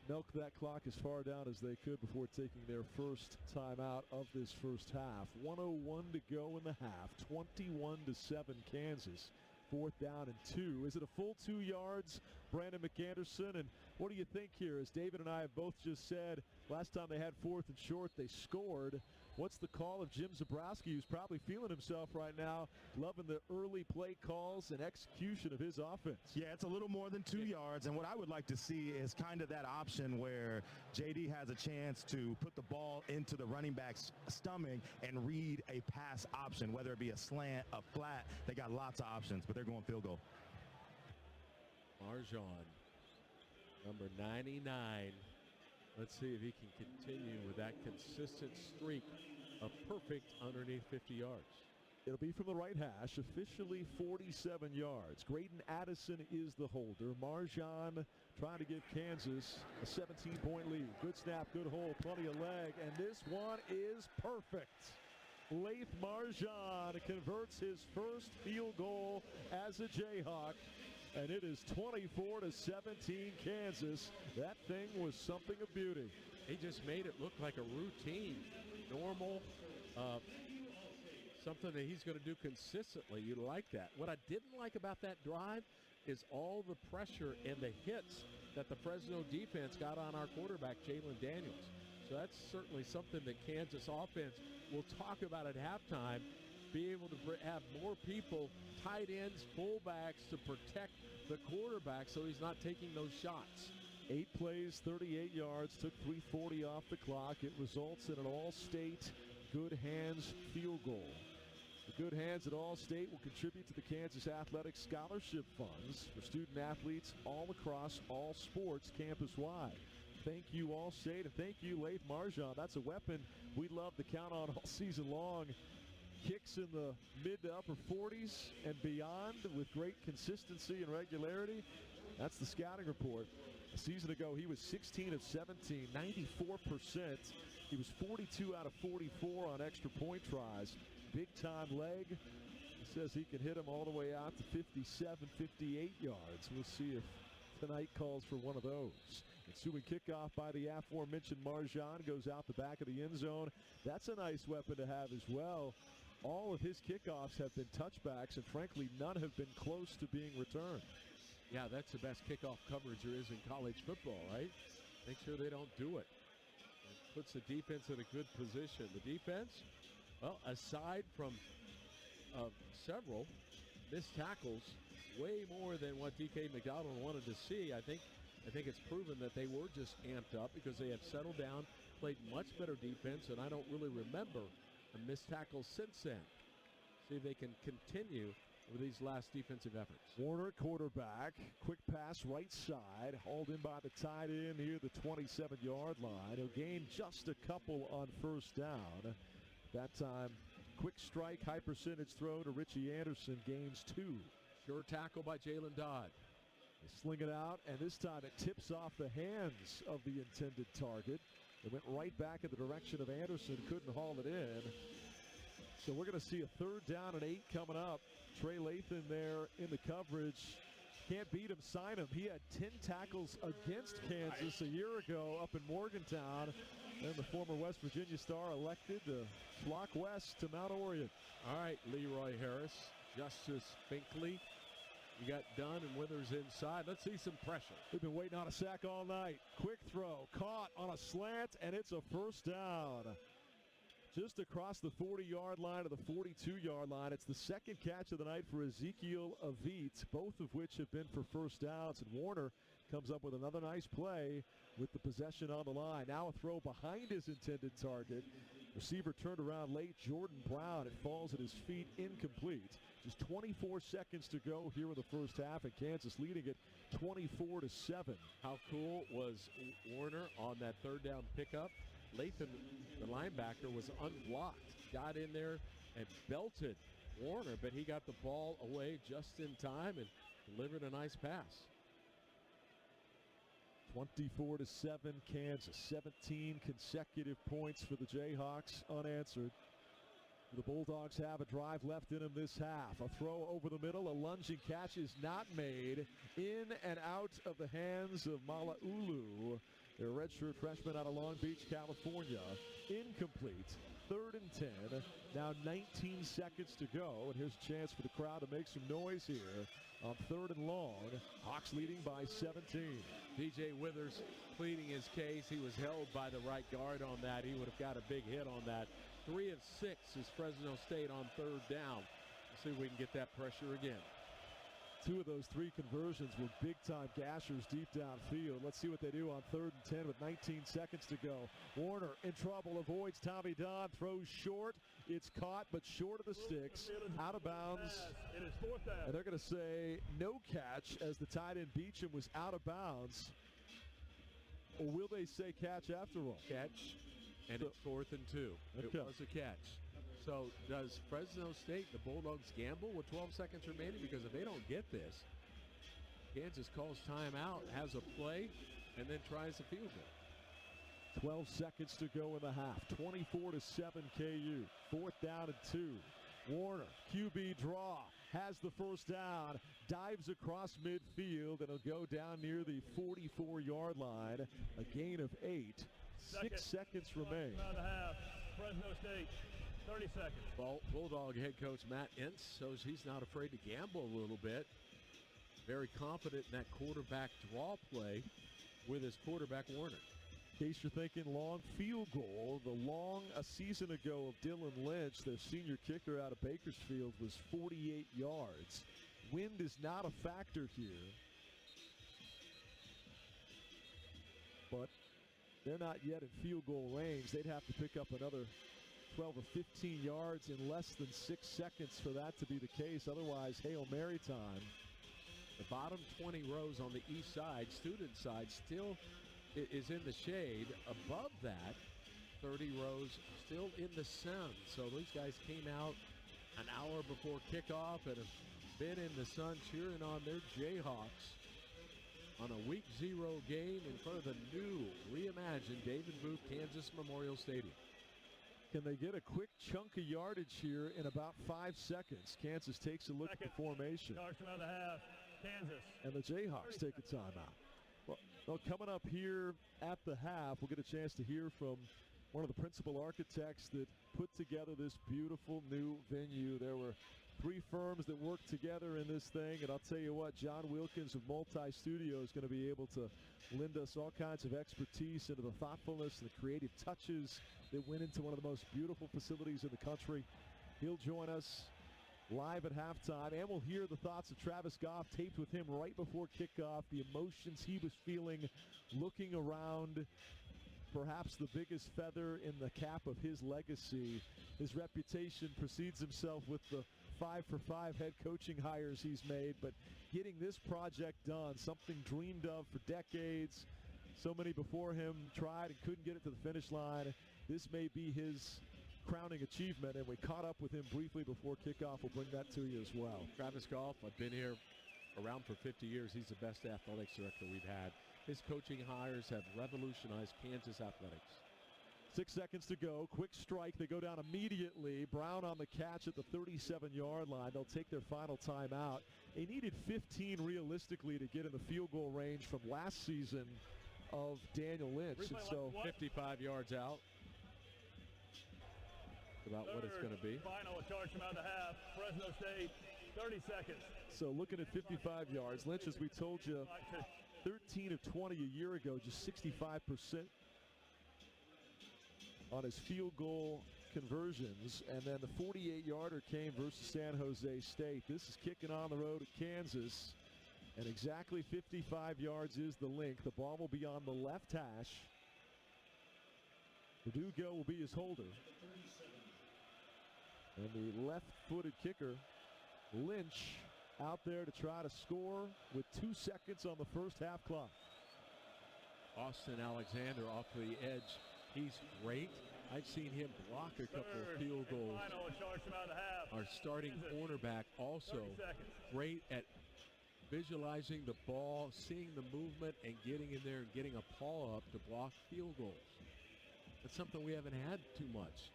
Speaker 11: milked that clock as far down as they could before taking their first timeout of this first half. 1:01 to go in the half. 21-7 Kansas. 4th down and 2. Is it a full 2 yards, Brandon McAnderson? And what do you think here? As David and I have both just said, last time they had 4th and short, they scored. What's the call of Jim Zabrowski, who's probably feeling himself right now, loving the early play calls and execution of his offense?
Speaker 4: Yeah, it's a little more than 2 yards, and what I would like to see is kind of that option where JD has a chance to put the ball into the running back's stomach and read a pass option, whether it be a slant, a flat. They got lots of options, but they're going field goal.
Speaker 1: Marjan, number 99. Let's see if he can continue with that consistent streak of perfect underneath 50 yards.
Speaker 11: It'll be from the right hash, officially 47 yards. Graydon Addison is the holder. Marjan trying to give Kansas a 17-point lead. Good snap, good hold, plenty of leg, and this one is perfect. Laith Marjan converts his first field goal as a Jayhawk. And it is 24-17 Kansas. That thing was something of beauty.
Speaker 1: He just made it look like a routine, normal, something that he's going to do consistently. You like that. What I didn't like about that drive is all the pressure and the hits that the Fresno defense got on our quarterback, Jalen Daniels. So that's certainly something that Kansas offense will talk about at halftime. Be able to have more people, tight ends, fullbacks, to protect the quarterback so he's not taking those shots.
Speaker 11: 8 plays, 38 yards, took 3:40 off the clock. It results in an all-state good hands field goal. The good hands at All-State will contribute to the Kansas Athletic Scholarship Funds for student athletes all across all sports campus-wide. Thank you, All-State, and thank you, Laith Marjan. That's a weapon we love to count on all season long. Kicks in the mid to upper 40s and beyond with great consistency and regularity. That's the scouting report. A season ago, he was 16 of 17, 94%. He was 42 out of 44 on extra point tries. Big-time leg. He says he can hit him all the way out to 57, 58 yards. We'll see if tonight calls for one of those. Ensuing kickoff by the aforementioned Marjan goes out the back of the end zone. That's a nice weapon to have as well. All of his kickoffs have been touchbacks, and frankly, none have been close to being returned.
Speaker 1: Yeah, that's the best kickoff coverage there is in college football, right? Make sure they don't do it. It puts the defense in a good position. The defense, well, aside from several missed tackles, way more than what DK McDonald wanted to see. I think it's proven that they were just amped up because they have settled down, played much better defense, and I don't really remember a missed tackle since then. See if they can continue with these last defensive efforts.
Speaker 11: Warner, quarterback, quick pass right side, hauled in by the tight end near the 27-yard line. He'll gain just a couple on first down. That time, quick strike, high percentage throw to Richie Anderson, gains 2.
Speaker 1: Sure tackle by Jalen Dodd.
Speaker 11: They sling it out, and this time it tips off the hands of the intended target. It went right back in the direction of Anderson, couldn't haul it in. So we're going to see a 3rd down and 8 coming up. Trey Lathan there in the coverage. Can't beat him, sign him. He had 10 tackles against Kansas a year ago up in Morgantown. And the former West Virginia star elected to flock west to Mount Orion.
Speaker 1: All right, Leroy Harris, Justice Finkley. You got Dunn and Withers inside. Let's see some pressure.
Speaker 11: We've been waiting on a sack all night. Quick throw, caught on a slant, and it's a 1st down. Just across the 40-yard line to the 42-yard line. It's the 2nd catch of the night for Ezekiel Avit, both of which have been for 1st downs. And Warner comes up with another nice play with the possession on the line. Now a throw behind his intended target. Receiver turned around late, Jordan Brown. It falls at his feet, incomplete. Just 24 seconds to go here in the first half, and Kansas leading it 24-7.
Speaker 1: How cool was Warner on that 3rd down pickup? Lathan, the linebacker, was unblocked. Got in there and belted Warner, but he got the ball away just in time and delivered a nice pass.
Speaker 11: 24-7 Kansas. 17 consecutive points for the Jayhawks unanswered. The Bulldogs have a drive left in them this half. A throw over the middle, a lunging catch is not made. In and out of the hands of Mala'ulu. They're a redshirt freshman out of Long Beach, California. Incomplete. 3rd and 10. Now 19 seconds to go. And here's a chance for the crowd to make some noise here on 3rd and long. Hawks leading by 17.
Speaker 1: DJ Withers pleading his case. He was held by the right guard on that. He would have got a big hit on that. 3 of 6 is Fresno State on 3rd down. Let's see if we can get that pressure again.
Speaker 11: 2 of those 3 conversions were big-time gashers deep downfield. Let's see what they do on 3rd and 10 with 19 seconds to go. Warner in trouble, avoids Tommy Don, throws short. It's caught, but short of the sticks, out of bounds.
Speaker 16: It is 4th down.
Speaker 11: And they're going to say no catch as the tight end Beecham was out of bounds. Or will they say catch after all?
Speaker 1: Catch, and it's 4th and 2.
Speaker 11: Okay.
Speaker 1: It was a catch. So does Fresno State, the Bulldogs, gamble with 12 seconds remaining? Because if they don't get this, Kansas calls timeout, has a play, and then tries a field goal.
Speaker 11: 12 seconds to go in the half. 24-7 KU. 4th down and 2. Warner, QB draw, has the 1st down, dives across midfield, and it'll go down near the 44-yard line. A gain of 8. 6 seconds remain.
Speaker 16: Round a half. Fresno State. 30 seconds.
Speaker 1: Bulldog head coach Matt Entz shows he's not afraid to gamble a little bit. Very confident in that quarterback draw play with his quarterback Warner.
Speaker 11: In case you're thinking long field goal, the long a season ago of Dylan Lynch, their senior kicker out of Bakersfield, was 48 yards. Wind is not a factor here. But they're not yet in field goal range. They'd have to pick up another 12 or 15 yards in less than 6 seconds for that to be the case. Otherwise, Hail Mary time.
Speaker 1: The bottom 20 rows on the east side, student side, still is in the shade. Above that, 30 rows still in the sun. So these guys came out an hour before kickoff and have been in the sun cheering on their Jayhawks on a Week 0 game in front of the new, reimagined David Booth Kansas Memorial Stadium.
Speaker 11: Can they get a quick chunk of yardage here in about 5 seconds? Kansas takes a look at the formation.
Speaker 16: Yards from out of the half. Kansas.
Speaker 11: And the Jayhawks take a timeout. Well, coming up here at the half, we'll get a chance to hear from one of the principal architects that put together this beautiful new venue. There were 3 firms that worked together in this thing, and I'll tell you what, John Wilkins of Multi-Studio is going to be able to lend us all kinds of expertise into the thoughtfulness and the creative touches that went into one of the most beautiful facilities in the country. He'll join us live at halftime, and we'll hear the thoughts of Travis Goff, taped with him right before kickoff, the emotions he was feeling looking around perhaps the biggest feather in the cap of his legacy. His reputation precedes himself with the 5-for-5 head coaching hires he's made, but getting this project done, something dreamed of for decades. So many before him tried and couldn't get it to the finish line. This may be his crowning achievement, and we caught up with him briefly before kickoff. We'll bring that to you as well.
Speaker 1: Travis Goff, I've been here around for 50 years. He's the best athletics director we've had. His coaching hires have revolutionized Kansas athletics.
Speaker 11: 6 seconds to go. Quick strike. They go down immediately. Brown on the catch at the 37-yard line. They'll take their final timeout. They needed 15 realistically to get in the field goal range from last season of Daniel Lynch. And so
Speaker 1: 55 yards out. About what it's going to be.
Speaker 16: Final, a charge from out the half. Fresno State, 30 seconds.
Speaker 11: So looking at 55 yards. Lynch, as we told you, 13 of 20 a year ago, just 65% on his field goal conversions. And then the 48-yarder came versus San Jose State. This is kicking on the road at Kansas. And exactly 55 yards is the length. The ball will be on the left hash. Verdugo will be his holder. And the left-footed kicker, Lynch, out there to try to score with 2 seconds on the first half clock.
Speaker 1: Austin Alexander off the edge. He's great. I've seen him block a couple of field goals.
Speaker 16: Final, a charge from out the half.
Speaker 1: Our starting cornerback also great at visualizing the ball, seeing the movement, and getting in there and getting a paw up to block field goals. That's something we haven't had too much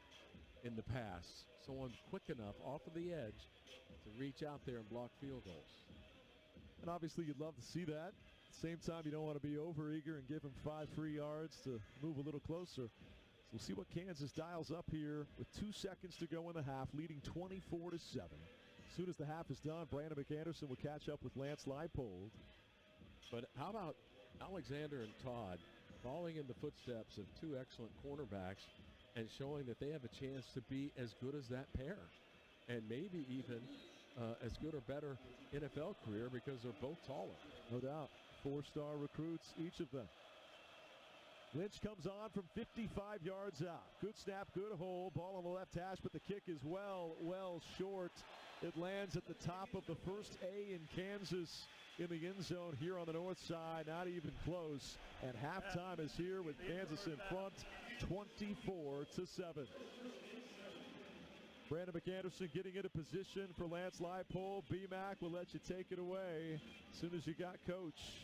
Speaker 1: in the past. Someone quick enough off of the edge to reach out there and block field goals.
Speaker 11: And obviously you'd love to see that. At the same time, you don't want to be over-eager and give him 5 free yards to move a little closer. So we'll see what Kansas dials up here with 2 seconds to go in the half, leading 24-7. As soon as the half is done, Brandon McAnderson will catch up with Lance Leipold.
Speaker 1: But how about Alexander and Todd following in the footsteps of two excellent cornerbacks and showing that they have a chance to be as good as that pair and maybe even as good or better NFL career because they're both taller.
Speaker 11: No doubt. 4-star recruits, each of them. Lynch comes on from 55 yards out. Good snap, good hold. Ball on the left hash, but the kick is well short. It lands at the top of the first A in Kansas in the end zone here on the north side. Not even close. And halftime is here with Kansas in front, 24-7. Brandon McAnderson getting into position for Lance Leipold. B-Mac will let you take it away as soon as you got Coach.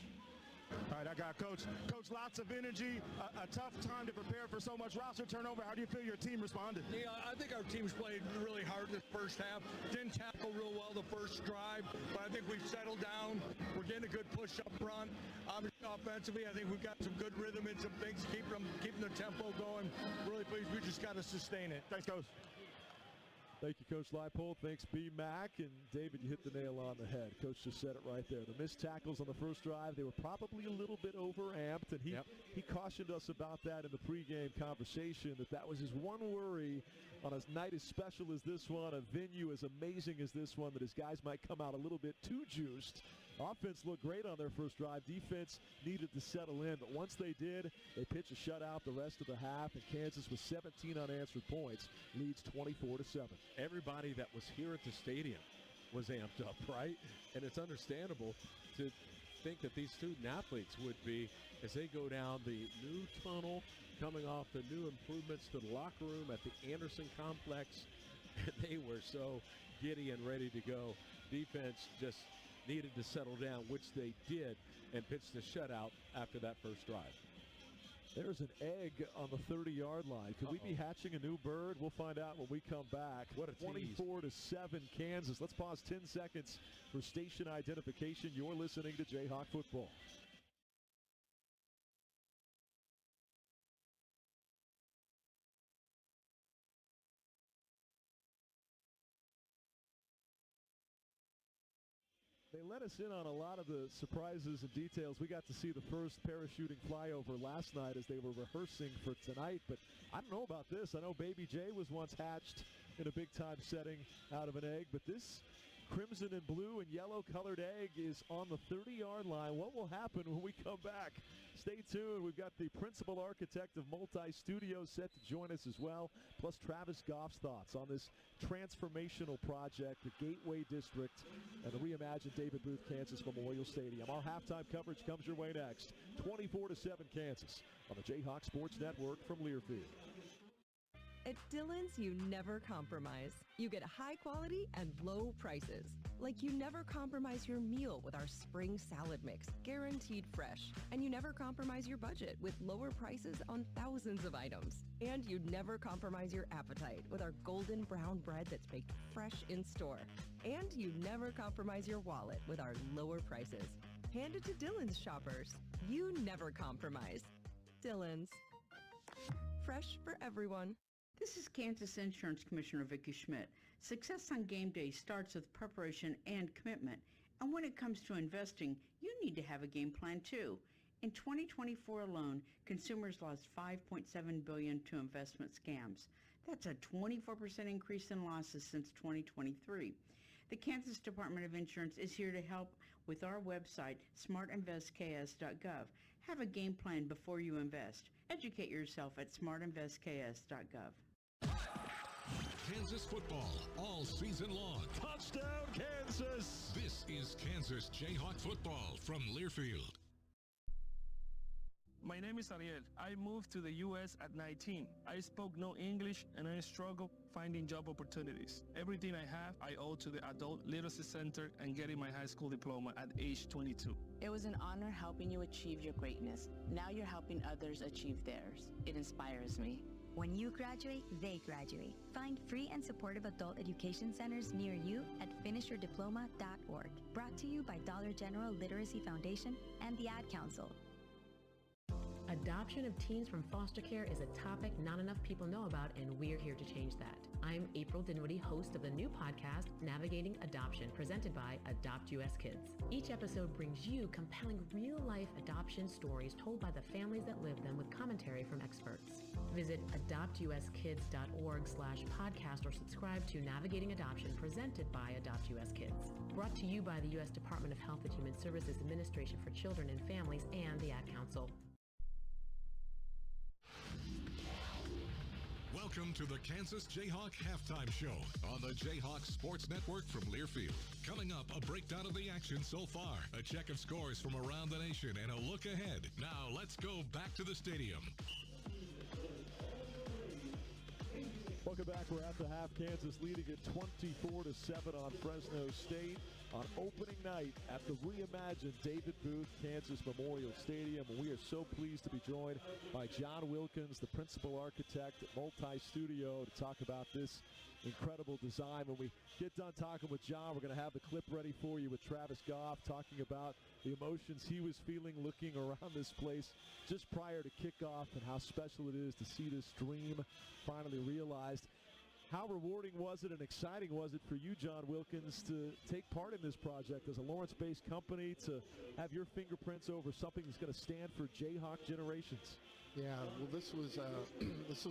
Speaker 4: All right, I got Coach. Coach, lots of energy, a tough time to prepare for so much roster turnover. How do you feel your team responded?
Speaker 9: Yeah, I think our team's played really hard this first half. Didn't tackle real well the first drive, but I think we've settled down. We're getting a good push up front. Offensively, I think we've got some good rhythm and some things, keeping the tempo going. Really pleased. We just got to sustain it.
Speaker 4: Thanks, Coach.
Speaker 11: Thank you, Coach Leipold. Thanks, B-Mac. And David, you hit the nail on the head. Coach just said it right there. The missed tackles on the first drive, they were probably a little bit overamped, and he cautioned us about that in the pregame conversation, that was his one worry on a night as special as this one, a venue as amazing as this one, that his guys might come out a little bit too juiced. Offense looked great on their first drive. Defense needed to settle in, but once they did, they pitched a shutout the rest of the half, and Kansas with 17 unanswered points leads 24-7.
Speaker 1: Everybody that was here at the stadium was amped up, right? And it's understandable to think that these student athletes would be as they go down the new tunnel, coming off the new improvements to the locker room at the Anderson complex. And they were so giddy and ready to go. Defense just needed to settle down, which they did, and pitched the shutout after that first drive.
Speaker 11: There's an egg on the 30-yard line. Could we be hatching a new bird? We'll find out when we come back.
Speaker 1: What a
Speaker 11: 24-7 Kansas. Let's pause 10 seconds for station identification. You're listening to Jayhawk Football. They let us in on a lot of the surprises and details. We got to see the first parachuting flyover last night as they were rehearsing for tonight, but I don't know about this. I know Baby J was once hatched in a big-time setting out of an egg, but this crimson and blue and yellow-colored egg is on the 30-yard line. What will happen when we come back? Stay tuned. We've got the principal architect of Multi-Studios set to join us as well, plus Travis Goff's thoughts on this transformational project, the Gateway District, and the reimagined David Booth Kansas Memorial Stadium. Our halftime coverage comes your way next. 24-7 Kansas on the Jayhawk Sports Network from Learfield.
Speaker 13: At Dillon's, you never compromise. You get high quality and low prices. Like you never compromise your meal with our spring salad mix, guaranteed fresh. And you never compromise your budget with lower prices on thousands of items. And you never compromise your appetite with our golden brown bread that's baked fresh in store. And you never compromise your wallet with our lower prices. Hand it to Dillon's shoppers. You never compromise. Dillon's. Fresh for everyone.
Speaker 14: This is Kansas Insurance Commissioner Vicki Schmidt. Success on game day starts with preparation and commitment. And when it comes to investing, you need to have a game plan too. In 2024 alone, consumers lost $5.7 billion to investment scams. That's a 24% increase in losses since 2023. The Kansas Department of Insurance is here to help with our website, smartinvestks.gov. Have a game plan before you invest. Educate yourself at smartinvestks.gov.
Speaker 5: Kansas football all season long.
Speaker 11: Touchdown, Kansas!
Speaker 5: This is Kansas Jayhawk football from Learfield.
Speaker 12: My name is Ariel. I moved to the U.S. at 19. I spoke no English and I struggled finding job opportunities. Everything I have, I owe to the Adult Literacy Center and getting my high school diploma at age 22.
Speaker 15: It was an honor helping you achieve your greatness. Now you're helping others achieve theirs. It inspires me.
Speaker 24: When you graduate, they graduate. Find free and supportive adult education centers near you at finishyourdiploma.org. Brought to you by Dollar General Literacy Foundation and the Ad Council.
Speaker 25: Adoption of teens from foster care is a topic not enough people know about, and we're here to change that. I'm April Dinwiddie, host of the new podcast, Navigating Adoption, presented by Adopt US Kids. Each episode brings you compelling real-life adoption stories told by the families that live them with commentary from experts. Visit adoptuskids.org/podcast or subscribe to Navigating Adoption, presented by Adopt US Kids. Brought to you by the U.S. Department of Health and Human Services Administration for Children and Families and the Ad Council.
Speaker 5: Welcome to the Kansas Jayhawk Halftime Show on the Jayhawk Sports Network from Learfield. Coming up, a breakdown of the action so far, a check of scores from around the nation, and a look ahead. Now, let's go back to the stadium.
Speaker 11: Welcome back. We're at the half. Kansas leading at 24-7 on Fresno State on opening night at the reimagined David Booth Kansas Memorial Stadium. And we are so pleased to be joined by John Wilkins, the principal architect at Multi-Studio, to talk about this incredible design. When we get done talking with John, we're going to have the clip ready for you with Travis Goff talking about the emotions he was feeling looking around this place just prior to kickoff and how special it is to see this dream finally realized. How rewarding was it and exciting was it for you, John Wilkins, to take part in this project as a Lawrence-based company, to have your fingerprints over something that's going to stand for Jayhawk generations?
Speaker 26: Yeah, well, this was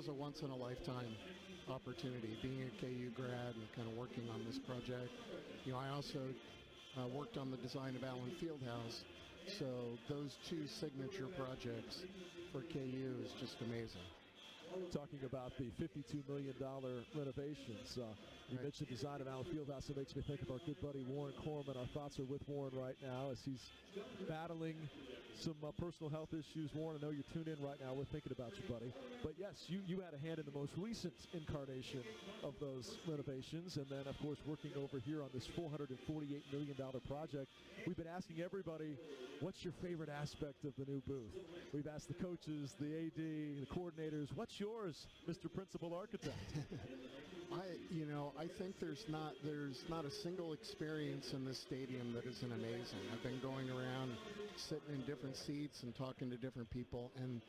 Speaker 26: a once-in-a-lifetime opportunity, being a KU grad and kind of working on this project. You know, I also worked on the design of Allen Fieldhouse, so those two signature projects for KU is just amazing.
Speaker 11: Talking about the $52 million renovations. You mentioned design of Allen Fieldhouse. It makes me think of our good buddy Warren Corman. Our thoughts are with Warren right now as he's battling some personal health issues. Warren, I know you're tuned in right now. We're thinking about you, buddy. But yes, you had a hand in the most recent incarnation of those renovations. And then, of course, working over here on this $448 million project. We've been asking everybody, what's your favorite aspect of the new booth? We've asked the coaches, the AD, the coordinators. What's yours, Mr. Principal Architect?
Speaker 26: I think there's not a single experience in this stadium that isn't amazing. I've been going around, sitting in different seats and talking to different people, and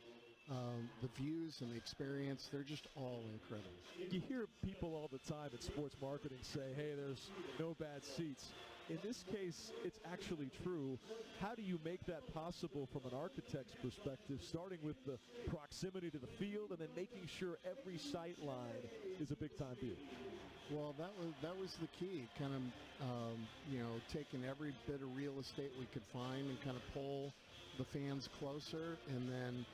Speaker 26: the views and the experience, they're just all incredible.
Speaker 11: You hear people all the time in sports marketing say, hey, there's no bad seats. In this case, it's actually true. How do you make that possible from an architect's perspective, starting with the proximity to the field and then making sure every sight line is a big-time view?
Speaker 26: Well, that was the key, kind of, taking every bit of real estate we could find and kind of pull the fans closer, and then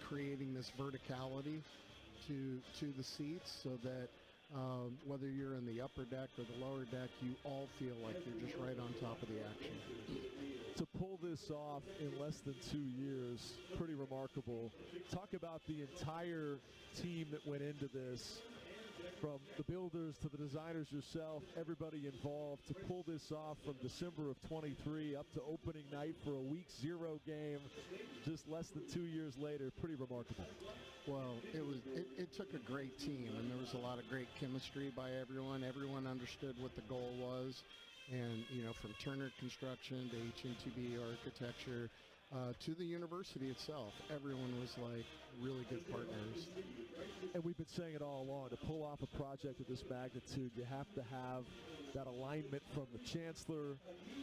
Speaker 26: creating this verticality to the seats so that whether you're in the upper deck or the lower deck, you all feel like you're just right on top of the action.
Speaker 11: To pull this off in less than 2 years, pretty remarkable. Talk about the entire team that went into this, from the builders to the designers yourself, everybody involved, to pull this off from December of 23 up to opening night for a Week 0 game just less than 2 years later. Pretty remarkable.
Speaker 26: Well, it took a great team, and there was a lot of great chemistry by everyone. Everyone understood what the goal was. And, you know, from Turner Construction to HNTB Architecture to the university itself, everyone was like really good partners.
Speaker 11: And we've been saying it all along, to pull off a project of this magnitude, you have to have that alignment from the chancellor,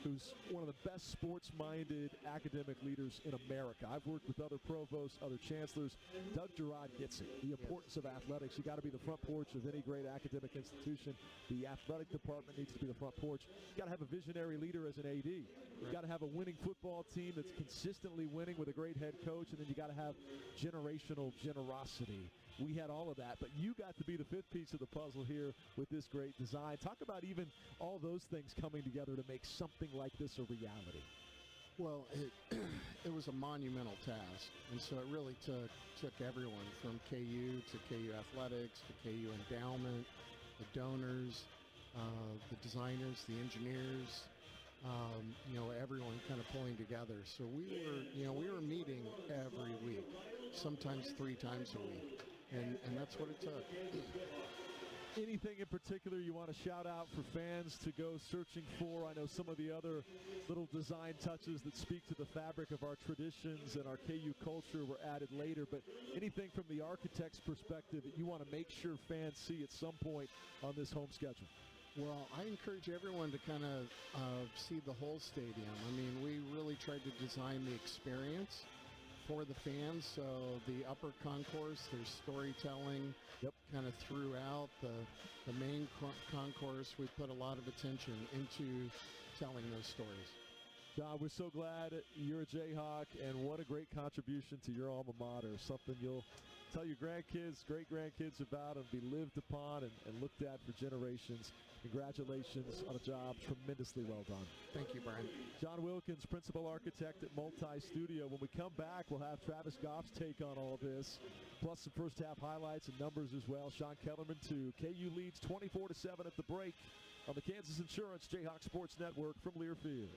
Speaker 11: who's one of the best sports-minded academic leaders in America. I've worked with other provosts, other chancellors. Doug Girard gets it. The importance of athletics. You got to be the front porch of any great academic institution. The athletic department needs to be the front porch. You got to have a visionary leader as an AD. You got to have a winning football team that's consistently winning with a great head coach, and then you got to have generational generosity. We had all of that, but you got to be the fifth piece of the puzzle here with this great design. Talk about even all those things coming together to make something like this a reality.
Speaker 26: Well, it was a monumental task, and so it really took everyone from KU to KU Athletics to KU Endowment, the donors, the designers, the engineers, you know, everyone kind of pulling together. So we were meeting every week, sometimes 3 times a week. And that's what it took.
Speaker 11: Anything in particular you want to shout out for fans to go searching for? I know some of the other little design touches that speak to the fabric of our traditions and our KU culture were added later, but anything from the architect's perspective that you want to make sure fans see at some point on this home schedule?
Speaker 26: Well, I encourage everyone to kind of see the whole stadium. I mean, we really tried to design the experience for the fans. So the upper concourse, there's storytelling kind of throughout. The main concourse, we put a lot of attention into telling those stories.
Speaker 11: John, we're so glad you're a Jayhawk, and what a great contribution to your alma mater. Something you'll tell your grandkids, great-grandkids about, and be lived upon and looked at for generations. Congratulations on a job tremendously well done.
Speaker 26: Thank you, Brian.
Speaker 11: John Wilkins, principal architect at Multi-Studio. When we come back, we'll have Travis Goff's take on all this, plus some first-half highlights and numbers as well. Sean Kellerman, too. KU leads 24-7 at the break on the Kansas Insurance Jayhawk Sports Network from Learfield.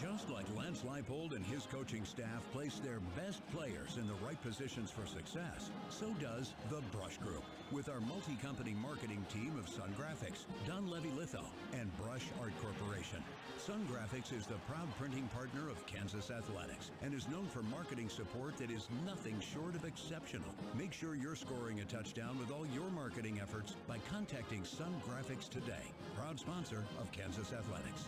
Speaker 2: Just like Lance Leipold and his coaching staff place their best players in the right positions for success, so does the Brush Group, with our multi-company marketing team of Sun Graphics, Dunleavy Litho, and Brush Art Corporation. Sun Graphics is the proud printing partner of Kansas Athletics and is known for marketing support that is nothing short of exceptional. Make sure you're scoring a touchdown with all your marketing efforts by contacting Sun Graphics today, proud sponsor of Kansas Athletics.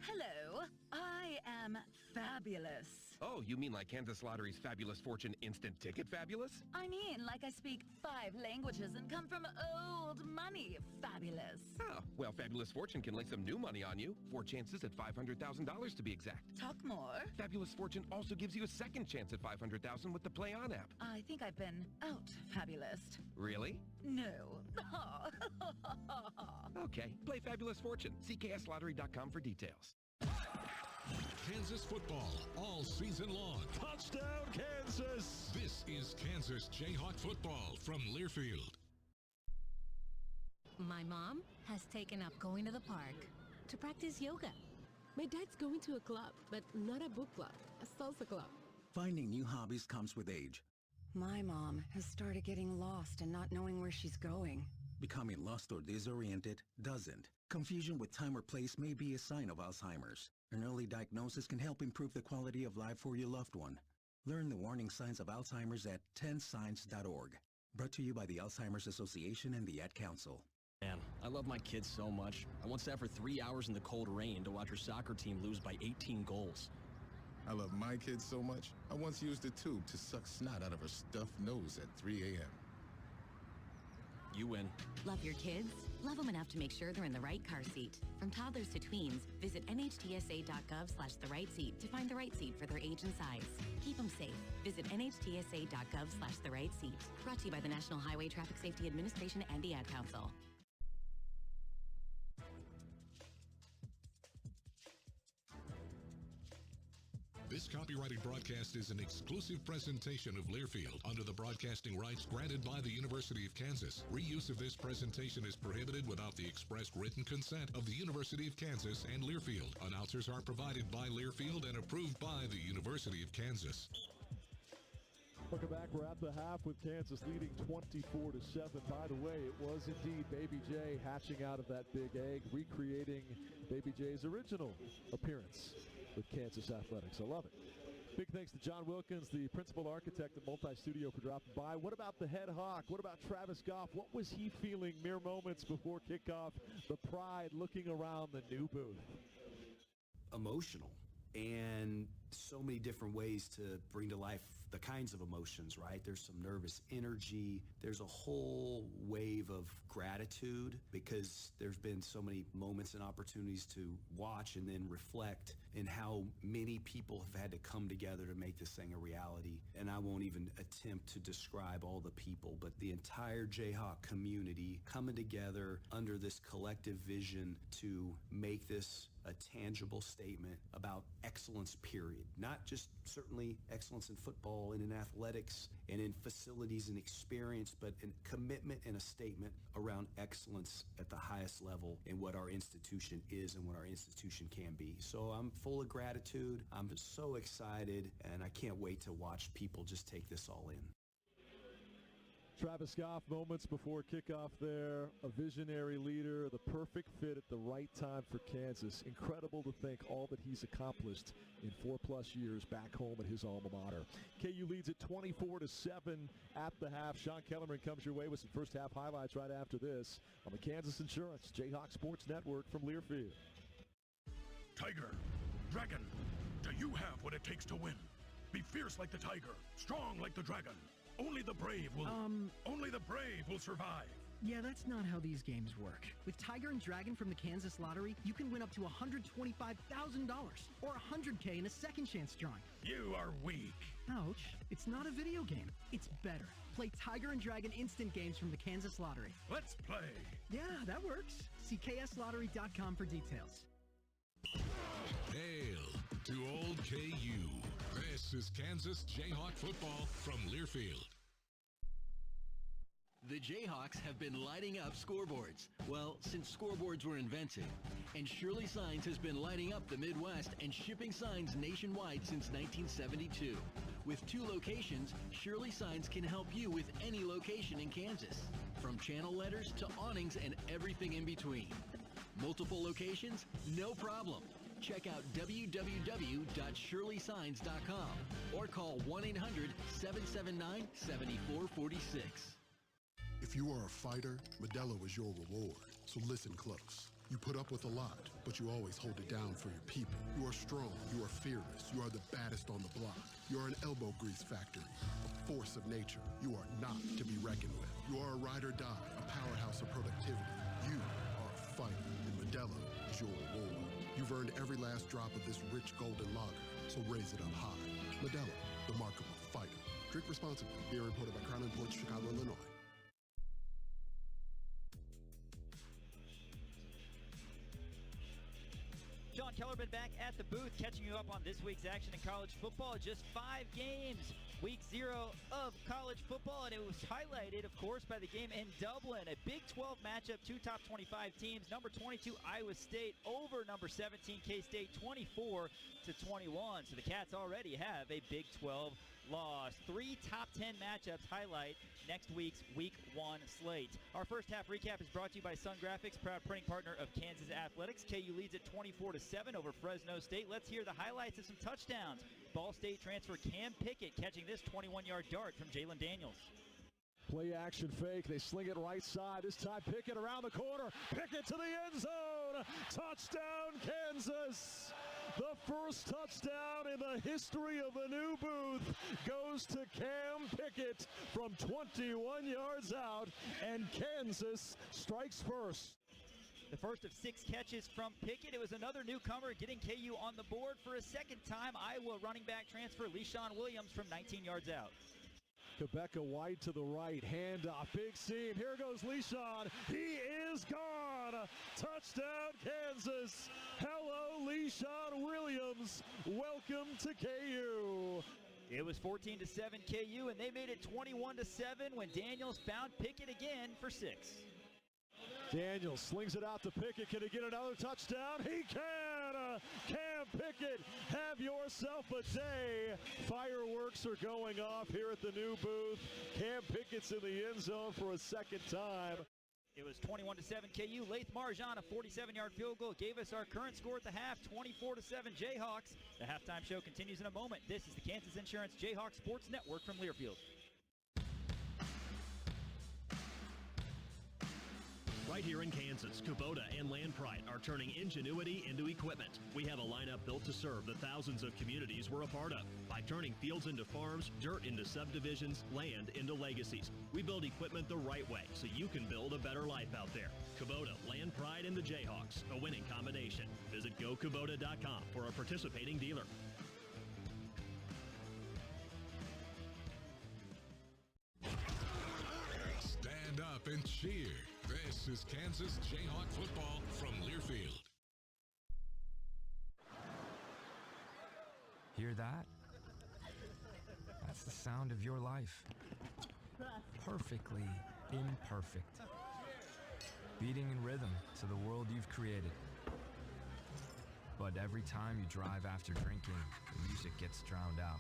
Speaker 3: Hello, I am fabulous.
Speaker 17: Oh, you mean like Kansas Lottery's Fabulous Fortune Instant Ticket Fabulous?
Speaker 3: I mean like I speak 5 languages and come from old money fabulous.
Speaker 17: Oh, well, Fabulous Fortune can lay some new money on you. 4 chances at $500,000 to be exact.
Speaker 3: Talk more.
Speaker 17: Fabulous Fortune also gives you a second chance at $500,000 with the Play On app.
Speaker 3: I think I've been out fabulous.
Speaker 17: Really?
Speaker 3: No.
Speaker 17: Okay, play Fabulous Fortune. See kslottery.com for details.
Speaker 5: Kansas football all season long.
Speaker 11: Touchdown, Kansas!
Speaker 5: This is Kansas Jayhawk football from Learfield.
Speaker 18: My mom has taken up going to the park to practice yoga. My dad's going to a club, but not a book club, a salsa club.
Speaker 19: Finding new hobbies comes with age.
Speaker 20: My mom has started getting lost and not knowing where she's going.
Speaker 19: Becoming lost or disoriented doesn't. Confusion with time or place may be a sign of Alzheimer's. An early diagnosis can help improve the quality of life for your loved one. Learn the warning signs of Alzheimer's at 10signs.org. Brought to you by the Alzheimer's Association and the Ad Council.
Speaker 27: Man, I love my kids so much. I once sat for 3 hours in the cold rain to watch her soccer team lose by 18 goals.
Speaker 28: I love my kids so much, I once used a tube to suck snot out of her stuffed nose at 3 a.m.
Speaker 27: You win.
Speaker 24: Love your kids? Love them enough to make sure they're in the right car seat. From toddlers to tweens, visit nhtsa.gov/the right seat to find the right seat for their age and size. Keep them safe. Visit nhtsa.gov/the right seat. Brought to you by the National Highway Traffic Safety Administration and the Ad Council.
Speaker 5: This copyrighted broadcast is an exclusive presentation of Learfield under the broadcasting rights granted by the University of Kansas. Reuse of this presentation is prohibited without the expressed written consent of the University of Kansas and Learfield. Announcers are provided by Learfield and approved by the University of Kansas.
Speaker 11: Welcome back. We're at the half with Kansas leading 24-7. By the way, it was indeed Baby J hatching out of that big egg, recreating Baby J's original appearance with Kansas Athletics. I love it. Big thanks to John Wilkins, the principal architect at Multi-Studio, for dropping by. What about the head hawk? What about Travis Goff? What was he feeling mere moments before kickoff? The pride looking around the new booth.
Speaker 6: Emotional, and so many different ways to bring to life the kinds of emotions, right? There's some nervous energy. There's a whole wave of gratitude because there's been so many moments and opportunities to watch and then reflect in how many people have had to come together to make this thing a reality. And I won't even attempt to describe all the people, but the entire Jayhawk community coming together under this collective vision to make this a tangible statement about excellence, period. Not just certainly excellence in football and in athletics and in facilities and experience, but a commitment and a statement around excellence at the highest level in what our institution is and what our institution can be. So I'm full of gratitude. I'm so excited, and I can't wait to watch people just take this all in.
Speaker 11: Travis Goff, moments before kickoff there, a visionary leader, the perfect fit at the right time for Kansas. Incredible to think all that he's accomplished in 4+ years back home at his alma mater. KU leads at 24-7 at the half. Sean Kellerman comes your way with some first half highlights right after this on the Kansas Insurance Jayhawk Sports Network from Learfield.
Speaker 7: Tiger, Dragon, do you have what it takes to win? Be fierce like the tiger, strong like the dragon. Only the brave will survive.
Speaker 8: Yeah, that's not how these games work. With Tiger and Dragon from the Kansas Lottery, you can win up to $125,000 or $100K in a second chance drawing.
Speaker 7: You are weak.
Speaker 8: Ouch. It's not a video game. It's better. Play Tiger and Dragon instant games from the Kansas Lottery.
Speaker 7: Let's play.
Speaker 8: Yeah, that works. See kslottery.com for details.
Speaker 5: Hail to old KU. This is Kansas Jayhawk football from Learfield.
Speaker 27: The Jayhawks have been lighting up scoreboards, well, since scoreboards were invented. And Shirley Signs has been lighting up the Midwest and shipping signs nationwide since 1972. With 2 locations, Shirley Signs can help you with any location in Kansas, from channel letters to awnings and everything in between. Multiple locations? No problem. Check out www.shirleysigns.com or call 1-800-779-7446.
Speaker 10: If you are a fighter, Modelo is your reward. So listen close. You put up with a lot, but you always hold it down for your people. You are strong. You are fearless. You are the baddest on the block. You are an elbow grease factory, a force of nature. You are not to be reckoned with. You are a ride or die, a powerhouse of productivity. You are a fighter, and Modelo is your reward. You've earned every last drop of this rich golden lager, so raise it up high. Modelo, the mark of a fighter. Drink responsibly. Beer imported by Crown Imports, Chicago, Illinois.
Speaker 16: Sean Kellerman back at the booth, catching you up on this week's action in college football. Just 5 games, week 0 of college football, and it was highlighted, of course, by the game in Dublin. A Big 12 matchup, 2 top 25 teams. Number 22, Iowa State, over number 17, K-State, 24-21. So the Cats already have a Big 12 loss. 3 top 10 matchups highlight next week's Week 1 slate. Our first half recap is brought to you by Sun Graphics, proud printing partner of Kansas Athletics. KU leads at 24-7 over Fresno State. Let's hear the highlights of some touchdowns. Ball State transfer Cam Pickett catching this 21-yard dart from Jalen Daniels.
Speaker 11: Play action fake. They sling it right side. This time Pickett around the corner. Pickett to the end zone. Touchdown, Kansas. The first touchdown in the history of the new booth goes to Cam Pickett from 21 yards out, and Kansas strikes first.
Speaker 16: The first of 6 catches from Pickett. It was another newcomer getting KU on the board for a second time. Iowa running back transfer LeShawn Williams from 19 yards out.
Speaker 11: Quebeca White to the right, handoff, big seam. Here goes LeShawn. He is gone. Touchdown, Kansas. Hello, Leishawn Williams. Welcome to KU.
Speaker 16: It was 14-7 KU, and they made it 21-7 when Daniels found Pickett again for 6.
Speaker 11: Daniels slings it out to Pickett. Can he get another touchdown? He can! Cam Pickett, have yourself a day. Fireworks are going off here at the new booth. Cam Pickett's in the end zone for a second time.
Speaker 16: It was 21-7 KU. Lath Marjan, a 47-yard field goal, gave us our current score at the half, 24-7 Jayhawks. The halftime show continues in a moment. This is the Kansas Insurance Jayhawks Sports Network from Learfield.
Speaker 1: Right here in Kansas, Kubota and Land Pride are turning ingenuity into equipment. We have a lineup built to serve the thousands of communities we're a part of by turning fields into farms, dirt into subdivisions, land into legacies. We build equipment the right way so you can build a better life out there. Kubota, Land Pride, and the Jayhawks, a winning combination. Visit GoKubota.com for a participating dealer.
Speaker 5: Stand up and cheer. This is Kansas Jayhawk football from Learfield.
Speaker 4: Hear that? That's the sound of your life. Perfectly imperfect. Beating in rhythm to the world you've created. But every time you drive after drinking, the music gets drowned out.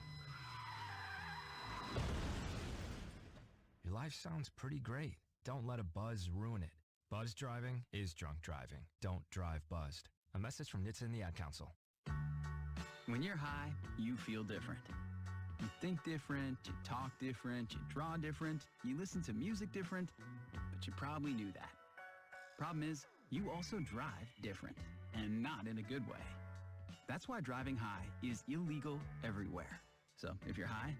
Speaker 4: Your life sounds pretty great. Don't let a buzz ruin it. Buzz driving is drunk driving. Don't drive buzzed. A message from NHTSA and the Ad Council.
Speaker 9: When you're high, you feel different. You think different, you talk different, you draw different, you listen to music different, but you probably knew that. Problem is, you also drive different, and not in a good way. That's why driving high is illegal everywhere. So if you're high,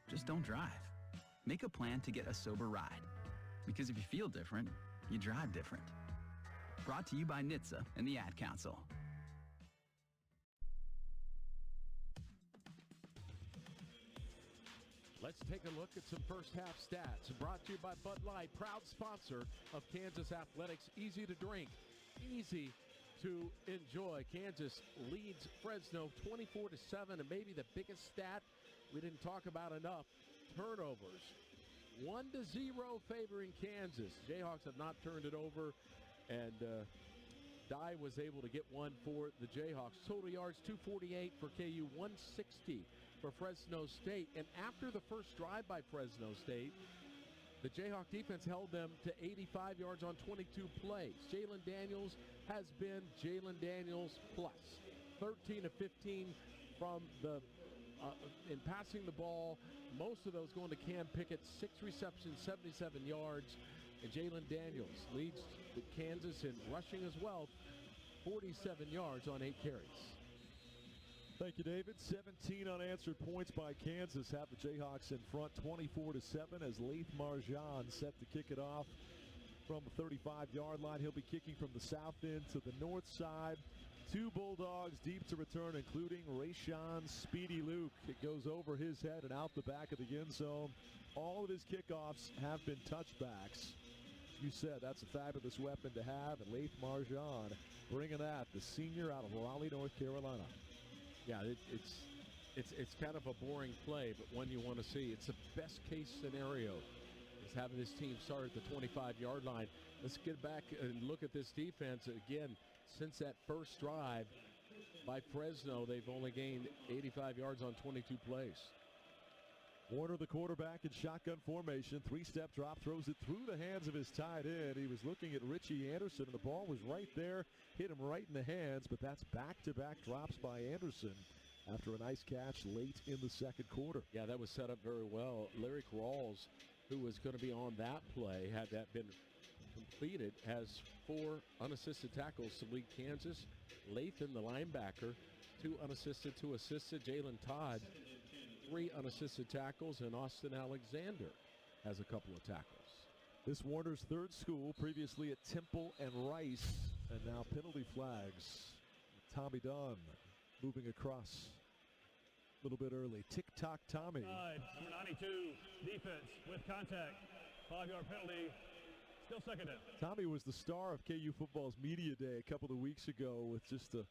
Speaker 9: just don't drive. Make a plan to get a sober ride. Because if you feel different, you drive different. Brought to you by NHTSA and the Ad Council.
Speaker 11: Let's take a look at some first half stats. Brought to you by Bud Light, proud sponsor of Kansas Athletics. Easy to drink, easy to enjoy. Kansas leads Fresno 24-7, and maybe the biggest stat we didn't talk about enough, turnovers. 1-0 favoring Kansas. Jayhawks have not turned it over, and Dye was able to get one for the Jayhawks. Total yards, 248 for KU, 160 for Fresno State. And after the first drive by Fresno State, the Jayhawk defense held them to 85 yards on 22 plays. Jalen Daniels has been Jalen Daniels plus. 13 of 15 from the in passing the ball. Most of those going to Cam Pickett, 6 receptions, 77 yards. And Jalen Daniels leads Kansas in rushing as well, 47 yards on 8 carries. Thank you, David. 17 unanswered points by Kansas have the Jayhawks in front, 24-7, as Lath Marjan set to kick it off from the 35-yard line. He'll be kicking from the south end to the north side. 2 Bulldogs deep to return, including Rayshawn Speedy Luke. It goes over his head and out the back of the end zone. All of his kickoffs have been touchbacks. You said that's a fabulous weapon to have, and Lath Marjan bringing that, the senior out of Raleigh, North Carolina.
Speaker 13: Yeah, it's kind of a boring play, but one you want to see. It's the best case scenario is having this team start at the 25-yard line. Let's get back and look at this defense again. Since that first drive by Fresno, they've only gained 85 yards on 22 plays.
Speaker 11: Warner, the quarterback, in shotgun formation. 3-step drop, throws it through the hands of his tight end. He was looking at Richie Anderson, and the ball was right there, hit him right in the hands, but that's back-to-back drops by Anderson after a nice catch late in the second quarter.
Speaker 13: Yeah, that was set up very well. Larry Rawls, who was going to be on that play, had that been completed, has 4 unassisted tackles to lead Kansas. Lathan, the linebacker, 2 unassisted, 2 assisted. Jalen Todd, 3 unassisted tackles, and Austin Alexander has a couple of tackles.
Speaker 11: This Warner's third school, previously at Temple and Rice, and now penalty flags. Tommy Dunn moving across a little bit early. Tick-tock Tommy.
Speaker 14: Number 92, defense with contact. 5-yard penalty. Still second down.
Speaker 11: Tommy was the star of KU football's media day a couple of weeks ago with just a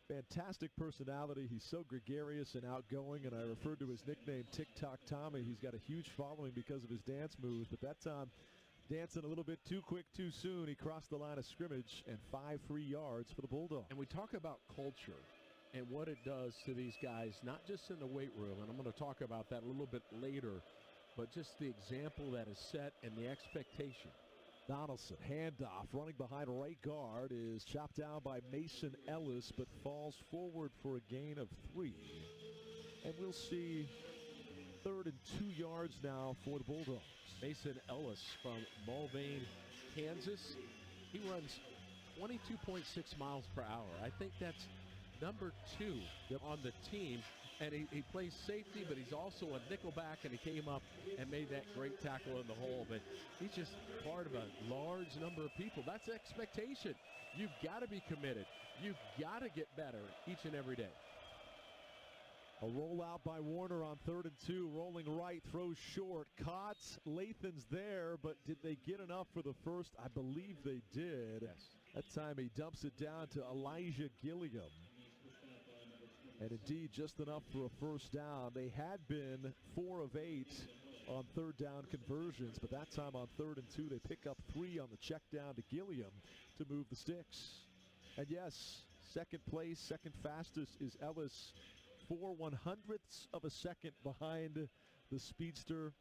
Speaker 11: Fantastic personality. He's so gregarious and outgoing, and I referred to his nickname TikTok Tommy. He's got a huge following because of his dance moves, but that time dancing a little bit too quick too soon. He crossed the line of scrimmage, and 5 free yards for the Bulldogs.
Speaker 13: And we talk about culture and what it does to these guys, not just in the weight room, and I'm going to talk about that a little bit later, but just the example that is set and the expectation.
Speaker 11: Donaldson, handoff, running behind right guard, is chopped down by Mason Ellis, but falls forward for a gain of 3. And we'll see 3rd and 2 yards now for the Bulldogs.
Speaker 13: Mason Ellis from Mulvane, Kansas. He runs 22.6 miles per hour. I think that's number 2 on the team. And he plays safety, but he's also a nickelback, and he came up and made that great tackle in the hole. But he's just part of a large number of people. That's expectation. You've got to be committed. You've got to get better each and every day.
Speaker 11: A rollout by Warner on 3rd and 2, rolling right, throws short, caught. Lathan's there, but did they get enough for the first? I believe they did.
Speaker 13: Yes.
Speaker 11: That time he dumps it down to Elijah Gilliam. And indeed, just enough for a first down. They had been 4 of 8 on 3rd down conversions, but that time on 3rd and 2, they pick up 3 on the check down to Gilliam to move the sticks. And yes, second place, second fastest is Ellis, 4/100ths of a second behind the speedster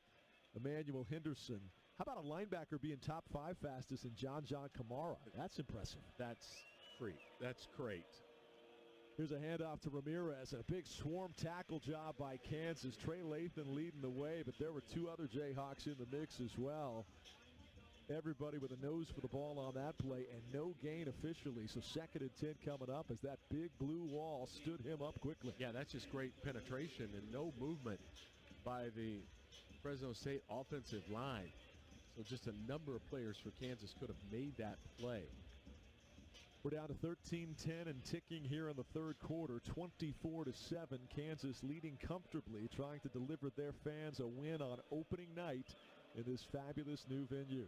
Speaker 11: Emmanuel Henderson. How about a linebacker being top 5 fastest in John Kamara? That's impressive.
Speaker 13: That's free. That's great.
Speaker 11: Here's a handoff to Ramirez, and a big swarm tackle job by Kansas. Trey Lathan leading the way, but there were 2 other Jayhawks in the mix as well. Everybody with a nose for the ball on that play, and no gain officially. So 2nd and 10 coming up as that big blue wall stood him up quickly.
Speaker 13: Yeah, that's just great penetration and no movement by the Fresno State offensive line. So just a number of players for Kansas could have made that play.
Speaker 11: We're down to 13-10 and ticking here in the 3rd quarter, 24-7. Kansas leading comfortably, trying to deliver their fans a win on opening night in this fabulous new venue.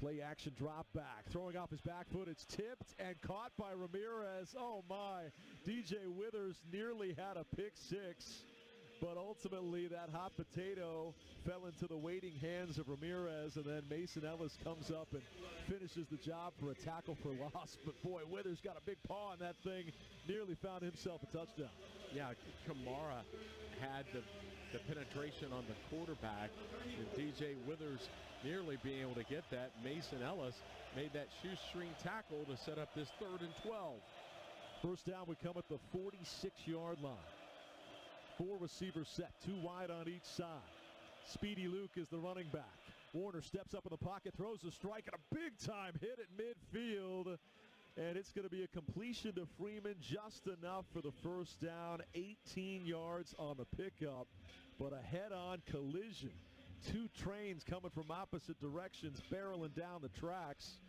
Speaker 11: Play action drop back, throwing off his back foot. It's tipped and caught by Ramirez. Oh my, DJ Withers nearly had a pick 6. But ultimately, that hot potato fell into the waiting hands of Ramirez, and then Mason Ellis comes up and finishes the job for a tackle for loss. But boy, Withers got a big paw on that thing, nearly found himself a touchdown.
Speaker 13: Yeah, Kamara had the penetration on the quarterback, and DJ Withers nearly being able to get that. Mason Ellis made that shoestring tackle to set up this 3rd and 12.
Speaker 11: First down would come at the 46-yard line. 4 receivers set, 2 wide on each side. Speedy Luke is the running back. Warner steps up in the pocket, throws a strike, and a big-time hit at midfield. And it's going to be a completion to Freeman, just enough for the first down, 18 yards on the pickup, but a head-on collision. 2 trains coming from opposite directions, barreling down the tracks.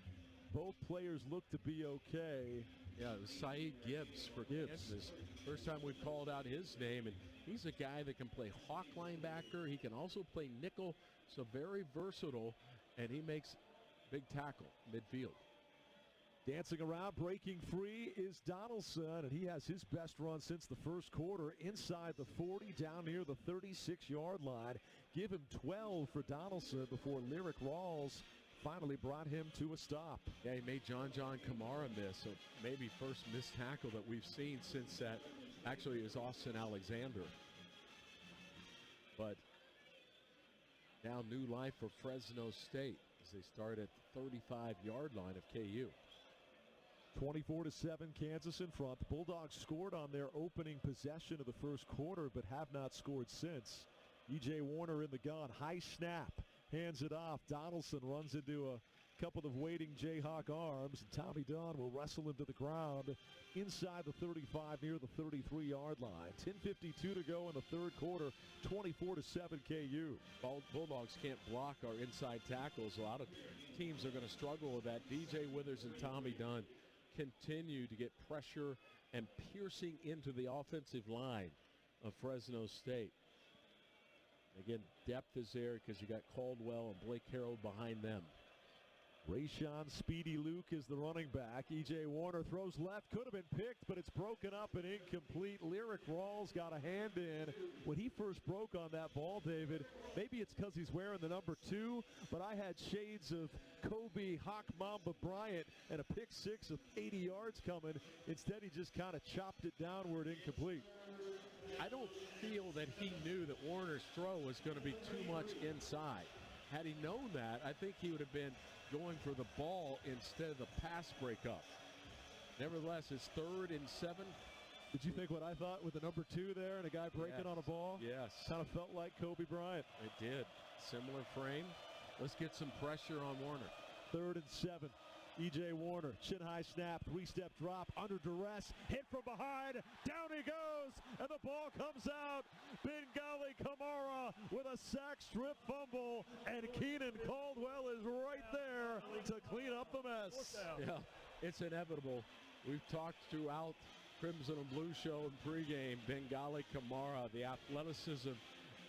Speaker 11: Both players look to be okay.
Speaker 13: Yeah, it was Saeed Gibbs for Kansas. First time we've called out his name, and he's a guy that can play hawk linebacker. He can also play nickel, so very versatile, and he makes big tackle midfield.
Speaker 11: Dancing around, breaking free is Donaldson, and he has his best run since the 1st quarter, inside the 40, down near the 36-yard line. Give him 12 for Donaldson before Lyric Rawls finally brought him to a stop.
Speaker 13: Yeah, he made John Kamara miss, so maybe first missed tackle that we've seen since that actually is Austin Alexander. But now new life for Fresno State as they start at the 35-yard line of KU.
Speaker 11: 24-7, Kansas in front. The Bulldogs scored on their opening possession of the 1st quarter, but have not scored since. E.J. Warner in the gun, high snap, hands it off. Donaldson runs into a couple of waiting Jayhawk arms, and Tommy Dunn will wrestle him to the ground inside the 35 near the 33-yard line. 10:52 to go in the 3rd quarter, 24-7 KU.
Speaker 13: Bulldogs can't block our inside tackles. A lot of teams are going to struggle with that. DJ Withers and Tommy Dunn continue to get pressure and piercing into the offensive line of Fresno State. Again, depth is there because you got Caldwell and Blake Harold behind them.
Speaker 11: Rayshon Speedy Luke is the running back. E.J. Warner throws left. Could have been picked, but it's broken up and incomplete. Lyric Rawls got a hand in. When he first broke on that ball, David, maybe it's because he's wearing the number 2, but I had shades of Kobe Hawk Mamba Bryant and a pick six of 80 yards coming. Instead, he just kind of chopped it downward, incomplete.
Speaker 13: I don't feel that he knew that Warner's throw was going to be too much inside. Had he known that, I think he would have been going for the ball instead of the pass breakup. Nevertheless, it's 3rd and 7.
Speaker 11: Did you think what I thought with the number 2 there and a guy breaking on a ball?
Speaker 13: Yes.
Speaker 11: Kind of felt like Kobe Bryant.
Speaker 13: It did. Similar frame. Let's get some pressure on Warner.
Speaker 11: 3rd and 7. E.J. Warner, chin high snap, 3-step drop, under duress, hit from behind, down he goes, and the ball comes out. Bengali Kamara with a sack strip fumble, and Keenan Caldwell is right there to clean up the mess.
Speaker 13: Yeah, it's inevitable. We've talked throughout Crimson and Blue show and pregame, Bengali Kamara, the athleticism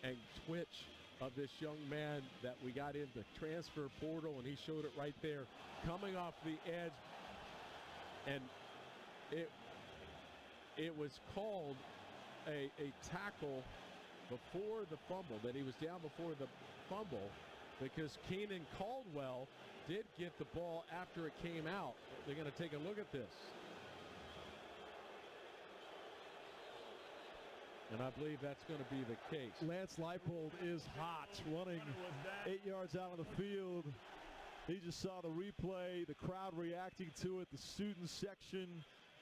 Speaker 13: and twitch of this young man that we got in the transfer portal, and he showed it right there coming off the edge, and it was called a tackle before the fumble, that he was down before the fumble, because Keenan Caldwell did get the ball after it came out. They're going to take a look at this. And I believe that's going to be the case.
Speaker 11: Lance Leipold is hot, running 8 yards out of the field. He just saw the replay, the crowd reacting to it, the student section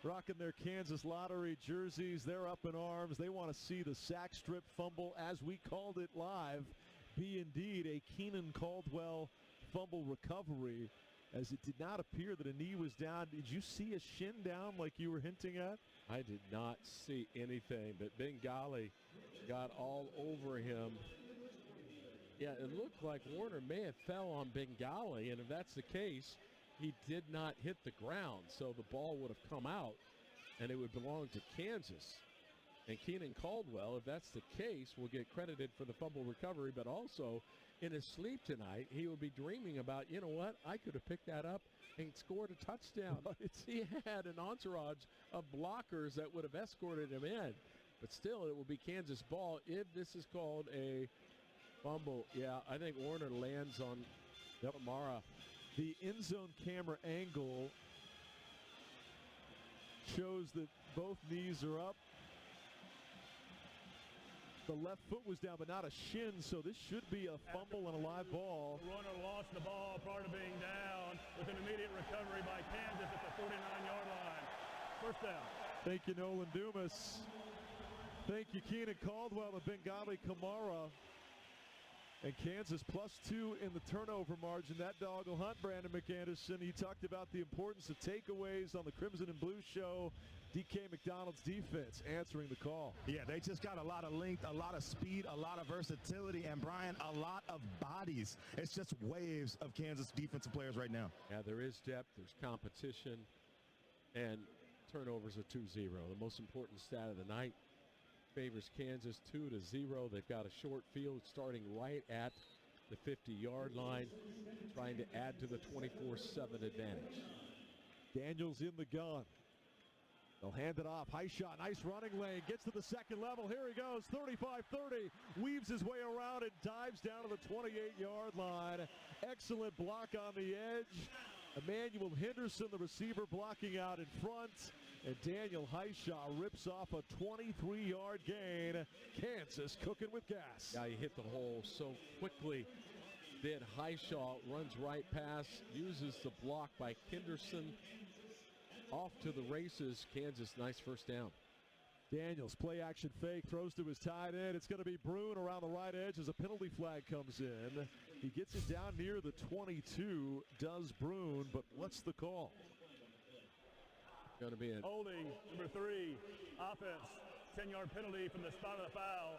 Speaker 11: rocking their Kansas Lottery jerseys. They're up in arms. They want to see the sack strip fumble, as we called it live, be indeed a Keenan Caldwell fumble recovery, as it did not appear that a knee was down. Did you see a shin down like you were hinting at?
Speaker 13: I did not see anything, but Bengali got all over him. Yeah, it looked like Warner may have fell on Bengali, and if that's the case, he did not hit the ground, so the ball would have come out, and it would belong to Kansas. And Keenan Caldwell, if that's the case, will get credited for the fumble recovery, but also in his sleep tonight, he will be dreaming about, you know what, I could have picked that up and scored a touchdown. He had an entourage of blockers that would have escorted him in. But still, it will be Kansas ball if this is called a fumble. Yeah, I think Warner lands on Kamara.
Speaker 11: The end zone camera angle shows that both knees are up. The left foot was down, but not a shin, so this should be a fumble and a live ball.
Speaker 14: The runner lost the ball prior to being down with an immediate recovery by Kansas at the 49-yard line. First down.
Speaker 11: Thank you, Nolan Dumas. Thank you, Keenan Caldwell and Bengali Kamara. And Kansas +2 in the turnover margin. That dog will hunt, Brandon McAnderson. He talked about the importance of takeaways on the Crimson and Blue show. DK McDonald's defense answering the call.
Speaker 2: Yeah, they just got a lot of length, a lot of speed, a lot of versatility, and Brian, a lot of bodies. It's just waves of Kansas defensive players right now.
Speaker 13: Yeah, there is depth, there's competition, and turnovers are 2-0. The most important stat of the night favors Kansas 2-0. They've got a short field starting right at the 50-yard line, trying to add to the 24-7 advantage.
Speaker 11: Daniels in the gun. They'll hand it off. High shot, nice running lane. Gets to the second level. Here he goes, 35-30. Weaves his way around and dives down to the 28-yard line. Excellent block on the edge. Emmanuel Henderson, the receiver, blocking out in front. And Daniel Highshaw rips off a 23-yard gain. Kansas cooking with gas.
Speaker 13: Yeah, he hit the hole so quickly. Did Highshaw, runs right past, uses the block by Henderson. Off to the races. Kansas, nice first down.
Speaker 11: Daniels, play action fake, throws to his tight end. It's going to be Bruin around the right edge as a penalty flag comes in. He gets it down near the 22, does Bruin, but what's the call?
Speaker 13: Going to be a
Speaker 14: holding, number 3, offense, 10-yard penalty from the spot of the foul.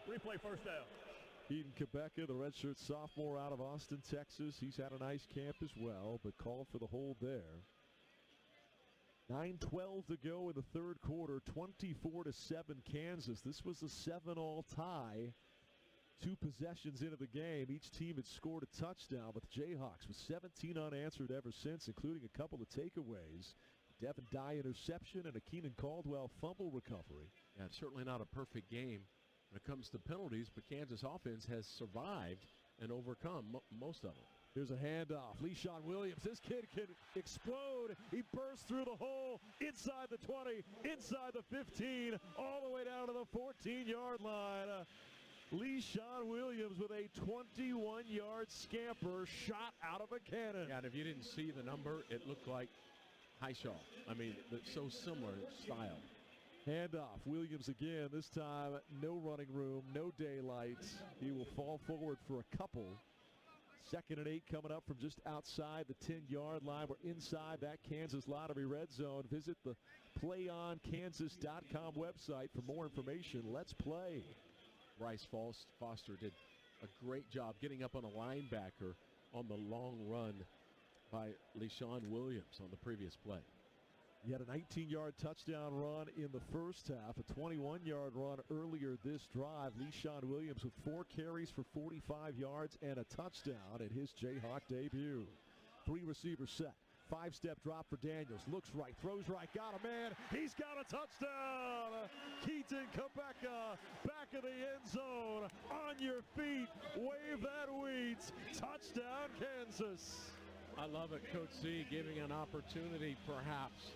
Speaker 14: Replay first down.
Speaker 11: Eden Quebeca, the redshirt sophomore out of Austin, Texas. He's had a nice camp as well, but called for the hold there. 9:12 to go in the third quarter, 24-7 Kansas. This was a 7-all tie 2 possessions into the game, each team had scored a touchdown, but the Jayhawks with 17 unanswered ever since, including a couple of takeaways. Devin Dye interception and a Keenan Caldwell fumble recovery.
Speaker 13: Yeah, it's certainly not a perfect game when it comes to penalties, but Kansas offense has survived and overcome most of them.
Speaker 11: Here's a handoff. Le'Shawn Williams, this kid can explode. He bursts through the hole, inside the 20, inside the 15, all the way down to the 14-yard line. Le'Shawn Williams with a 21-yard scamper shot out of a cannon.
Speaker 13: Yeah, and if you didn't see the number, it looked like Highshaw. I mean, so similar style.
Speaker 11: Handoff. Williams again. This time, no running room, no daylight. He will fall forward for a couple. 2nd and 8 coming up from just outside the 10-yard line. We're inside that Kansas Lottery red zone. Visit the playonkansas.com website for more information. Let's play.
Speaker 13: Bryce Foster did a great job getting up on a linebacker on the long run by Le'Shawn Williams on the previous play.
Speaker 11: He had a 19-yard touchdown run in the first half, a 21-yard run earlier this drive. Le'Shawn Williams with 4 carries for 45 yards and a touchdown in his Jayhawk debut. 3 receivers set. 5-step drop for Daniels. Looks right, throws right, got a man. He's got a touchdown. Keaton Kabeka back of the end zone. On your feet, wave that wheat. Touchdown, Kansas.
Speaker 13: I love it, Coach C giving an opportunity perhaps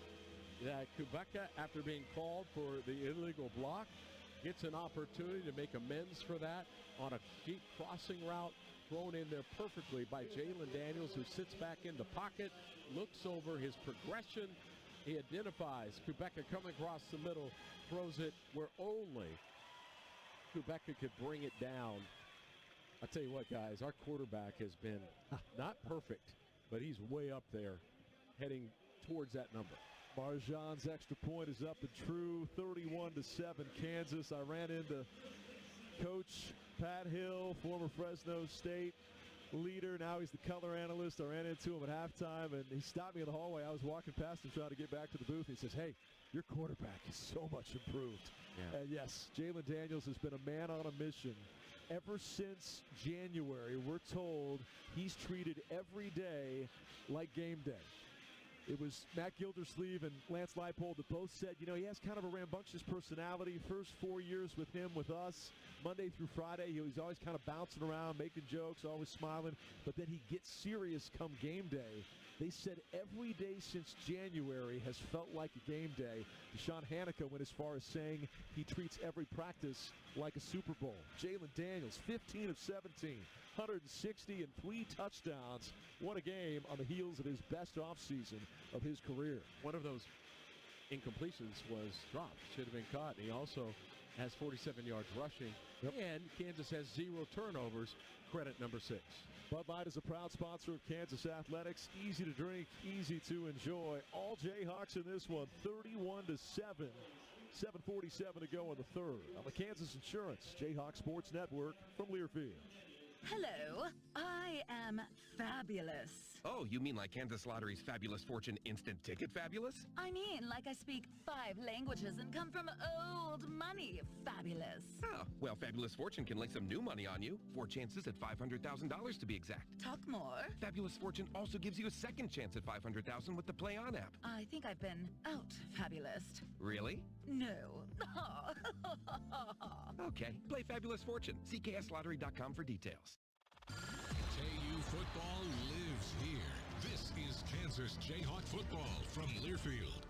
Speaker 13: that Kubeka, after being called for the illegal block, gets an opportunity to make amends for that on a deep crossing route thrown in there perfectly by Jalen Daniels, who sits back in the pocket, looks over his progression. He identifies Kubeka coming across the middle, throws it where only Kubeka could bring it down. I tell you what, guys, our quarterback has been not perfect, but he's way up there heading towards that number.
Speaker 11: Marjan's extra point is up and true, 31-7 Kansas. I ran into Coach Pat Hill, former Fresno State leader. Now he's the color analyst. I ran into him at halftime, and he stopped me in the hallway. I was walking past him trying to get back to the booth. He says, hey, your quarterback is so much improved.
Speaker 13: Yeah.
Speaker 11: And yes, Jalen Daniels has been a man on a mission. Ever since January, we're told he's treated every day like game day. It was Matt Gildersleeve and Lance Leipold that both said, you know, he has kind of a rambunctious personality. First 4 years with him, with us, Monday through Friday, he's always kind of bouncing around, making jokes, always smiling. But then he gets serious come game day. They said every day since January has felt like a game day. Deshaun Hanukkah went as far as saying he treats every practice like a Super Bowl. Jalen Daniels, 15 of 17, 160 and 3 touchdowns. What a game on the heels of his best offseason of his career.
Speaker 13: One of those incompletions was dropped. Should have been caught. He also has 47 yards rushing.
Speaker 11: Yep.
Speaker 13: And Kansas has 0 turnovers. Credit number 6.
Speaker 11: Bud Light is a proud sponsor of Kansas Athletics. Easy to drink, easy to enjoy. All Jayhawks in this one, 31-7. 7:47 to go in the third. On the Kansas Insurance Jayhawk Sports Network from Learfield.
Speaker 3: Hello, I am fabulous.
Speaker 17: Oh, you mean like Kansas Lottery's Fabulous Fortune Instant Ticket Fabulous?
Speaker 3: I mean like I speak 5 languages and come from old money fabulous.
Speaker 17: Oh, well, Fabulous Fortune can lay some new money on you. 4 chances at $500,000 to be exact.
Speaker 3: Talk more.
Speaker 17: Fabulous Fortune also gives you a second chance at $500,000 with the Play On app.
Speaker 3: I think I've been out fabulous.
Speaker 17: Really?
Speaker 3: No.
Speaker 17: Okay, play Fabulous Fortune. See kslottery.com for details.
Speaker 5: KU football lives here. This is Kansas Jayhawk football from Learfield.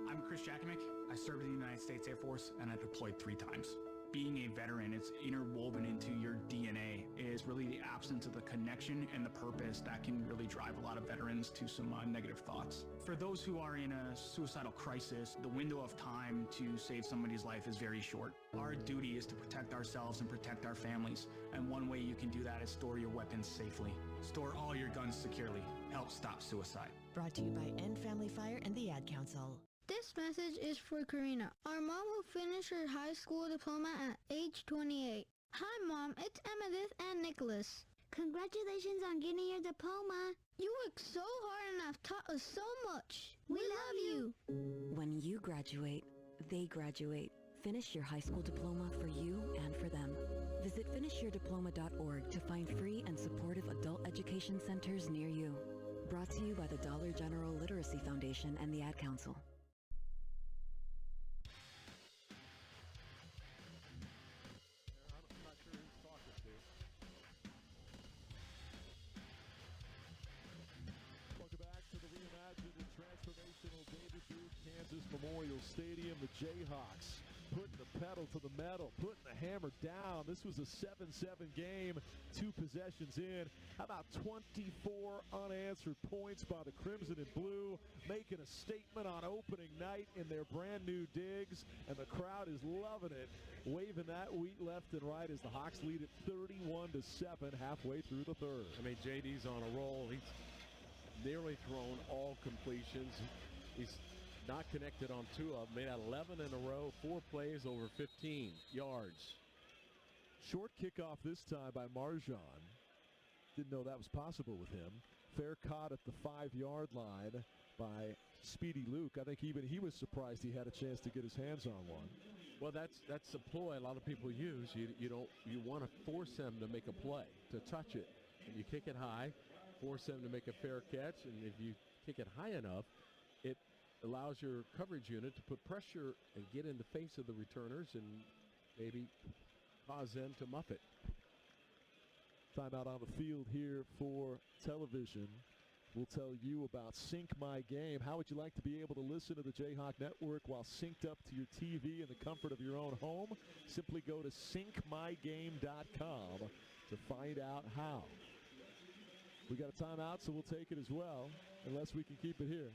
Speaker 12: I'm Chris Jakimick. I served in the United States Air Force and I deployed 3 times. Being a veteran, it's interwoven into your DNA. It is really the absence of the connection and the purpose that can really drive a lot of veterans to some negative thoughts. For those who are in a suicidal crisis, the window of time to save somebody's life is very short. Our duty is to protect ourselves and protect our families. And one way you can do that is store your weapons safely. Store all your guns securely. Help stop suicide.
Speaker 15: Brought to you by End Family Fire and the Ad Council.
Speaker 21: This message is for Karina, our mom who finished her high school diploma at age 28. Hi Mom, it's Amethyst and Nicholas.
Speaker 22: Congratulations on getting your diploma.
Speaker 21: You worked so hard and have taught us so much. We love you.
Speaker 20: When you graduate, they graduate. Finish your high school diploma for you and for them. Visit finishyourdiploma.org to find free and supportive adult education centers near you. Brought to you by the Dollar General Literacy Foundation and the Ad Council.
Speaker 11: Memorial Stadium, the Jayhawks putting the pedal to the metal, putting the hammer down. This was a 7-7 game, 2 possessions in. How about 24 unanswered points by the Crimson and Blue, making a statement on opening night in their brand new digs, and the crowd is loving it, waving that wheat left and right as the Hawks lead it 31-7 halfway through the third.
Speaker 13: I mean, JD's on a roll. He's nearly thrown all completions. He's not connected on 2 of them. Made out 11 in a row, 4 plays over 15 yards.
Speaker 11: Short kickoff this time by Marjan. Didn't know that was possible with him. Fair caught at the 5-yard line by Speedy Luke. I think even he was surprised he had a chance to get his hands on one.
Speaker 13: Well, that's the ploy a lot of people use. You want to force them to make a play, to touch it. And you kick it high, force them to make a fair catch, and if you kick it high enough, it allows your coverage unit to put pressure and get in the face of the returners and maybe cause them to muff it.
Speaker 11: Timeout on the field here for television. We'll tell you about Sync My Game. How would you like to be able to listen to the Jayhawk Network while synced up to your TV in the comfort of your own home? Simply go to syncmygame.com to find out how. We got a timeout, so we'll take it as well, unless we can keep it here.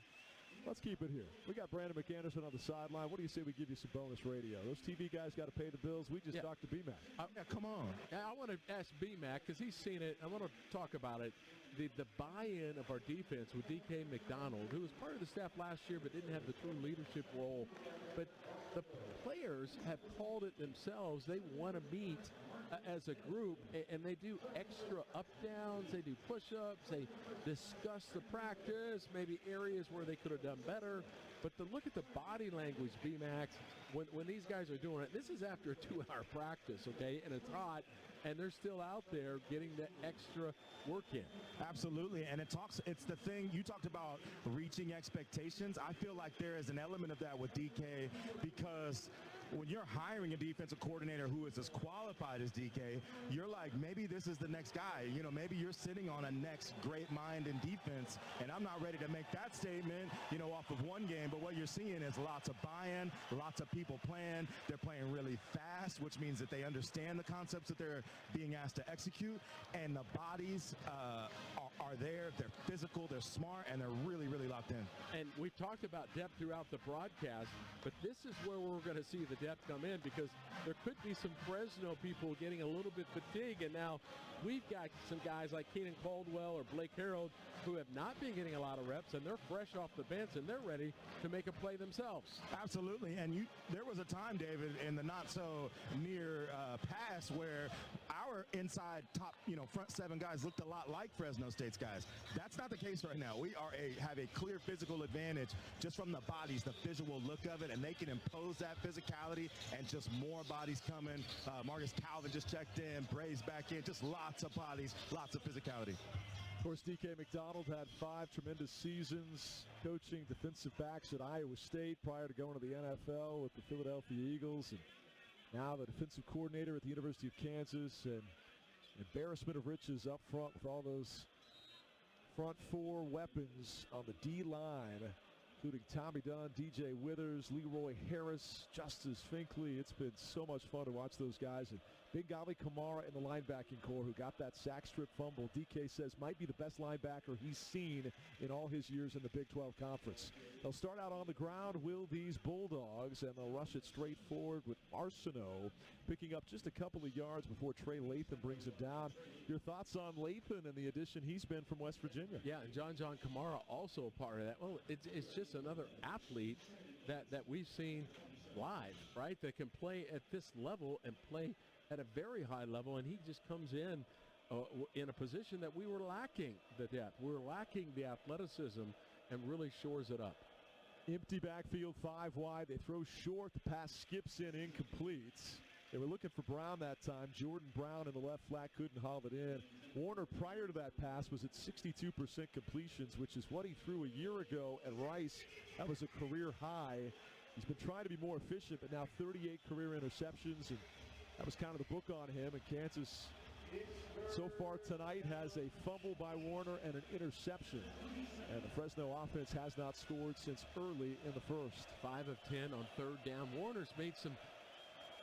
Speaker 11: Let's keep it here. We got Brandon McAnderson on the sideline. What do you say we give you some bonus radio? Those TV guys got to pay the bills. We just talked to BMAC.
Speaker 2: Come on.
Speaker 13: I want to ask BMAC because he's seen it. I want to talk about it. The buy-in of our defense with DK McDonald, who was part of the staff last year but didn't have the true leadership role. But the players have called it themselves. They want to meet as a group, and they do extra up-downs, they do push-ups, they discuss the practice, maybe areas where they could have done better. But to look at the body language, B-Max, when these guys are doing it, this is after a 2-hour practice, okay, and it's hot, and they're still out there getting the extra work in.
Speaker 2: Absolutely, and it's the thing, you talked about reaching expectations. I feel like there is an element of that with DK because when you're hiring a defensive coordinator who is as qualified as DK, you're like, maybe this is the next guy. You know, maybe you're sitting on a next great mind in defense, and I'm not ready to make that statement, you know, off of one game. But what you're seeing is lots of buy-in, lots of people playing. They're playing really fast, which means that they understand the concepts that they're being asked to execute, and the bodies are there. They're physical, they're smart, and they're really, really locked in.
Speaker 13: And we've talked about depth throughout the broadcast, but this is where we're going to see the depth come in because there could be some Fresno people getting a little bit fatigued, and now we've got some guys like Keenan Caldwell or Blake Harold who have not been getting a lot of reps, and they're fresh off the bench, and they're ready to make a play themselves.
Speaker 2: Absolutely, and there was a time, David, in the not-so-near past where our inside top, front 7 guys looked a lot like Fresno State's guys. That's not the case right now. We have a clear physical advantage just from the bodies, the visual look of it, and they can impose that physicality and just more bodies coming. Marcus Calvin just checked in, Bray's back in, just lots of bodies, lots of physicality.
Speaker 11: Of course, DK McDonald had 5 tremendous seasons coaching defensive backs at Iowa State prior to going to the NFL with the Philadelphia Eagles, and now the defensive coordinator at the University of Kansas, and embarrassment of riches up front with all those front 4 weapons on the D-line, including Tommy Dunn, DJ Withers, Leroy Harris, Justice Finkley. It's been so much fun to watch those guys. And Big Golly Kamara in the linebacking core who got that sack strip fumble. DK says might be the best linebacker he's seen in all his years in the Big 12 Conference. They'll start out on the ground, will these Bulldogs, and they'll rush it straight forward with Arsenault picking up just a couple of yards before Trey Lathan brings him down. Your thoughts on Lathan and the addition he's been from West Virginia?
Speaker 13: Yeah, and John Kamara also a part of that. Well, it's just another athlete that we've seen live, right, that can play at this level and play at a very high level, and he just comes in a position that we were lacking the depth. We were lacking the athleticism and really shores it up.
Speaker 11: Empty backfield, 5 wide. They throw short. The pass skips in, incomplete. They were looking for Brown that time. Jordan Brown in the left flat couldn't haul it in. Warner, prior to that pass, was at 62% completions, which is what he threw a year ago at Rice. That was a career high. He's been trying to be more efficient, but now 38 career interceptions, and that was kind of the book on him. And Kansas, so far tonight, has a fumble by Warner and an interception. And the Fresno offense has not scored since early in the first.
Speaker 13: 5 of 10 on third down. Warner's made some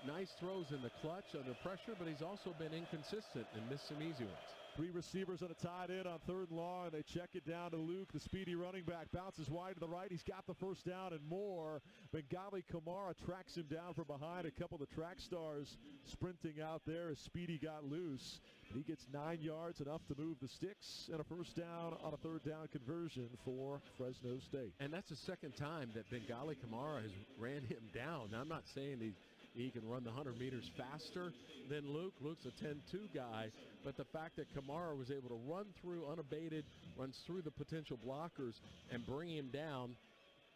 Speaker 13: nice throws in the clutch under pressure, but he's also been inconsistent and missed some easy ones.
Speaker 11: 3 receivers on a tight end on 3rd and long. They check it down to Luke, the speedy running back. Bounces wide to the right. He's got the first down and more. Bengali Kamara tracks him down from behind. A couple of the track stars sprinting out there as Speedy got loose. But he gets 9 yards, enough to move the sticks, and a first down on a 3rd down conversion for Fresno State.
Speaker 13: And that's the second time that Bengali Kamara has ran him down. Now, I'm not saying he can run the 100 meters faster than Luke. Luke's a 10-2 guy, but the fact that Kamara was able to run through unabated, runs through the potential blockers, and bring him down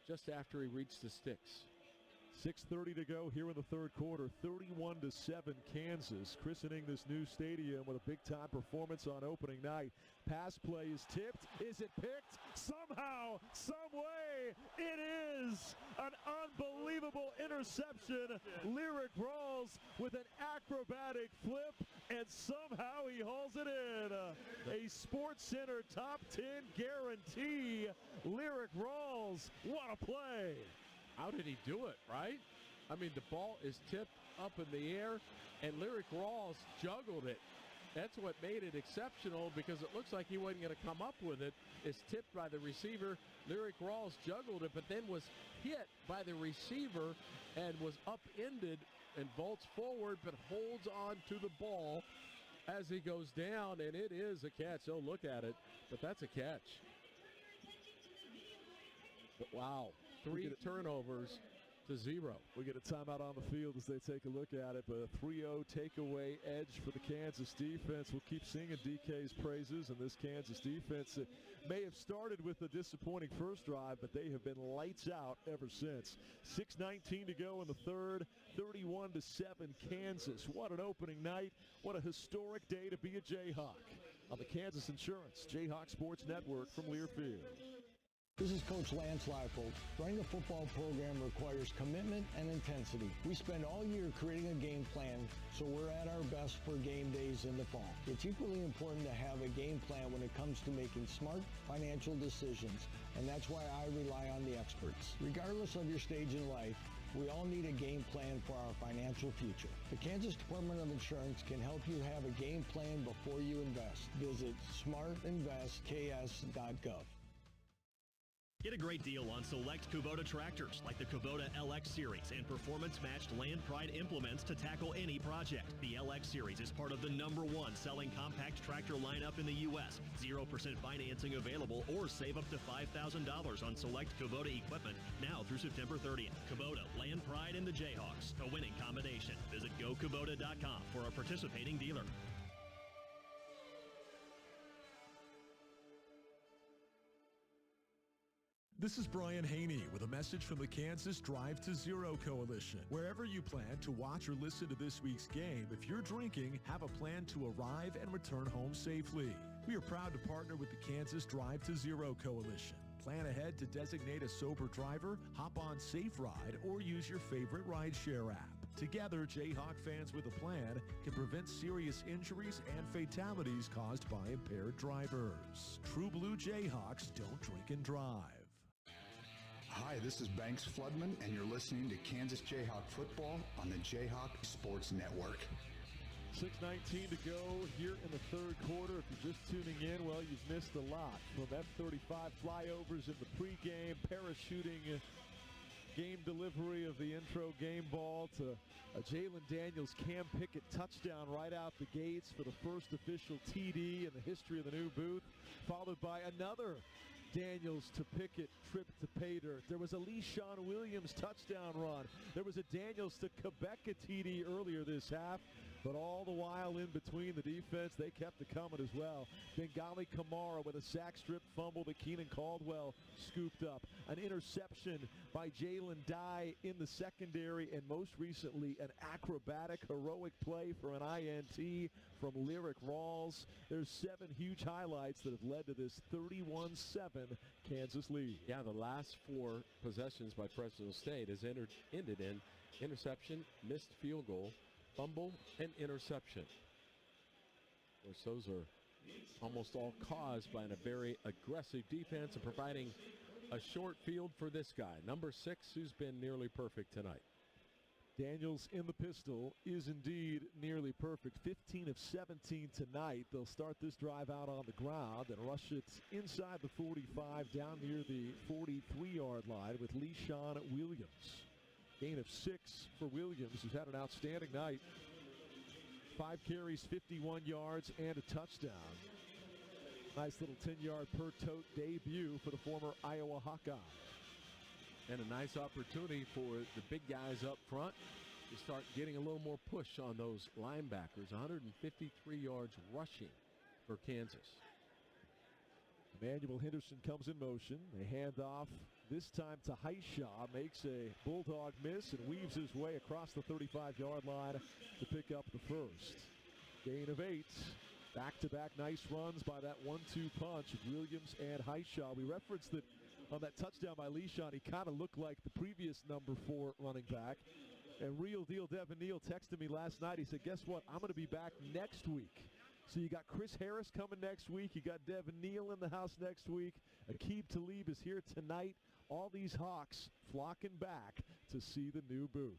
Speaker 13: just after he reached the sticks.
Speaker 11: 6:30 to go here in the 3rd quarter. 31-7 Kansas, christening this new stadium with a big-time performance on opening night. Pass play is tipped. Is it picked? Somehow, some way, it is an unbelievable interception. Lyric Rawls with an acrobatic flip, and somehow he hauls it in. A Sports Center top 10 guarantee. Lyric Rawls, what a play.
Speaker 13: How did he do it, right? I mean, the ball is tipped up in the air, and Lyric Rawls juggled it. That's what made it exceptional, because it looks like he wasn't going to come up with it. It's tipped by the receiver. Lyric Rawls juggled it, but then was hit by the receiver and was upended and vaults forward, but holds on to the ball as he goes down, and it is a catch. Oh, look at it, but that's a catch. But wow. 3 turnovers to 0.
Speaker 11: We get a timeout on the field as they take a look at it, but a 3-0 takeaway edge for the Kansas defense. We'll keep singing DK's praises, and this Kansas defense may have started with a disappointing first drive, but they have been lights out ever since. 6:19 to go in the 3rd, 31-7 Kansas. What an opening night. What a historic day to be a Jayhawk. On the Kansas Insurance Jayhawk Sports Network from Learfield.
Speaker 6: This is Coach Lance Leipold. Running a football program requires commitment and intensity. We spend all year creating a game plan, so we're at our best for game days in the fall. It's equally important to have a game plan when it comes to making smart financial decisions, and that's why I rely on the experts. Regardless of your stage in life, we all need a game plan for our financial future. The Kansas Department of Insurance can help you have a game plan before you invest. Visit smartinvestks.gov.
Speaker 1: Get a great deal on select Kubota tractors like the Kubota LX Series and performance-matched Land Pride implements to tackle any project. The LX Series is part of the #1 selling compact tractor lineup in the U.S. 0% financing available, or save up to $5,000 on select Kubota equipment now through September 30th. Kubota, Land Pride, and the Jayhawks, a winning combination. Visit GoKubota.com for a participating dealer.
Speaker 11: This is Brian Haney with a message from the Kansas Drive to Zero Coalition. Wherever you plan to watch or listen to this week's game, if you're drinking, have a plan to arrive and return home safely. We are proud to partner with the Kansas Drive to Zero Coalition. Plan ahead to designate a sober driver, hop on Safe Ride, or use your favorite rideshare app. Together, Jayhawk fans with a plan can prevent serious injuries and fatalities caused by impaired drivers. True Blue Jayhawks don't drink and drive.
Speaker 18: Hi, this is Banks Floodman, and you're listening to Kansas Jayhawk football on the Jayhawk Sports Network.
Speaker 11: 6:19 to go here in the 3rd quarter. If you're just tuning in, well, you've missed a lot. From F-35 flyovers in the pregame, parachuting game delivery of the intro game ball, to a Jalen Daniels Cam Pickett touchdown right out the gates for the first official TD in the history of the new booth, followed by another Daniels to Pickett trip to pay dirt. There was a Le'Shawn Williams touchdown run. There was a Daniels to Quebec TD earlier this half. But all the while in between the defense, they kept it coming as well. Bengali Kamara with a sack strip fumble that Keenan Caldwell scooped up. An interception by Jalen Dye in the secondary, and most recently an acrobatic, heroic play for an INT from Lyric Rawls. There's 7 huge highlights that have led to this 31-7 Kansas lead.
Speaker 13: Yeah, the last 4 possessions by Fresno State has ended in interception, missed field goal, fumble, and interception. Of course, those are almost all caused by a very aggressive defense and providing a short field for this guy, number 6, who's been nearly perfect tonight.
Speaker 11: Daniels in the pistol is indeed nearly perfect. 15 of 17 tonight. They'll start this drive out on the ground and rush it inside the 45 down near the 43-yard line with LeSean Williams. Gain of 6 for Williams, who's had an outstanding night. 5 carries, 51 yards, and a touchdown. Nice little 10-yard per tote debut for the former Iowa Hawkeye.
Speaker 13: And a nice opportunity for the big guys up front to start getting a little more push on those linebackers. 153 yards rushing for Kansas.
Speaker 11: Emmanuel Henderson comes in motion. They hand off this time to Highshaw. Makes a bulldog miss and weaves his way across the 35-yard line to pick up the first. Gain of 8. Back-to-back nice runs by that 1-2 punch of Williams and Highshaw. We referenced that on that touchdown by LeSean, he kind of looked like the previous number 4 running back. And real deal Devin Neal texted me last night. He said, guess what? I'm going to be back next week. So you got Chris Harris coming next week. You got Devin Neal in the house next week. Aqib Talib is here tonight. All these Hawks flocking back to see the new booth.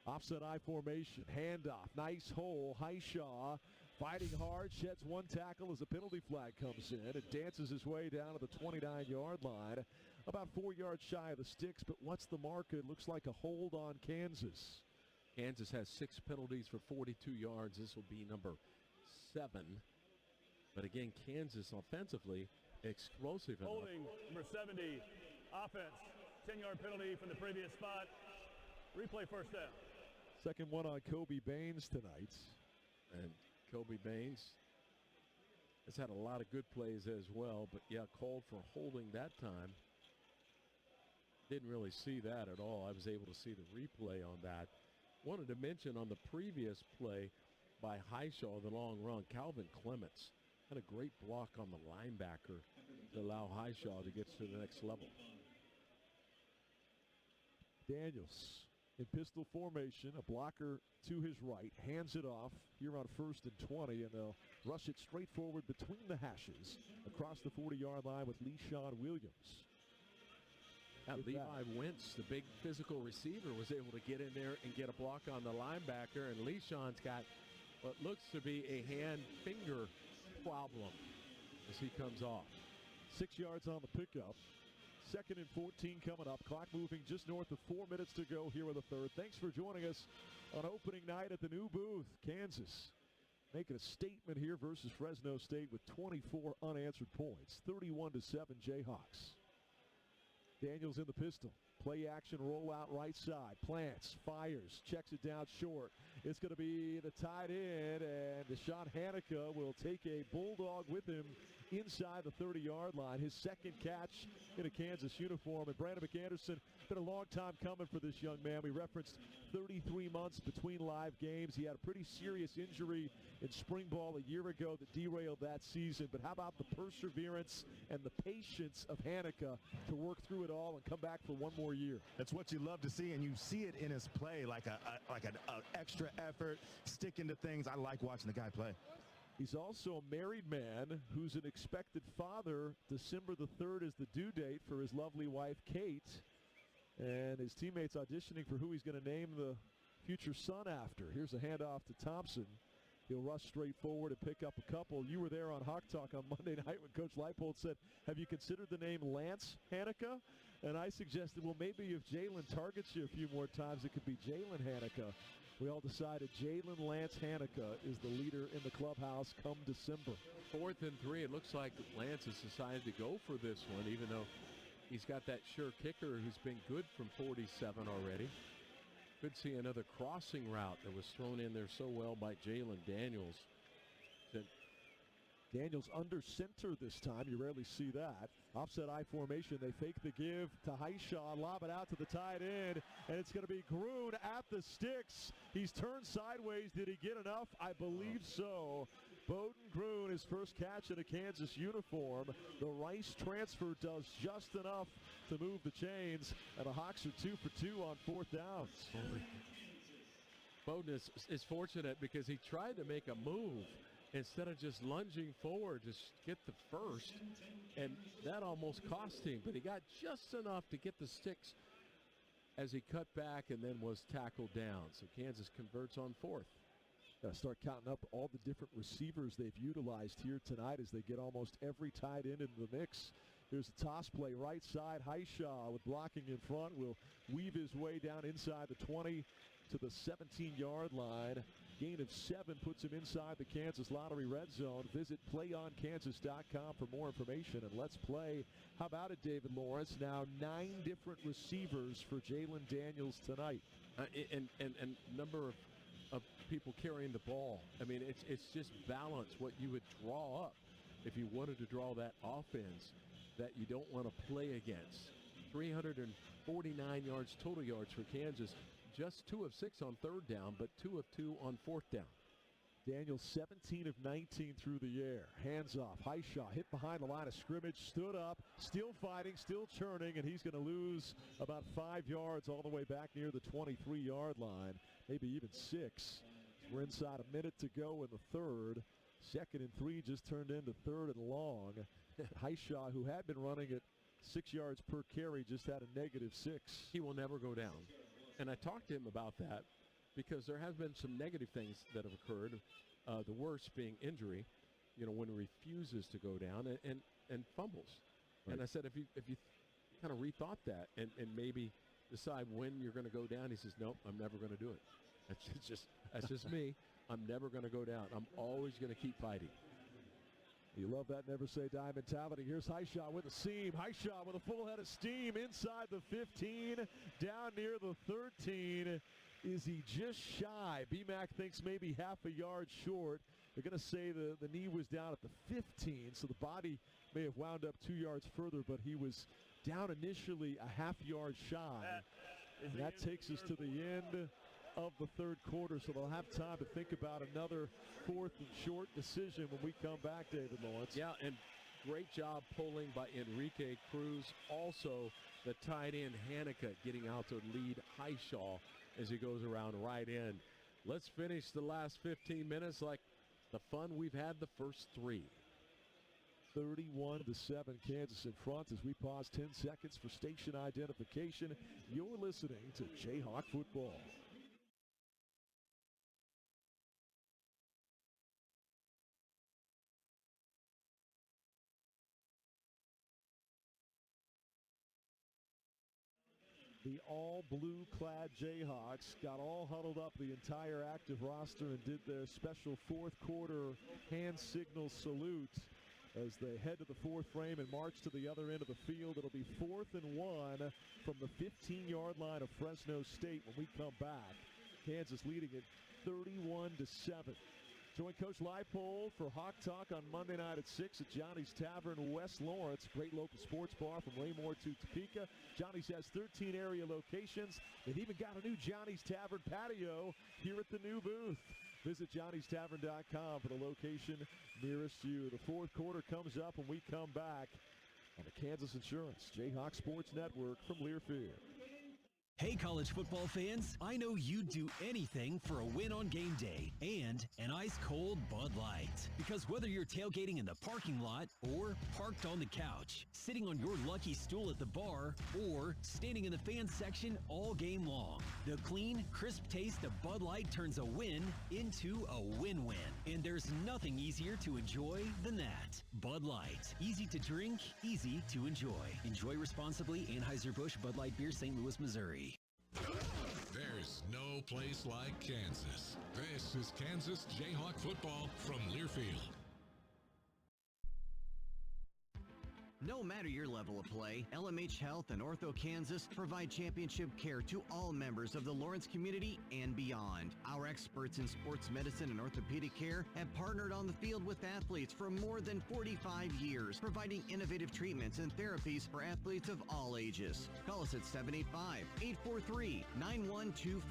Speaker 11: Offset I formation, handoff, nice hole. Highshaw fighting hard, sheds 1 tackle as a penalty flag comes in. It dances his way down to the 29-yard line, about 4 yards shy of the sticks. But what's the marker? It looks like a hold on Kansas.
Speaker 13: Kansas has 6 penalties for 42 yards. This will be number 7. But again, Kansas offensively explosive enough.
Speaker 14: Holding number 70, offense, 10-yard penalty from the previous spot. Replay first down.
Speaker 11: Second one on Kobe Baines tonight.
Speaker 13: And Kobe Baines has had a lot of good plays as well, but yeah, called for holding that time. Didn't really see that at all. I was able to see the replay on that. Wanted to mention on the previous play by Highshaw, the long run, Calvin Clements had a great block on the linebacker to allow Highshaw to get to the next level.
Speaker 11: Daniels in pistol formation, a blocker to his right, hands it off here on 1st and 20, and they'll rush it straight forward between the hashes across the 40-yard line with LeSean Williams.
Speaker 13: Levi Wentz, the big physical receiver, was able to get in there and get a block on the linebacker, and LeSean's got what looks to be a hand-finger problem as he comes off.
Speaker 11: 6 yards on the pickup. 2nd and 14 coming up. Clock moving just north of 4 minutes to go here with the third. Thanks for joining us on opening night at the new booth. Kansas making a statement here versus Fresno State with 24 unanswered points. 31-7 Jayhawks. Daniels in the pistol. Play action, roll out right side. Plants, fires, checks it down short. It's going to be the tight end, and Deshaun Hanukkah will take a bulldog with him inside the 30-yard line. His second catch in a Kansas uniform. And Brandon McAnderson, been a long time coming for this young man. We referenced 33 months between live games. He had a pretty serious injury in spring ball a year ago that derailed that season. But how about the perseverance and the patience of Hanukkah to work through it all and come back for one more year?
Speaker 2: That's what you love to see, and you see it in his play, like an extra effort, sticking to things. I like watching the guy play.
Speaker 11: He's also a married man who's an expected father. December the 3rd is the due date for his lovely wife, Kate. And his teammates auditioning for who he's going to name the future son after. Here's a handoff to Thompson. He'll rush straight forward and pick up a couple. You were there on Hawk Talk on Monday night when Coach Leipold said, have you considered the name Lance Hanukkah? And I suggested, well, maybe if Jalen targets you a few more times, it could be Jalen Hanukkah. We all decided Jalen Lance Hanukkah is the leader in the clubhouse come December.
Speaker 13: 4th and 3. It looks like Lance has decided to go for this one, even though he's got that sure kicker who's been good from 47 already. Could see another crossing route that was thrown in there so well by Jalen Daniels.
Speaker 11: Daniels under center this time. You rarely see that. Offset I formation. They fake the give to Highshaw. Lob it out to the tight end. And it's going to be Gruen at the sticks. He's turned sideways. Did he get enough? I believe so. Bowden Gruen, his first catch in a Kansas uniform. The Rice transfer does just enough to move the chains. And the Hawks are 2 for 2 on fourth downs.
Speaker 13: Bowden is fortunate because he tried to make a move instead of just lunging forward to get the first, and that almost cost him, but he got just enough to get the sticks as he cut back and then was tackled down. So Kansas converts on fourth.
Speaker 11: Got to start counting up all the different receivers they've utilized here tonight as they get almost every tight end into the mix. Here's a toss play, right side. Highshaw with blocking in front will weave his way down inside the 20 to the 17-yard line. Gain of 7 puts him inside the Kansas Lottery red zone. Visit playonkansas.com for more information. And let's play. How about it, David Lawrence? Now 9 different receivers for Jalen Daniels tonight.
Speaker 13: And number of people carrying the ball. I mean, it's just balance what you would draw up if you wanted to draw that offense that you don't want to play against. 349 yards total yards for Kansas. Just 2 of 6 on third down, but 2 of 2 on fourth down.
Speaker 11: Daniels 17 of 19 through the air. Hands off. Highshaw hit behind the line of scrimmage, stood up, still fighting, still churning, and he's going to lose about 5 yards all the way back near the 23-yard line, maybe even 6. We're inside a minute to go in the third. 2nd and 3 just turned into 3rd and long. Highshaw, who had been running at 6 yards per carry, just had a -6.
Speaker 13: He will never go down. And I talked to him about that because there has been some negative things that have occurred, the worst being injury, when he refuses to go down and fumbles. Right. And I said, if you kind of rethought that and maybe decide when you're going to go down, he says, nope, I'm never going to do it. That's just me. I'm never going to go down. I'm always going to keep fighting.
Speaker 11: You love that never say die mentality. Here's Highshaw with a seam. Highshaw with a full head of steam inside the 15, down near the 13. Is he just shy? BMAC thinks maybe half a yard short. They're going to say the knee was down at the 15, so the body may have wound up 2 yards further, but he was down initially a half yard shy. And that takes us to the end of the third quarter, so they'll have time to think about another 4th and short decision when we come back, David Lawrence.
Speaker 13: Yeah, and great job pulling by Enrique Cruz. Also, the tight end Hanukkah getting out to lead Highshaw as he goes around right in. Let's finish the last 15 minutes like the fun we've had the first 3.
Speaker 11: 31-7, Kansas in front as we pause 10 seconds for station identification. You're listening to Jayhawk Football. The all-blue clad Jayhawks got all huddled up, the entire active roster, and did their special fourth quarter hand signal salute as they head to the fourth frame and march to the other end of the field. It'll be 4th and 1 from the 15-yard line of Fresno State when we come back. Kansas leading it 31-7. Join Coach Leipold for Hawk Talk on Monday night at 6 at Johnny's Tavern, West Lawrence. Great local sports bar from Raymore to Topeka. Johnny's has 13 area locations. They've even got a new Johnny's Tavern patio here at the new booth. Visit johnnystavern.com for the location nearest you. The fourth quarter comes up when we come back on the Kansas Insurance Jayhawk Sports Network from Learfield.
Speaker 1: Hey, college football fans, I know you'd do anything for a win on game day and an ice-cold Bud Light. Because whether you're tailgating in the parking lot or parked on the couch, sitting on your lucky stool at the bar, or standing in the fan section all game long, the clean, crisp taste of Bud Light turns a win into a win-win. And there's nothing easier to enjoy than that. Bud Light. Easy to drink, easy to enjoy. Enjoy responsibly. Anheuser-Busch Bud Light Beer, St. Louis, Missouri.
Speaker 5: There's no place like Kansas. This is Kansas Jayhawk football from Learfield.
Speaker 7: No matter your level of play, LMH Health and Ortho Kansas provide championship care to all members of the Lawrence community and beyond. Our experts in sports medicine and orthopedic care have partnered on the field with athletes for more than 45 years, providing innovative treatments and therapies for athletes of all ages. Call us at 785-843-9125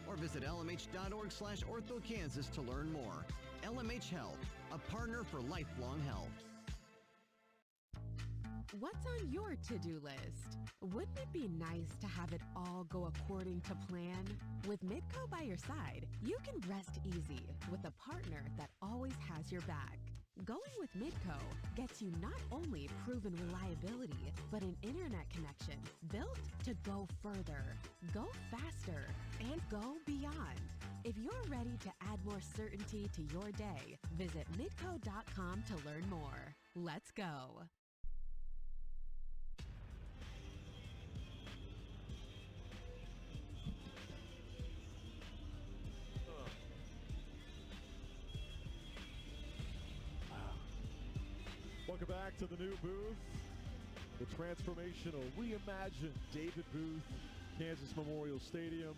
Speaker 7: or visit lmh.org/orthokansas to learn more. LMH Health, a partner for lifelong health.
Speaker 8: What's on your to-do list? Wouldn't it be nice to have it all go according to plan? With Midco by your side, you can rest easy with a partner that always has your back. Going with Midco gets you not only proven reliability, but an internet connection built to go further, go faster, and go beyond. If you're ready to add more certainty to your day, visit midco.com to learn more. Let's go.
Speaker 11: Welcome back to the new booth. The transformational, reimagined David Booth, Kansas Memorial Stadium.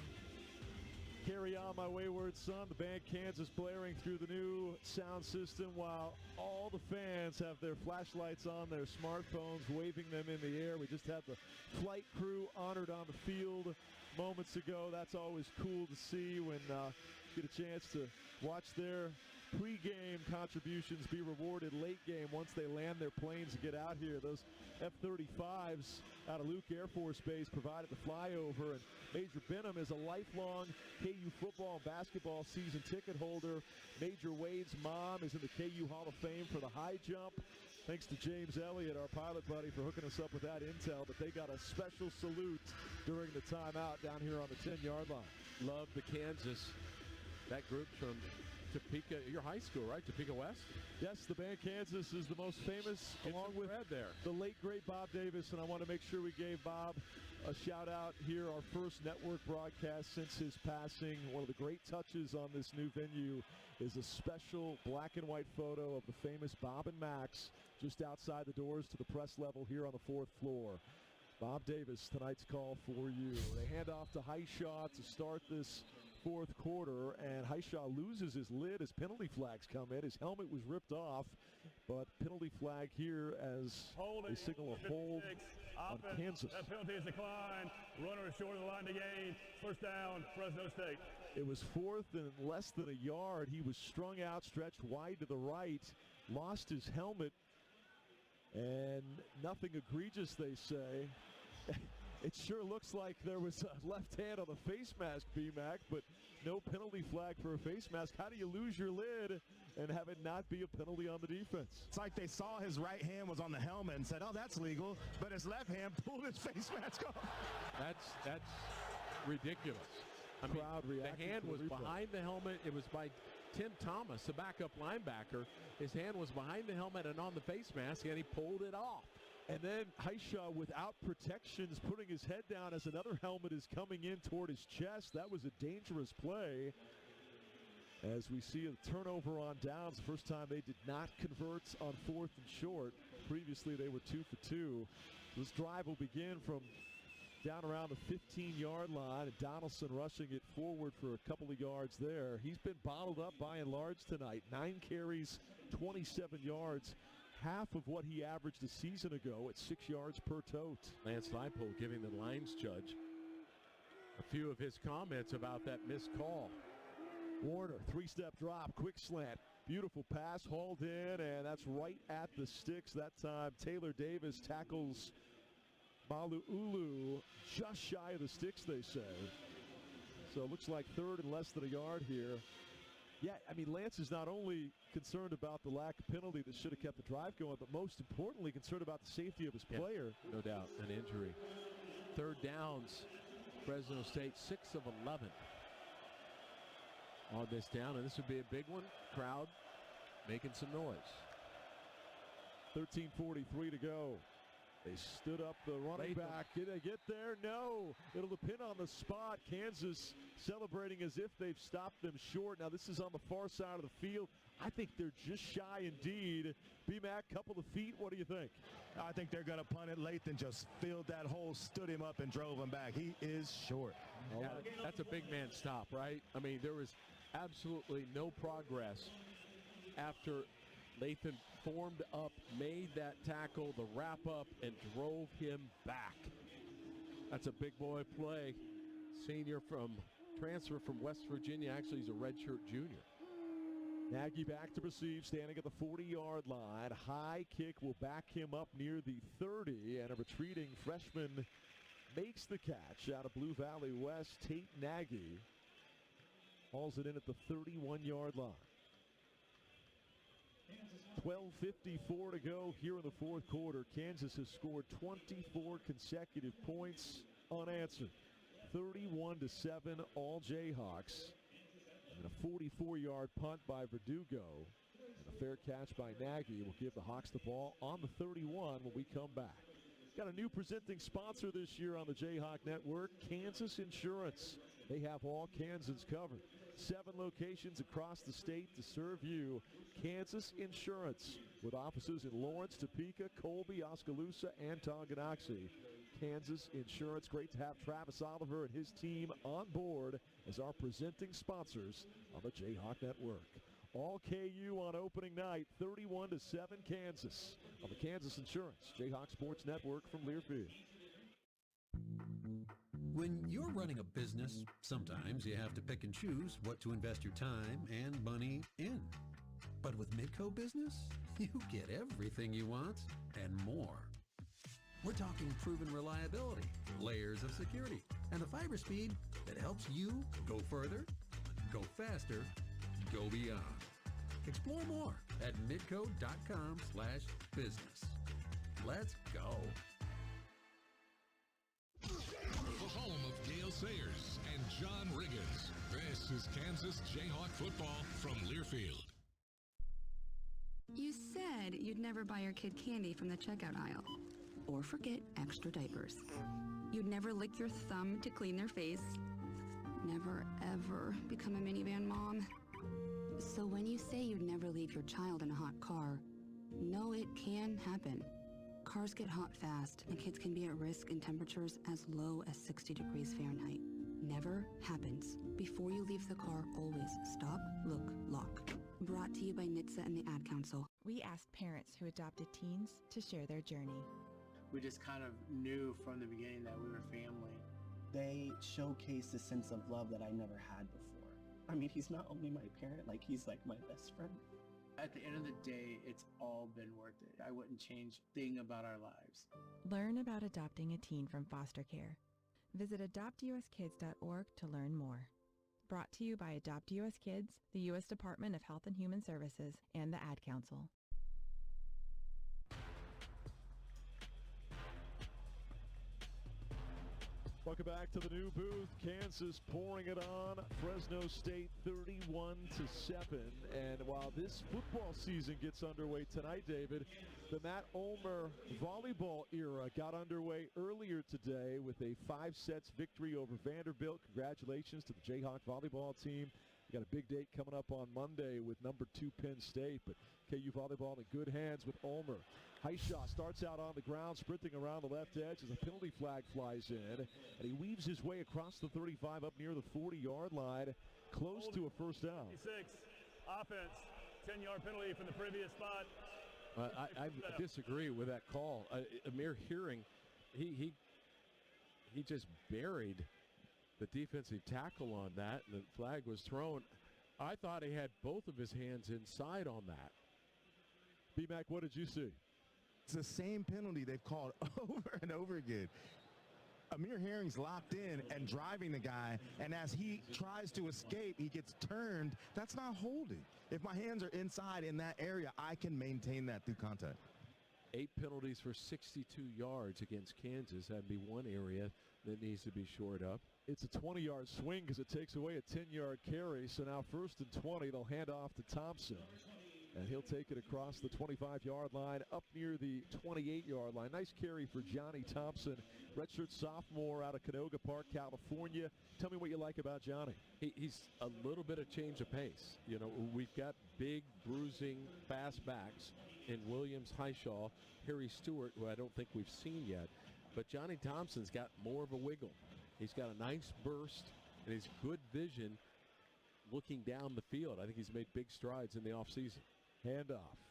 Speaker 11: Carry on, my wayward son. The band Kansas blaring through the new sound system while all the fans have their flashlights on their smartphones, waving them in the air. We just had the flight crew honored on the field moments ago. That's always cool to see when you get a chance to watch their pre-game contributions be rewarded late game once they land their planes and get out here. Those F-35s out of Luke Air Force Base provided the flyover, and Major Benham is a lifelong KU football and basketball season ticket holder. Major Wade's mom is in the KU Hall of Fame for the high jump. Thanks to James Elliott, our pilot buddy, for hooking us up with that intel, but they got a special salute during the timeout down here on the 10-yard line.
Speaker 13: Love the Kansas. That group from Topeka, your high school, right? Topeka West?
Speaker 11: Yes, the band Kansas is the most famous, along with the late, great Bob Davis, and I want to make sure we gave Bob a shout-out here, our first network broadcast since his passing. One of the great touches on this new venue is a special black and white photo of the famous Bob and Max just outside the doors to the press level here on the 4th floor. Bob Davis, tonight's call for you. They hand off to Highshaw to start this fourth quarter, and Highshaw loses his lid as penalty flags come in. His helmet was ripped off, but penalty flag here as they signal a hold on Kansas.
Speaker 14: That penalty is declined. Runner is short of the line to gain. First down, Fresno State.
Speaker 11: It was fourth and less than a yard. He was strung out, stretched wide to the right, lost his helmet, and nothing egregious, they say. It sure looks like there was a left hand on the face mask, B-Mac, but no penalty flag for a face mask. How do you lose your lid and have it not be a penalty on the defense?
Speaker 2: It's like they saw his right hand was on the helmet and said, oh, that's legal, but his left hand pulled his face mask off.
Speaker 13: That's ridiculous. I mean, the hand was behind the helmet. It was by Tim Thomas, the backup linebacker. His hand was behind the helmet and on the face mask, and he pulled it off.
Speaker 11: And then Highshaw, without protections, putting his head down as another helmet is coming in toward his chest. That was a dangerous play. As we see a turnover on downs, the first time they did not convert on 4th and short. Previously, they were 2 for 2. This drive will begin from down around the 15-yard line, and Donaldson rushing it forward for a couple of yards there. He's been bottled up by and large tonight. 9 carries, 27 yards. Half of what he averaged a season ago at 6 yards per tote.
Speaker 13: Lance Leipold giving the lines judge a few of his comments about that missed call.
Speaker 11: Warner, 3-step drop, quick slant. Beautiful pass, hauled in, and that's right at the sticks that time. Taylor Davis tackles Malu'ulu just shy of the sticks, they say. So it looks like third and less than a yard here. Yeah, I mean, Lance is not only concerned about the lack of penalty that should have kept the drive going, but most importantly concerned about the safety of his player.
Speaker 13: No doubt, an injury. Third downs, Fresno State 6 of 11 on this down, and this would be a big one. Crowd making some noise.
Speaker 11: 13:43 to go. They stood up the running back. Did they get there? No. It'll depend on the spot. Kansas celebrating as if they've stopped them short. Now, this is on the far side of the field. I think they're just shy indeed. B-Mac, couple of feet. What do you think?
Speaker 2: I think they're going to punt it. Lathan just filled that hole, stood him up, and drove him back. He is short.
Speaker 13: Yeah, that's a big man stop, right? I mean, there was absolutely no progress after Lathan formed up, made that tackle, the wrap-up, and drove him back. That's a big boy play. Senior transfer from West Virginia. Actually, he's a redshirt junior.
Speaker 11: Nagy back to receive, standing at the 40-yard line. High kick will back him up near the 30, and a retreating freshman makes the catch out of Blue Valley West. Tate Nagy hauls it in at the 31-yard line. 12:54 to go here in the fourth quarter. Kansas has scored 24 consecutive points unanswered. 31-7, all Jayhawks. And a 44-yard punt by Verdugo. And a fair catch by Nagy will give the Hawks the ball on the 31 when we come back. Got a new presenting sponsor this year on the Jayhawk Network, Kansas Insurance. They have all Kansans covered. 7 locations across the state to serve you. Kansas Insurance, with offices in Lawrence, Topeka, Colby, Oskaloosa, and Tonganoxie. Kansas Insurance. Great to have Travis Oliver and his team on board as our presenting sponsors on the Jayhawk Network. All KU on opening night, 31-7 Kansas on the Kansas Insurance Jayhawk Sports Network from Learfield.
Speaker 10: When you're running a business, sometimes you have to pick and choose what to invest your time and money in. But with Midco Business, you get everything you want and more. We're talking proven reliability, layers of security, and the fiber speed that helps you go further, go faster, go beyond. Explore more at midco.com/business. Let's go.
Speaker 5: The home of Gale Sayers and John Riggins. This is Kansas Jayhawk football from Learfield.
Speaker 19: You said you'd never buy your kid candy from the checkout aisle. Or forget extra diapers. You'd never lick your thumb to clean their face. Never, ever become a minivan mom. So when you say you'd never leave your child in a hot car, know it can happen. Cars get hot fast, and kids can be at risk in temperatures as low as 60 degrees Fahrenheit. Never happens. Before you leave the car, always stop, look, lock. Brought to you by NHTSA and the Ad Council.
Speaker 23: We asked parents who adopted teens to share their journey.
Speaker 24: We just kind of knew from the beginning that we were family.
Speaker 25: They showcased a sense of love that I never had before. I mean, he's not only my parent, like he's like my best friend.
Speaker 24: At the end of the day, it's all been worth it. I wouldn't change a thing about our lives.
Speaker 23: Learn about adopting a teen from foster care. Visit adoptuskids.org to learn more. Brought to you by Adopt US Kids, the U.S. Department of Health and Human Services, and the Ad Council.
Speaker 11: Welcome back to the new booth. Kansas pouring it on. Fresno State 31-7. And while this football season gets underway tonight, David, the Matt Ulmer volleyball era got underway earlier today with a 5-sets victory over Vanderbilt. Congratulations to the Jayhawk volleyball team. We got a big date coming up on Monday with number 2 Penn State, but KU volleyball in good hands with Ulmer. Heishaw starts out on the ground, sprinting around the left edge as a penalty flag flies in, and he weaves his way across the 35 up near the 40-yard line, close to a first down.
Speaker 14: 56, offense, 10-yard penalty from the previous spot.
Speaker 13: I disagree with that call. A mere hearing, he just buried the defensive tackle on that, and the flag was thrown. I thought he had both of his hands inside on that.
Speaker 11: B-Mac, what did you see?
Speaker 2: It's the same penalty they've called over and over again. Amir Herring's locked in and driving the guy, and as he tries to escape, he gets turned. That's not holding. If my hands are inside in that area, I can maintain that through contact.
Speaker 13: 8 penalties for 62 yards against Kansas. That'd be one area that needs to be shored up.
Speaker 11: It's a 20-yard swing because it takes away a 10-yard carry. So now 1st and 20, they'll hand off to Thompson. And he'll take it across the 25-yard line up near the 28-yard line. Nice carry for Johnny Thompson, redshirt sophomore out of Canoga Park, California. Tell me what you like about Johnny.
Speaker 13: He's a little bit of change of pace. You know, we've got big, bruising, fast backs in Williams, Highshaw, Harry Stewart, who I don't think we've seen yet. But Johnny Thompson's got more of a wiggle. He's got a nice burst, and he's good vision looking down the field. I think he's made big strides in the offseason.
Speaker 11: Handoff.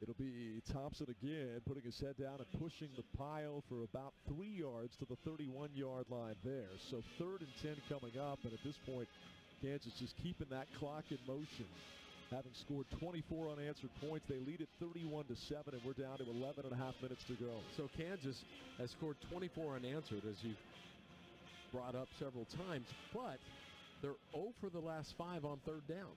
Speaker 11: It'll be Thompson again, putting his head down and pushing the pile for about 3 yards to the 31-yard line there. So 3rd and 10 coming up, and at this point, Kansas just keeping that clock in motion. Having scored 24 unanswered points, they lead it 31-7, and we're down to 11 and a half minutes to go.
Speaker 13: So Kansas has scored 24 unanswered, as you've brought up several times, but they're 0 for the last 5 on 3rd down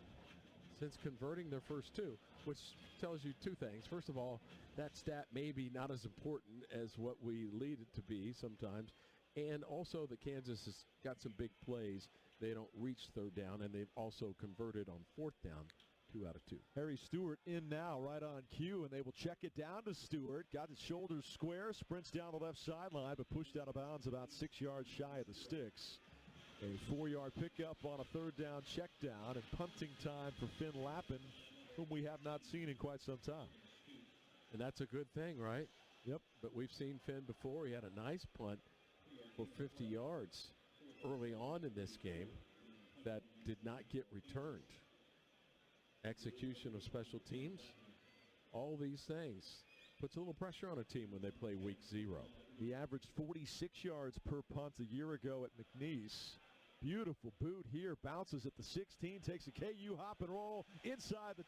Speaker 13: since converting their first 2, which tells you 2 things. First of all, that stat may be not as important as what we lead it to be sometimes, and also that Kansas has got some big plays. They don't reach 3rd down, and they've also converted on 4th down 2 out of 2.
Speaker 11: Harry Stewart in now, right on cue, and they will check it down to Stewart. Got his shoulders square, sprints down the left sideline, but pushed out of bounds about 6 yards shy of the sticks. A 4-yard pickup on a 3rd down check down, and punting time for Finn Lappin, whom we have not seen in quite some time.
Speaker 13: And that's a good thing, right?
Speaker 11: Yep.
Speaker 13: But we've seen Finn before. He had a nice punt for 50 yards early on in this game that did not get returned. Execution of special teams, all these things puts a little pressure on a team when they play week 0.
Speaker 11: He averaged 46 yards per punt a year ago at McNeese. Beautiful boot here, bounces at the 16, takes a KU hop and roll inside the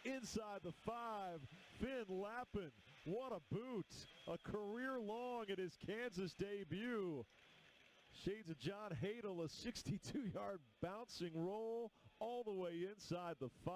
Speaker 11: 10, inside the 5. Finn Lappin, what a boot. A career long at his Kansas debut. Shades of John Hadel, a 62-yard bouncing roll all the way inside the 5.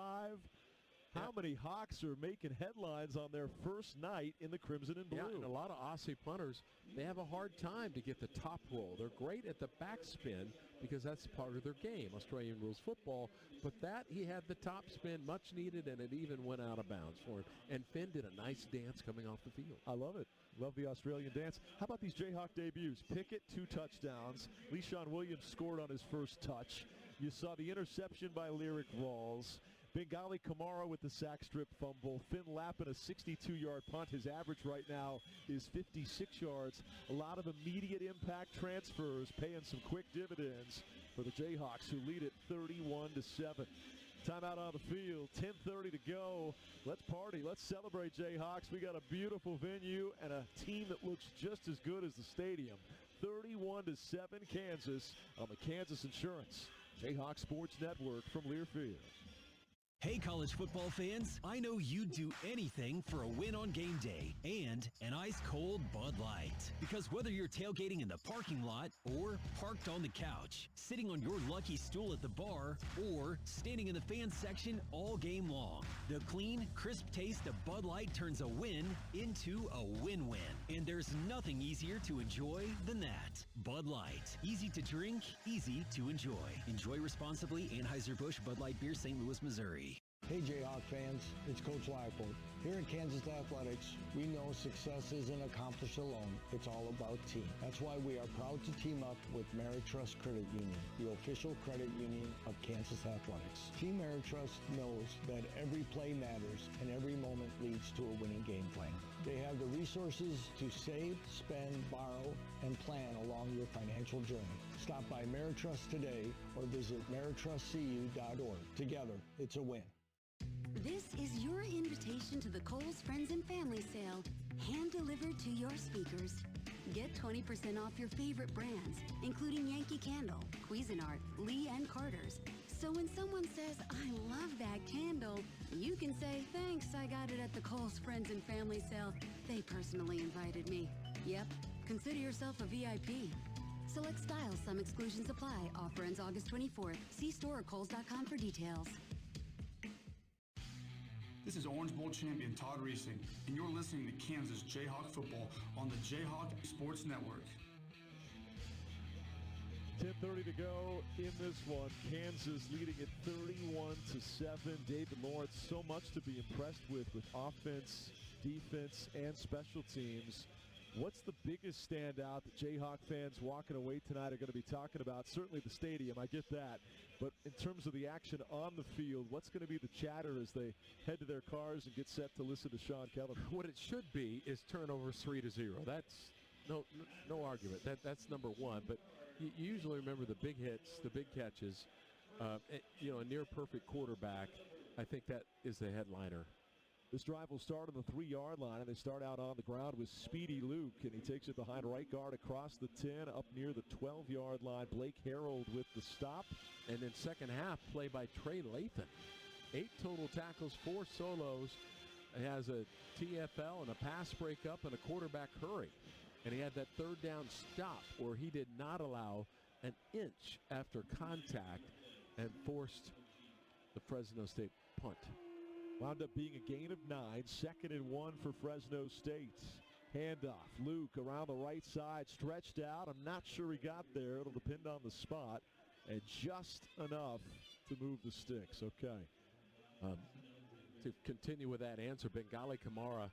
Speaker 11: How many Hawks are making headlines on their first night in the Crimson and Blue?
Speaker 13: Yeah, and a lot of Aussie punters, they have a hard time to get the top roll. They're great at the backspin because that's part of their game, Australian rules football. But that, he had the top spin, much needed, and it even went out of bounds for him. And Finn did a nice dance coming off the field.
Speaker 11: I love it. Love the Australian dance. How about these Jayhawk debuts? Pickett, 2 touchdowns. Le'Shawn Williams scored on his first touch. You saw the interception by Lyric Rawls. Bengali Kamara with the sack strip fumble. Finn Lappin, a 62-yard punt. His average right now is 56 yards. A lot of immediate impact transfers, paying some quick dividends for the Jayhawks, who lead it 31-7. Timeout on the field, 10:30 to go. Let's party. Let's celebrate, Jayhawks. We got a beautiful venue and a team that looks just as good as the stadium. 31-7 Kansas on the Kansas Insurance Jayhawk Sports Network from Learfield.
Speaker 1: Hey, college football fans, I know you'd do anything for a win on game day and an ice-cold Bud Light. Because whether you're tailgating in the parking lot or parked on the couch, sitting on your lucky stool at the bar, or standing in the fan section all game long, the clean, crisp taste of Bud Light turns a win into a win-win. And there's nothing easier to enjoy than that. Bud Light. Easy to drink, easy to enjoy. Enjoy responsibly. Anheuser-Busch Bud Light Beer, St. Louis, Missouri.
Speaker 6: Hey Jayhawk fans, it's Coach Leipold. Here in Kansas Athletics, we know success isn't accomplished alone. It's all about team. That's why we are proud to team up with Meritrust Credit Union, the official credit union of Kansas Athletics. Team Meritrust knows that every play matters and every moment leads to a winning game plan. They have the resources to save, spend, borrow, and plan along your financial journey. Stop by Meritrust today or visit meritrustcu.org. Together, it's a win.
Speaker 3: This is your invitation to the Kohl's Friends and Family Sale, hand-delivered to your speakers. Get 20% off your favorite brands, including Yankee Candle, Cuisinart, Lee & Carter's. So when someone says, I love that candle, you can say, thanks, I got it at the Kohl's Friends and Family Sale. They personally invited me. Yep, consider yourself a VIP. Select styles, some exclusions apply. Offer ends August 24th. See store or Kohls.com for details.
Speaker 12: This is Orange Bowl champion Todd Reesing, and you're listening to Kansas Jayhawk football on the Jayhawk Sports Network.
Speaker 11: 10:30 to go in this one. Kansas leading it 31-7. David Lawrence, so much to be impressed with offense, defense, and special teams. What's the biggest standout that Jayhawk fans walking away tonight are going to be talking about? Certainly the stadium, I get that. But in terms of the action on the field, what's going to be the chatter as they head to their cars and get set to listen to Sean Kellerman?
Speaker 13: What it should be is turnovers 3-0. That's no argument. That's number one. But you usually remember the big hits, the big catches. A near-perfect quarterback. I think that is the headliner.
Speaker 11: This drive will start on the 3-yard line, and they start out on the ground with Speedy Luke, and he takes it behind right guard across the 10, up near the 12-yard line. Blake Harold with the stop.
Speaker 13: And then second half, play by Trey Lathan. 8 total tackles, 4 solos. He has a TFL and a pass breakup and a quarterback hurry. And he had that third down stop where he did not allow an inch after contact and forced the Fresno State punt.
Speaker 11: Wound up being a gain of 9, 2nd and 1 for Fresno State. Handoff, Luke around the right side, stretched out. I'm not sure he got there. It'll depend on the spot. And just enough to move the sticks. Okay.
Speaker 13: To continue with that answer, Bengali Kamara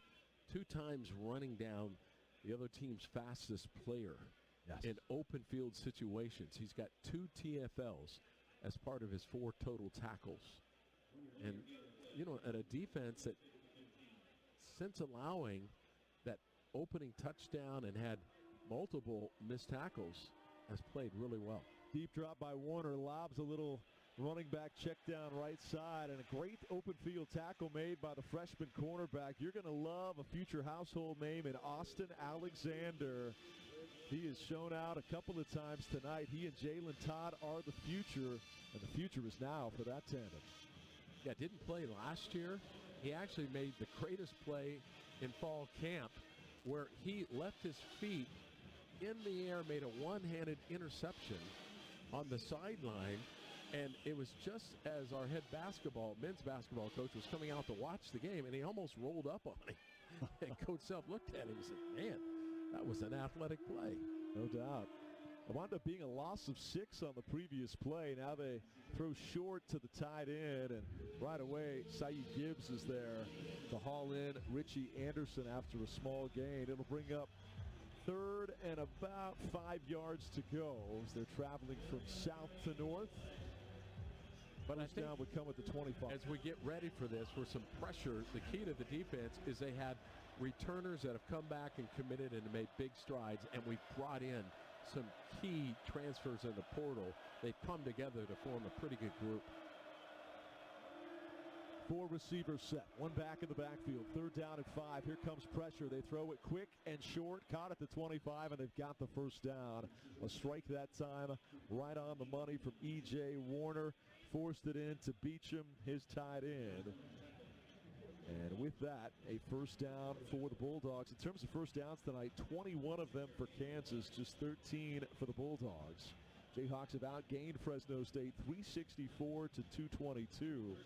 Speaker 13: 2 times running down the other team's fastest player in open field situations. He's got 2 TFLs as part of his 4 total tackles. And at a defense that, since allowing that opening touchdown and had multiple missed tackles, has played really well.
Speaker 11: Deep drop by Warner, lobs a little running back check down right side, and a great open field tackle made by the freshman cornerback. You're going to love a future household name in Austin Alexander. He has shown out a couple of times tonight. He and Jalen Todd are the future, and the future is now for that tandem.
Speaker 13: Yeah, didn't play last year. He actually made the greatest play in fall camp where he left his feet in the air, made a one-handed interception on the sideline, and it was just as our head men's basketball coach was coming out to watch the game, and he almost rolled up on him. And Coach Self looked at him and said, man, that was an athletic play.
Speaker 11: No doubt. It wound up being a loss of 6 on the previous play. Now they throw short to the tight end, and right away, Saeed Gibbs is there to haul in Richie Anderson after a small gain. It'll bring up 3rd and about 5 yards to go as they're traveling from south to north.
Speaker 13: But I think
Speaker 11: down would come at the 25.
Speaker 13: As we get ready for this, for some pressure, the key to the defense is they had returners that have come back and committed and made big strides, and we've brought in some key transfers in the portal. They've come together to form a pretty good group.
Speaker 11: 4 receivers set, 1 back in the backfield, 3rd down and 5. Here comes pressure. They throw it quick and short, caught at the 25, and they've got the first down. A strike that time, right on the money from E.J. Warner. Forced it in to Beecham, his tight end. And with that, a first down for the Bulldogs. In terms of first downs tonight, 21 of them for Kansas, just 13 for the Bulldogs. Jayhawks have outgained Fresno State 364 to 222.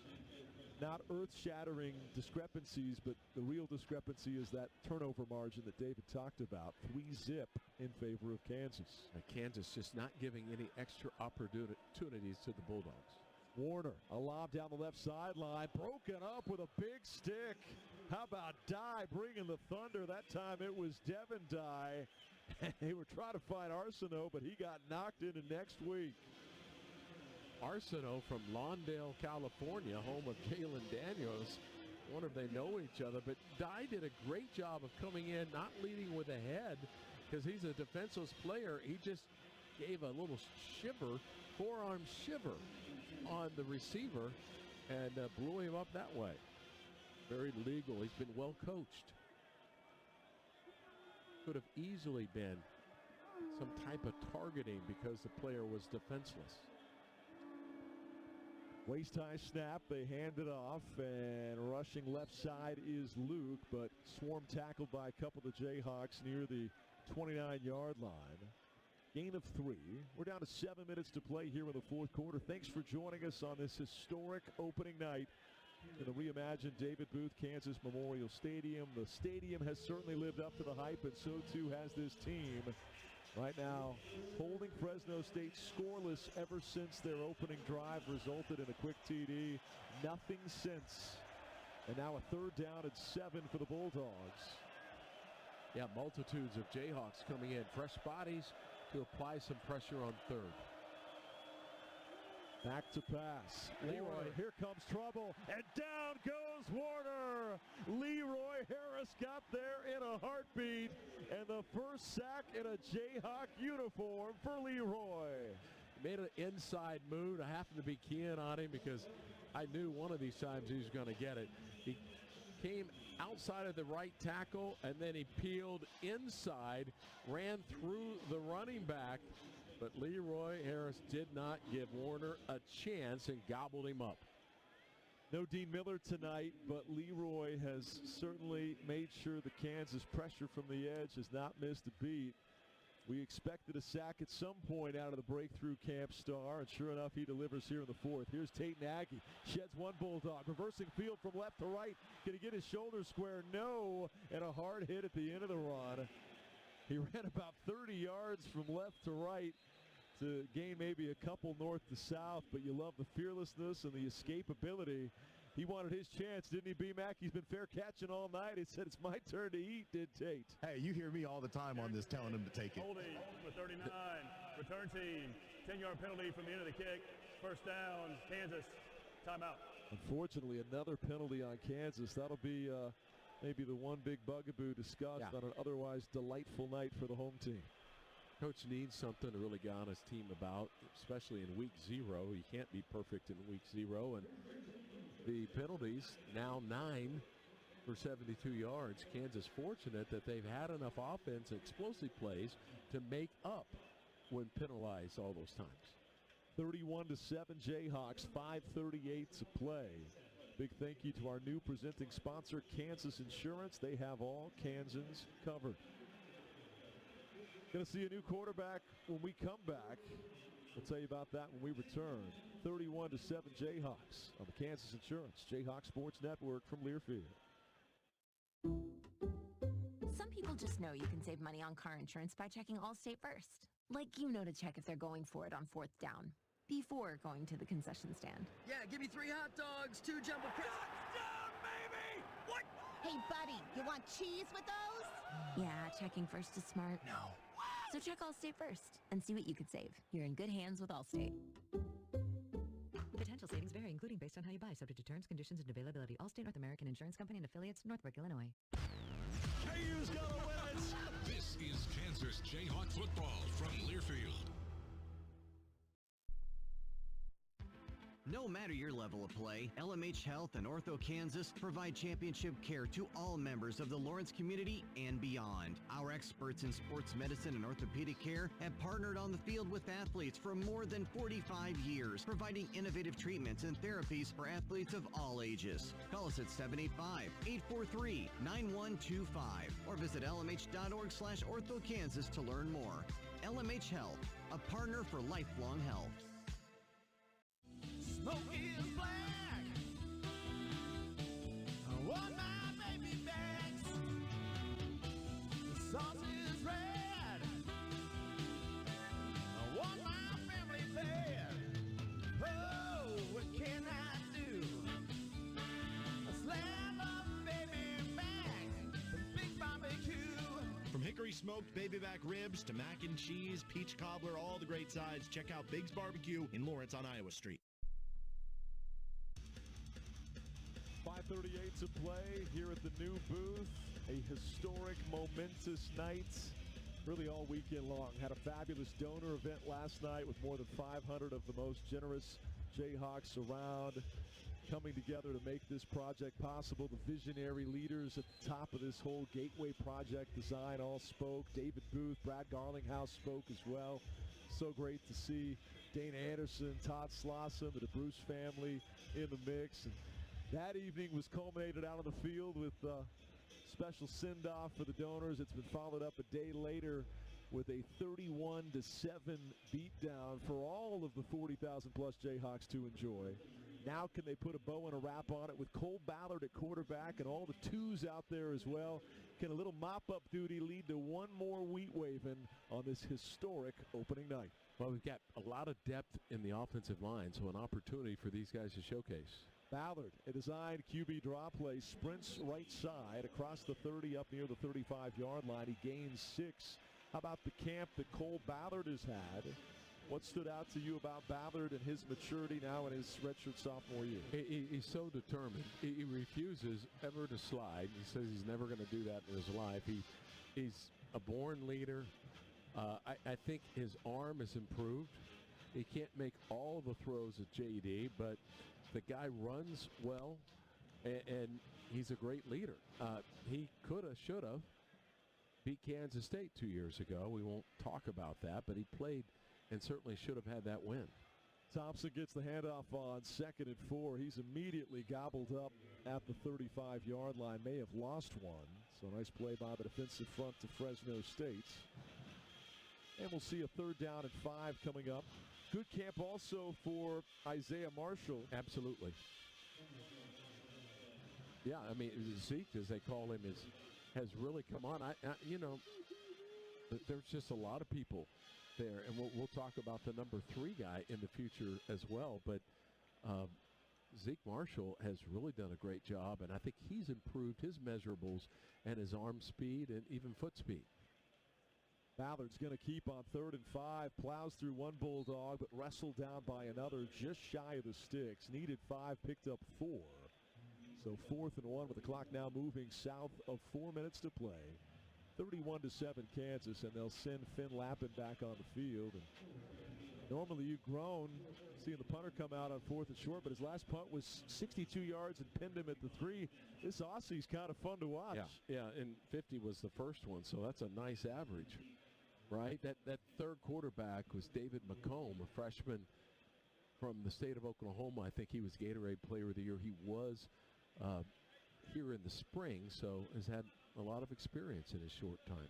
Speaker 11: Not earth-shattering discrepancies, but the real discrepancy is that turnover margin that David talked about. 3-zip in favor of Kansas.
Speaker 13: Kansas just not giving any extra opportunities to the Bulldogs.
Speaker 11: Warner, a lob down the left sideline, broken up with a big stick. How about Dye bringing the thunder? That time it was Devin Dye. They were trying to find Arsenault, but he got knocked into next week.
Speaker 13: Arsenault from Lawndale, California, home of Kalen Daniels. I wonder if they know each other, but Dye did a great job of coming in, not leading with a head, because he's a defenseless player. He just gave a little shiver, forearm shiver on the receiver and blew him up that way. Very legal. He's been well coached. Could have easily been some type of targeting because the player was defenseless.
Speaker 11: Waist-high snap, they hand it off, and rushing left side is Luke, but swarm tackled by a couple of the Jayhawks near the 29-yard line. Gain of 3. We're down to 7 minutes to play here in the 4th quarter. Thanks for joining us on this historic opening night in the reimagined David Booth Kansas Memorial Stadium. The stadium has certainly lived up to the hype, and so too has this team. Right now, holding Fresno State scoreless ever since their opening drive resulted in a quick TD. Nothing since. And now a 3rd down and 7 for the Bulldogs.
Speaker 13: Yeah, multitudes of Jayhawks coming in. Fresh bodies to apply some pressure on 3rd.
Speaker 11: Back to pass. Leroy, here comes trouble, and down goes Warner. Leroy Harris got there in a heartbeat, and the first sack in a Jayhawk uniform for Leroy.
Speaker 13: Made an inside move. I happened to be keying on him because I knew one of these times he was going to get it. He came outside of the right tackle, and then he peeled inside, ran through the running back, but Leroy Harris did not give Warner a chance and gobbled him up.
Speaker 11: No Dean Miller tonight, but Leroy has certainly made sure the Kansas pressure from the edge has not missed a beat. We expected a sack at some point out of the breakthrough camp star, and sure enough, he delivers here in the 4th. Here's Tate Nagy, sheds one Bulldog, reversing field from left to right. Going to get his shoulder square? No, and a hard hit at the end of the run. He ran about 30 yards from left to right to gain maybe a couple north to south, but you love the fearlessness and the escapability. He wanted his chance, didn't he, B-Mac? He's been fair catching all night. He said, it's my turn to eat, did Tate.
Speaker 2: Hey, you hear me all the time on this telling him to take it.
Speaker 14: Holding with 39. Return team. 10-yard penalty from the end of the kick. First down, Kansas. Timeout.
Speaker 11: Unfortunately, another penalty on Kansas. That'll be maybe the one big bugaboo discussed on an otherwise delightful night for the home team.
Speaker 13: Coach needs something to really get on his team about, especially in week 0. He can't be perfect in week 0. And the penalties, now 9 for 72 yards. Kansas fortunate that they've had enough offense and explosive plays to make up when penalized all those times.
Speaker 11: 31-7 Jayhawks, 5:38 to play. Big thank you to our new presenting sponsor, Kansas Insurance. They have all Kansans covered. Going to see a new quarterback when we come back. We'll tell you about that when we return. 31-7 Jayhawks on the Kansas Insurance Jayhawk Sports Network from Learfield.
Speaker 4: Some people just know you can save money on car insurance by checking Allstate first. Like you know to check if they're going for it on 4th down before going to the concession stand.
Speaker 9: Yeah, give me 3 hot dogs, 2 jumbo crisps. Touchdown, baby! What?
Speaker 4: Hey, buddy, you want cheese with those? Yeah, checking first is smart.
Speaker 9: No.
Speaker 4: So check Allstate first and see what you could save. You're in good hands with Allstate.
Speaker 15: Potential savings vary, including based on how you buy, subject to terms, conditions, and availability. Allstate North American Insurance Company and affiliates, Northbrook, Illinois.
Speaker 11: KU's gonna win it!
Speaker 5: This is Kansas Jayhawk football from Learfield.
Speaker 7: No matter your level of play, LMH Health and Ortho Kansas provide championship care to all members of the Lawrence community and beyond. Our experts in sports medicine and orthopedic care have partnered on the field with athletes for more than 45 years, providing innovative treatments and therapies for athletes of all ages. Call us at 785-843-9125 or visit lmh.org/orthokansas to learn more. LMH Health, a partner for lifelong health.
Speaker 9: Smoke is black on my baby backs. The sauce is red on my family bed. Oh, what can I do? I slam up baby back, big barbecue.
Speaker 16: From hickory smoked baby back ribs to mac and cheese, peach cobbler, all the great sides, check out Big's Barbecue in Lawrence on Iowa Street.
Speaker 11: 5:38 to play here at the new booth. A historic, momentous night, really all weekend long. Had a fabulous donor event last night with more than 500 of the most generous Jayhawks around coming together to make this project possible. The visionary leaders at the top of this whole Gateway Project design all spoke. David Booth, Brad Garlinghouse spoke as well. So great to see Dana Anderson, Todd Slauson, the DeBruce family in the mix. And that evening was culminated out on the field with a special send-off for the donors. It's been followed up a day later with a 31-7 beatdown for all of the 40,000-plus Jayhawks to enjoy. Now can they put a bow and a wrap on it with Cole Ballard at quarterback and all the twos out there as well? Can a little mop-up duty lead to one more wheat waving on this historic opening night?
Speaker 13: Well, we've got a lot of depth in the offensive line, so an opportunity for these guys to showcase.
Speaker 11: Ballard, a designed QB draw play, sprints right side across the 30 up near the 35-yard line. He gains 6. How about the camp that Cole Ballard has had? What stood out to you about Ballard and his maturity now in his redshirt sophomore year?
Speaker 13: He's so determined. He refuses ever to slide. He says he's never going to do that in his life. He's a born leader. I think his arm has improved. He can't make all the throws at JD, but the guy runs well, and he's a great leader. He could have, should have beat Kansas State 2 years ago. We won't talk about that, but he played and certainly should have had that win.
Speaker 11: Thompson gets the handoff on 2nd and 4. He's immediately gobbled up at the 35-yard line. May have lost one. So nice play by the defensive front to Fresno State. And we'll see a 3rd down and 5 coming up. Good camp also for Isaiah Marshall.
Speaker 13: Absolutely. Yeah, I mean, Zeke, as they call him, has really come on. There's just a lot of people there, and we'll talk about the number 3 guy in the future as well. But Zeke Marshall has really done a great job, and I think he's improved his measurables and his arm speed and even foot speed.
Speaker 11: Ballard's going to keep on 3rd and 5, plows through one Bulldog, but wrestled down by another just shy of the sticks. Needed 5, picked up 4. So 4th and 1 with the clock now moving south of 4 minutes to play. 31-7 Kansas, and they'll send Finn Lappin back on the field. And normally you've grown seeing the punter come out on 4th and short, but his last punt was 62 yards and pinned him at the 3. This Aussie's kind of fun to watch.
Speaker 13: Yeah, and 50 was the first one, so that's a nice average, right? That third quarterback was David McComb, a freshman from the state of Oklahoma. I think he was Gatorade Player of the Year. He was here in the spring, so has had a lot of experience in his short time.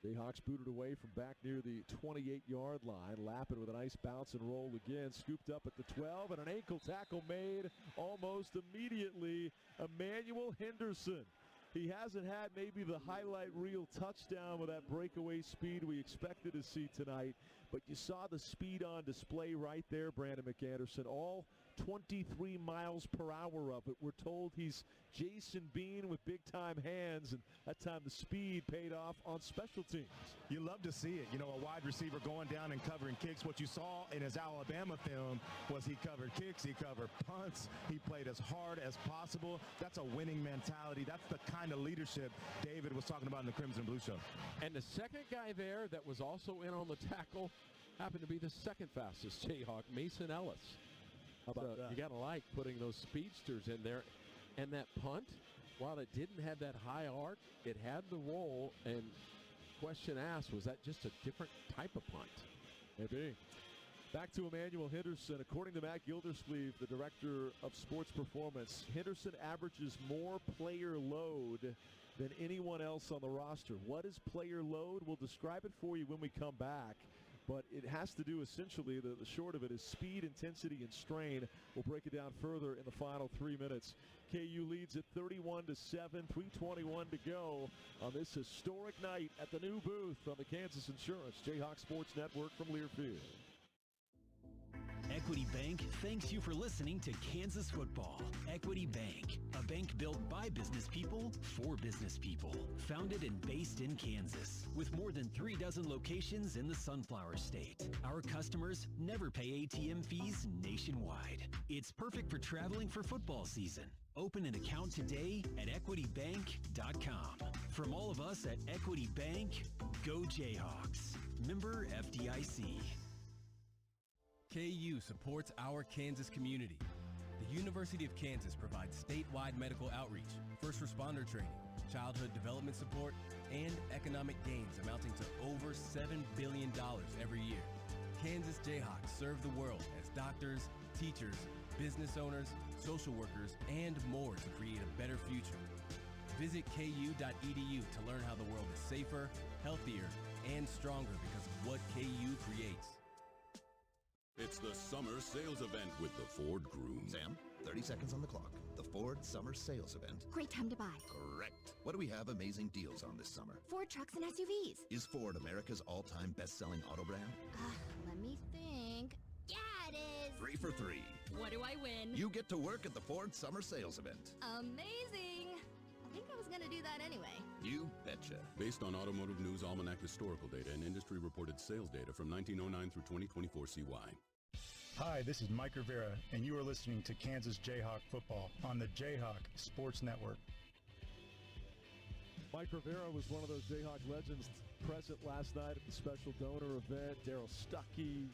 Speaker 11: Jayhawks booted away from back near the 28-yard line. Lappin with a nice bounce and roll again. Scooped up at the 12, and an ankle tackle made almost immediately. Emmanuel Henderson. He hasn't had maybe the highlight reel touchdown with that breakaway speed we expected to see tonight, but you saw the speed on display right there, Brandon McAnderson. All 23 miles per hour of it. We're told he's Jason Bean with big-time hands, and that time the speed paid off on special teams.
Speaker 2: You love to see it. You know, a wide receiver going down and covering kicks. What you saw in his Alabama film was he covered kicks, he covered punts, he played as hard as possible. That's a winning mentality. That's the kind of leadership David was talking about in the Crimson Blue Show.
Speaker 13: And the second guy there that was also in on the tackle happened to be the second fastest Jayhawk, Mason Ellis.
Speaker 11: How about that?
Speaker 13: You got to like putting those speedsters in there. And that punt, while it didn't have that high arc, it had the roll. And question asked, was that just a different type of punt?
Speaker 11: Maybe. Back to Emmanuel Henderson. According to Matt Gildersleeve, the director of sports performance, Henderson averages more player load than anyone else on the roster. What is player load? We'll describe it for you when we come back. But it has to do essentially, the short of it is speed, intensity, and strain. We'll break it down further in the final 3 minutes. KU leads at 31-7, 3:21 to go on this historic night at the new booth on the Kansas Insurance Jayhawk Sports Network from Learfield.
Speaker 1: Equity Bank thanks you for listening to Kansas Football. Equity Bank, a bank built by business people for business people. Founded and based in Kansas, with more than 36 locations in the Sunflower State. Our customers never pay ATM fees nationwide. It's perfect for traveling for football season. Open an account today at equitybank.com. From all of us at Equity Bank, go Jayhawks. Member FDIC.
Speaker 17: KU supports our Kansas community. The University of Kansas provides statewide medical outreach, first responder training, childhood development support, and economic gains amounting to over $7 billion every year. Kansas Jayhawks serve the world as doctors, teachers, business owners, social workers, and more to create a better future. Visit ku.edu to learn how the world is safer, healthier, and stronger because of what KU creates.
Speaker 8: It's the summer sales event with the Ford Groom.
Speaker 18: Sam, 30 seconds on the clock. The Ford Summer Sales Event.
Speaker 20: Great time to buy.
Speaker 18: Correct. What do we have amazing deals on this summer?
Speaker 20: Ford trucks and SUVs.
Speaker 18: Is Ford America's all-time best-selling auto brand?
Speaker 20: Let me think. Yeah, it is.
Speaker 18: 3 for 3.
Speaker 20: What do I win?
Speaker 18: You get to work at the Ford Summer Sales Event.
Speaker 20: Amazing. I think I was going to do that anyway.
Speaker 18: You betcha.
Speaker 8: Based on Automotive News Almanac historical data and industry-reported sales data from 1909 through 2024 CY.
Speaker 21: Hi, this is Mike Rivera, and you are listening to Kansas Jayhawk football on the Jayhawk Sports Network.
Speaker 11: Mike Rivera was one of those Jayhawk legends present last night at the special donor event. Daryl Stuckey,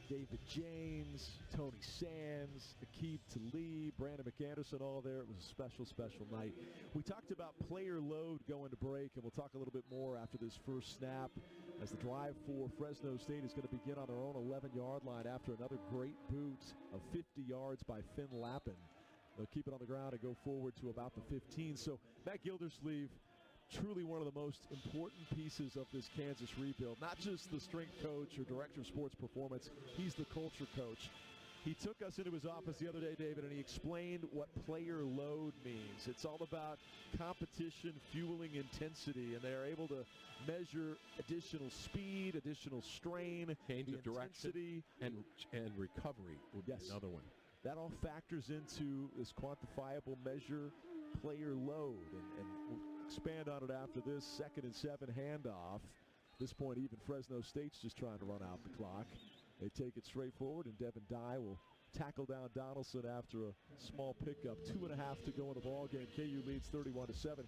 Speaker 11: David James, Tony Sands, Aqib Talib, Brandon McAnderson, all there. It was a special, special night. We talked about player load going to break, and we'll talk a little bit more after this first snap as the drive for Fresno State is going to begin on their own 11-yard line after another great boot of 50 yards by Finn Lappin. They'll keep it on the ground and go forward to about the 15. So Matt Gildersleeve, truly one of the most important pieces of this Kansas rebuild. Not just the strength coach or director of sports performance, he's the culture coach. He took us into his office the other day, David, and he explained what player load means. It's all about competition fueling intensity, and they're able to measure additional speed, additional strain,
Speaker 13: change of direction, and recovery would be another one.
Speaker 11: That all factors into this quantifiable measure, player load, and we'll expand on it after this 2nd and 7 handoff. At this point, even Fresno State's just trying to run out the clock. They take it straight forward, and Devin Dye will tackle down Donaldson after a small pickup. 2.5 to go in the ball game. KU leads 31-7.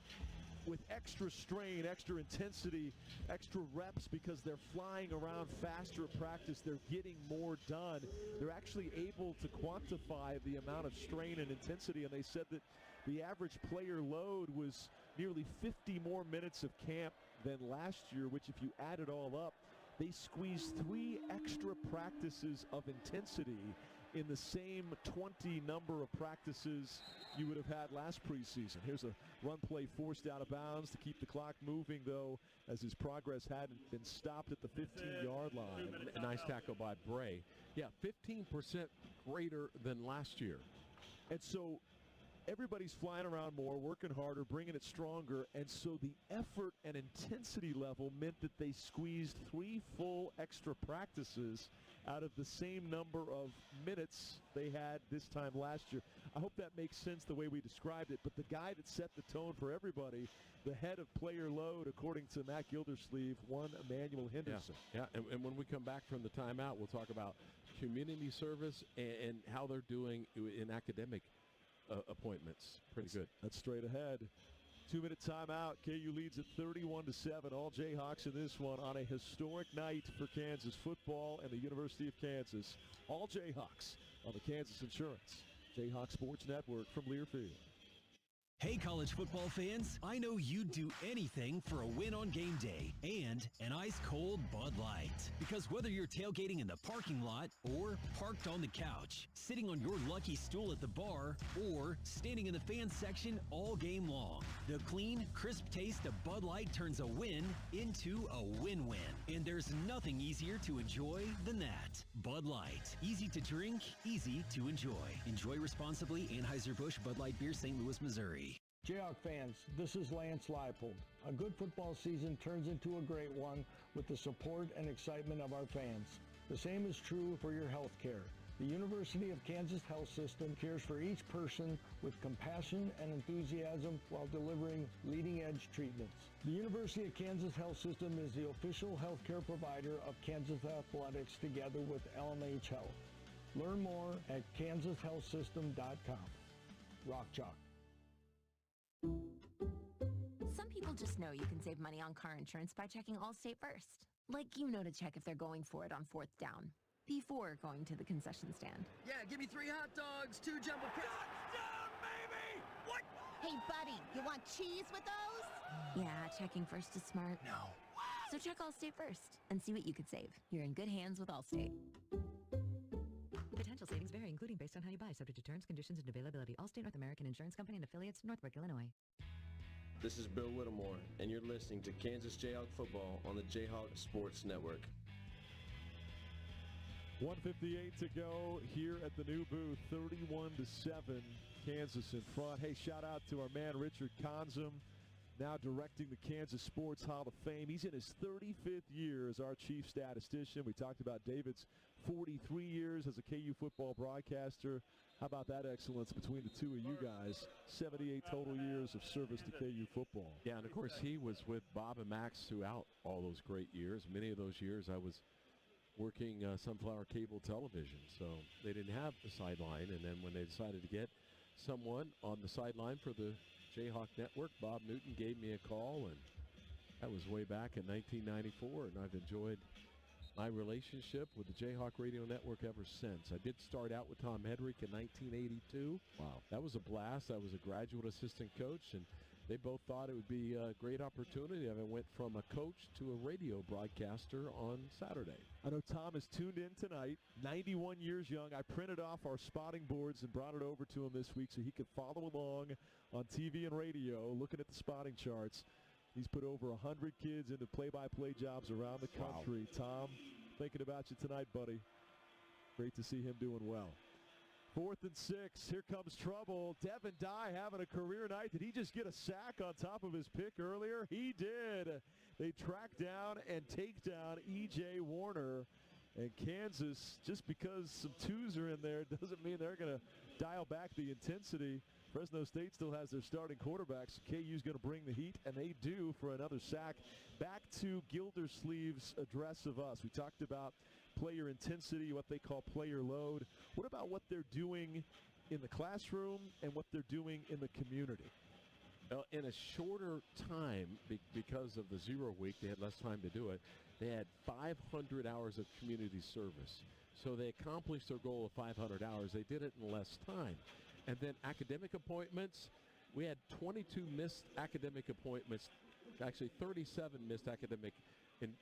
Speaker 11: With extra strain, extra intensity, extra reps because they're flying around faster at practice, they're getting more done. They're actually able to quantify the amount of strain and intensity, and they said that the average player load was nearly 50 more minutes of camp than last year, which if you add it all up, they squeezed 3 extra practices of intensity in the same 20 number of practices you would have had last preseason. Here's a run play forced out of bounds to keep the clock moving, though, as his progress hadn't been stopped at the 15-yard line.
Speaker 13: A nice tackle by Bray. Yeah, 15% greater than last year.
Speaker 11: And so everybody's flying around more, working harder, bringing it stronger, and so the effort and intensity level meant that they squeezed 3 full extra practices out of the same number of minutes they had this time last year. I hope that makes sense the way we described it, but the guy that set the tone for everybody, the head of player load, according to Matt Gildersleeve, one Emmanuel Henderson.
Speaker 13: Yeah. And when we come back from the timeout, we'll talk about community service and how they're doing in academic appointments. Pretty good.
Speaker 11: That's straight ahead. 2-minute timeout. KU leads at 31-7. All Jayhawks in this one on a historic night for Kansas football and the University of Kansas. All Jayhawks on the Kansas Insurance Jayhawk Sports Network from Learfield.
Speaker 1: Hey, college football fans, I know you'd do anything for a win on game day and an ice-cold Bud Light. Because whether you're tailgating in the parking lot or parked on the couch, sitting on your lucky stool at the bar, or standing in the fan section all game long, the clean, crisp taste of Bud Light turns a win into a win-win. And there's nothing easier to enjoy than that. Bud Light. Easy to drink, easy to enjoy. Enjoy responsibly. Anheuser-Busch Bud Light Beer, St. Louis, Missouri.
Speaker 6: Jayhawk fans, this is Lance Leipold. A good football season turns into a great one with the support and excitement of our fans. The same is true for your health care. The University of Kansas Health System cares for each person with compassion and enthusiasm while delivering leading-edge treatments. The University of Kansas Health System is the official healthcare provider of Kansas Athletics together with LMH Health. Learn more at kansashealthsystem.com. Rock Chalk.
Speaker 4: Some people just know you can save money on car insurance by checking Allstate first. Like you know to check if they're going for it on 4th down, before going to the concession stand.
Speaker 9: Yeah, give me 3 hot dogs, 2 jumbo crabs. Touchdown, baby! What?
Speaker 20: Hey, buddy, you want cheese with those?
Speaker 4: Yeah, checking first is smart.
Speaker 9: No.
Speaker 4: So check Allstate first and see what you could save. You're in good hands with Allstate.
Speaker 15: Potential savings vary, including based on how you buy, subject to terms, conditions, and availability. Allstate North American Insurance Company and affiliates, Northbrook, Illinois.
Speaker 22: This is Bill Whittemore, and you're listening to Kansas Jayhawk football on the Jayhawk Sports Network.
Speaker 11: 1:58 to go here at the new booth. 31-7, Kansas in front. Hey, shout out to our man Richard Konzum, now directing the Kansas Sports Hall of Fame. He's in his 35th year as our chief statistician. We talked about David's 43 years as a KU football broadcaster. How about that excellence between the two of you guys? 78 total years of service to KU football.
Speaker 13: Yeah, and of course he was with Bob and Max throughout all those great years. Many of those years I was working Sunflower Cable Television, so they didn't have the sideline. And then when they decided to get someone on the sideline for the Jayhawk Network, Bob Newton gave me a call, and that was way back in 1994, and I've enjoyed my relationship with the Jayhawk Radio Network ever since. I did start out with Tom Hedrick in 1982.
Speaker 11: Wow.
Speaker 13: That was a blast. I was a graduate assistant coach, and they both thought it would be a great opportunity. I went from a coach to a radio broadcaster on Saturday.
Speaker 11: I know Tom is tuned in tonight, 91 years young. I printed off our spotting boards and brought it over to him this week so he could follow along on TV and radio, looking at the spotting charts. He's put over 100 kids into play-by-play jobs around the country. Wow. Tom, thinking about you tonight, buddy. Great to see him doing well. 4th and 6. Here comes trouble. Devin Dye having a career night. Did he just get a sack on top of his pick earlier? He did. They track down and take down E.J. Warner. And Kansas, just because some twos are in there, doesn't mean they're going to dial back the intensity. Fresno State still has their starting quarterbacks. KU's going to bring the heat, and they do for another sack. Back to Gildersleeve's address of us. We talked about player intensity, what they call player load. What about what they're doing in the classroom and what they're doing in the community?
Speaker 13: Well, in a shorter time, because of the 0 week, they had less time to do it. They had 500 hours of community service. So they accomplished their goal of 500 hours. They did it in less time. And then academic appointments, we had 22 missed academic appointments, actually 37 missed academic in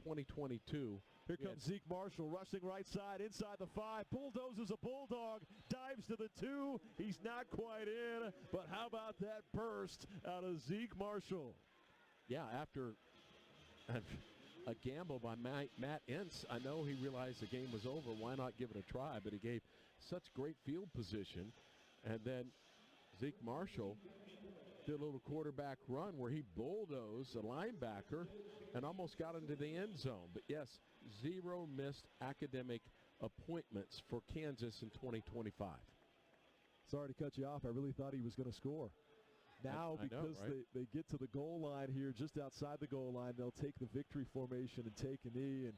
Speaker 13: 2022.
Speaker 11: Here comes Zeke Marshall rushing right side, inside the 5, bulldozes a bulldog, dives to the 2. He's not quite in, but how about that burst out of Zeke Marshall?
Speaker 13: Yeah, after a gamble by Matt Entz, I know he realized the game was over. Why not give it a try? But he gave such great field position. And then Zeke Marshall did a little quarterback run where he bulldozed a linebacker and almost got into the end zone. But yes, 0 missed academic appointments for Kansas in 2025.
Speaker 11: Sorry to cut you off. I really thought he was going to score. Now, because they get to the goal line here, just outside the goal line, they'll take the victory formation and take a knee. And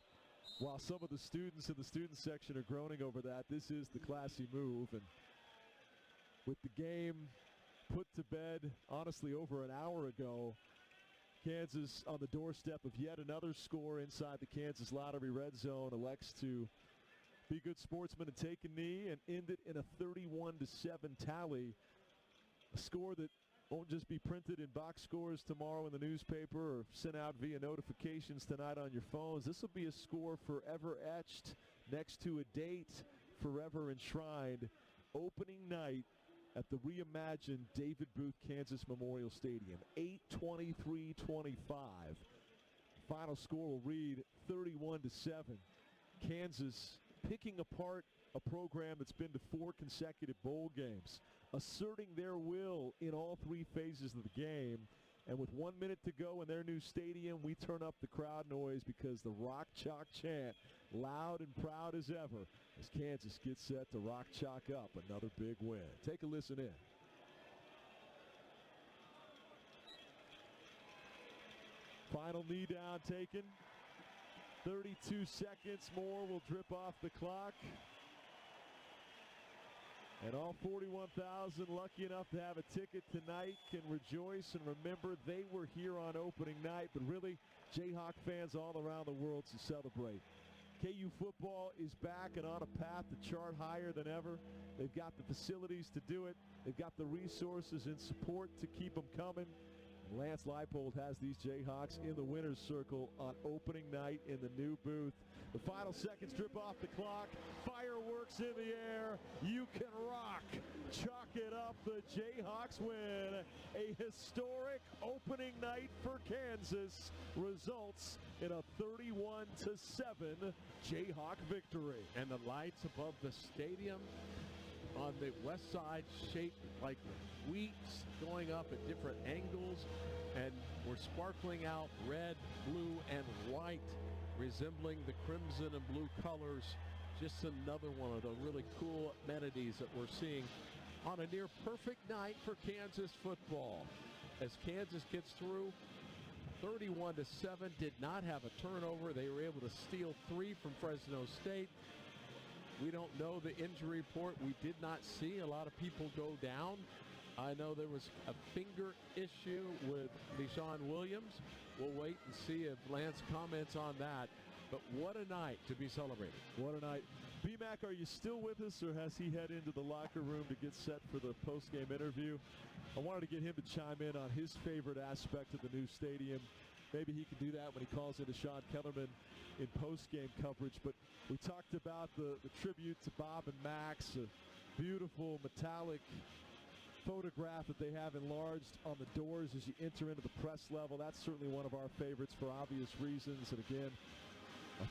Speaker 11: while some of the students in the student section are groaning over that, this is the classy move. And with the game put to bed, honestly, over an hour ago, Kansas on the doorstep of yet another score inside the Kansas Lottery red zone, elects to be good sportsmen and take a knee and end it in a 31-7 tally. A score that won't just be printed in box scores tomorrow in the newspaper or sent out via notifications tonight on your phones. This will be a score forever etched next to a date forever enshrined. Opening night at the reimagined David Booth Kansas Memorial Stadium, 8:23:25. Final score will read 31-7. Kansas picking apart a program that's been to 4 consecutive bowl games, asserting their will in all 3 phases of the game. And with 1 minute to go in their new stadium, we turn up the crowd noise because the Rock Chalk chant, loud and proud as ever, as Kansas gets set to rock chalk up another big win. Take a listen in. Final knee down taken. 32 seconds more will drip off the clock. And all 41,000 lucky enough to have a ticket tonight can rejoice and remember they were here on opening night, but really Jayhawk fans all around the world to celebrate. KU football is back and on a path to chart higher than ever. They've got the facilities to do it. They've got the resources and support to keep them coming. And Lance Leipold has these Jayhawks in the winner's circle on opening night in the new booth. The final seconds drip off the clock. Fireworks in the air. You can rock. Chalk it up the Jayhawks win. A historic opening night for Kansas results in a 31-7 Jayhawk victory.
Speaker 13: And the lights above the stadium on the west side shaped like wheats going up at different angles, and we're sparkling out red, blue, and white, resembling the crimson and blue colors. Just another one of the really cool amenities that we're seeing on a near perfect night for Kansas football. As Kansas gets through, 31-7, did not have a turnover. They were able to steal 3 from Fresno State. We don't know the injury report. We did not see a lot of people go down. I know there was a finger issue with Deshaun Williams. We'll wait and see if Lance comments on that. But what a night to be celebrating.
Speaker 11: What a night. B-Mac, are you still with us, or has he head into the locker room to get set for the post-game interview? I wanted to get him to chime in on his favorite aspect of the new stadium. Maybe he can do that when he calls into Sean Kellerman in post-game coverage. But we talked about the tribute to Bob and Max, a beautiful metallic photograph that they have enlarged on the doors as you enter into the press level. That's certainly one of our favorites for obvious reasons. And again,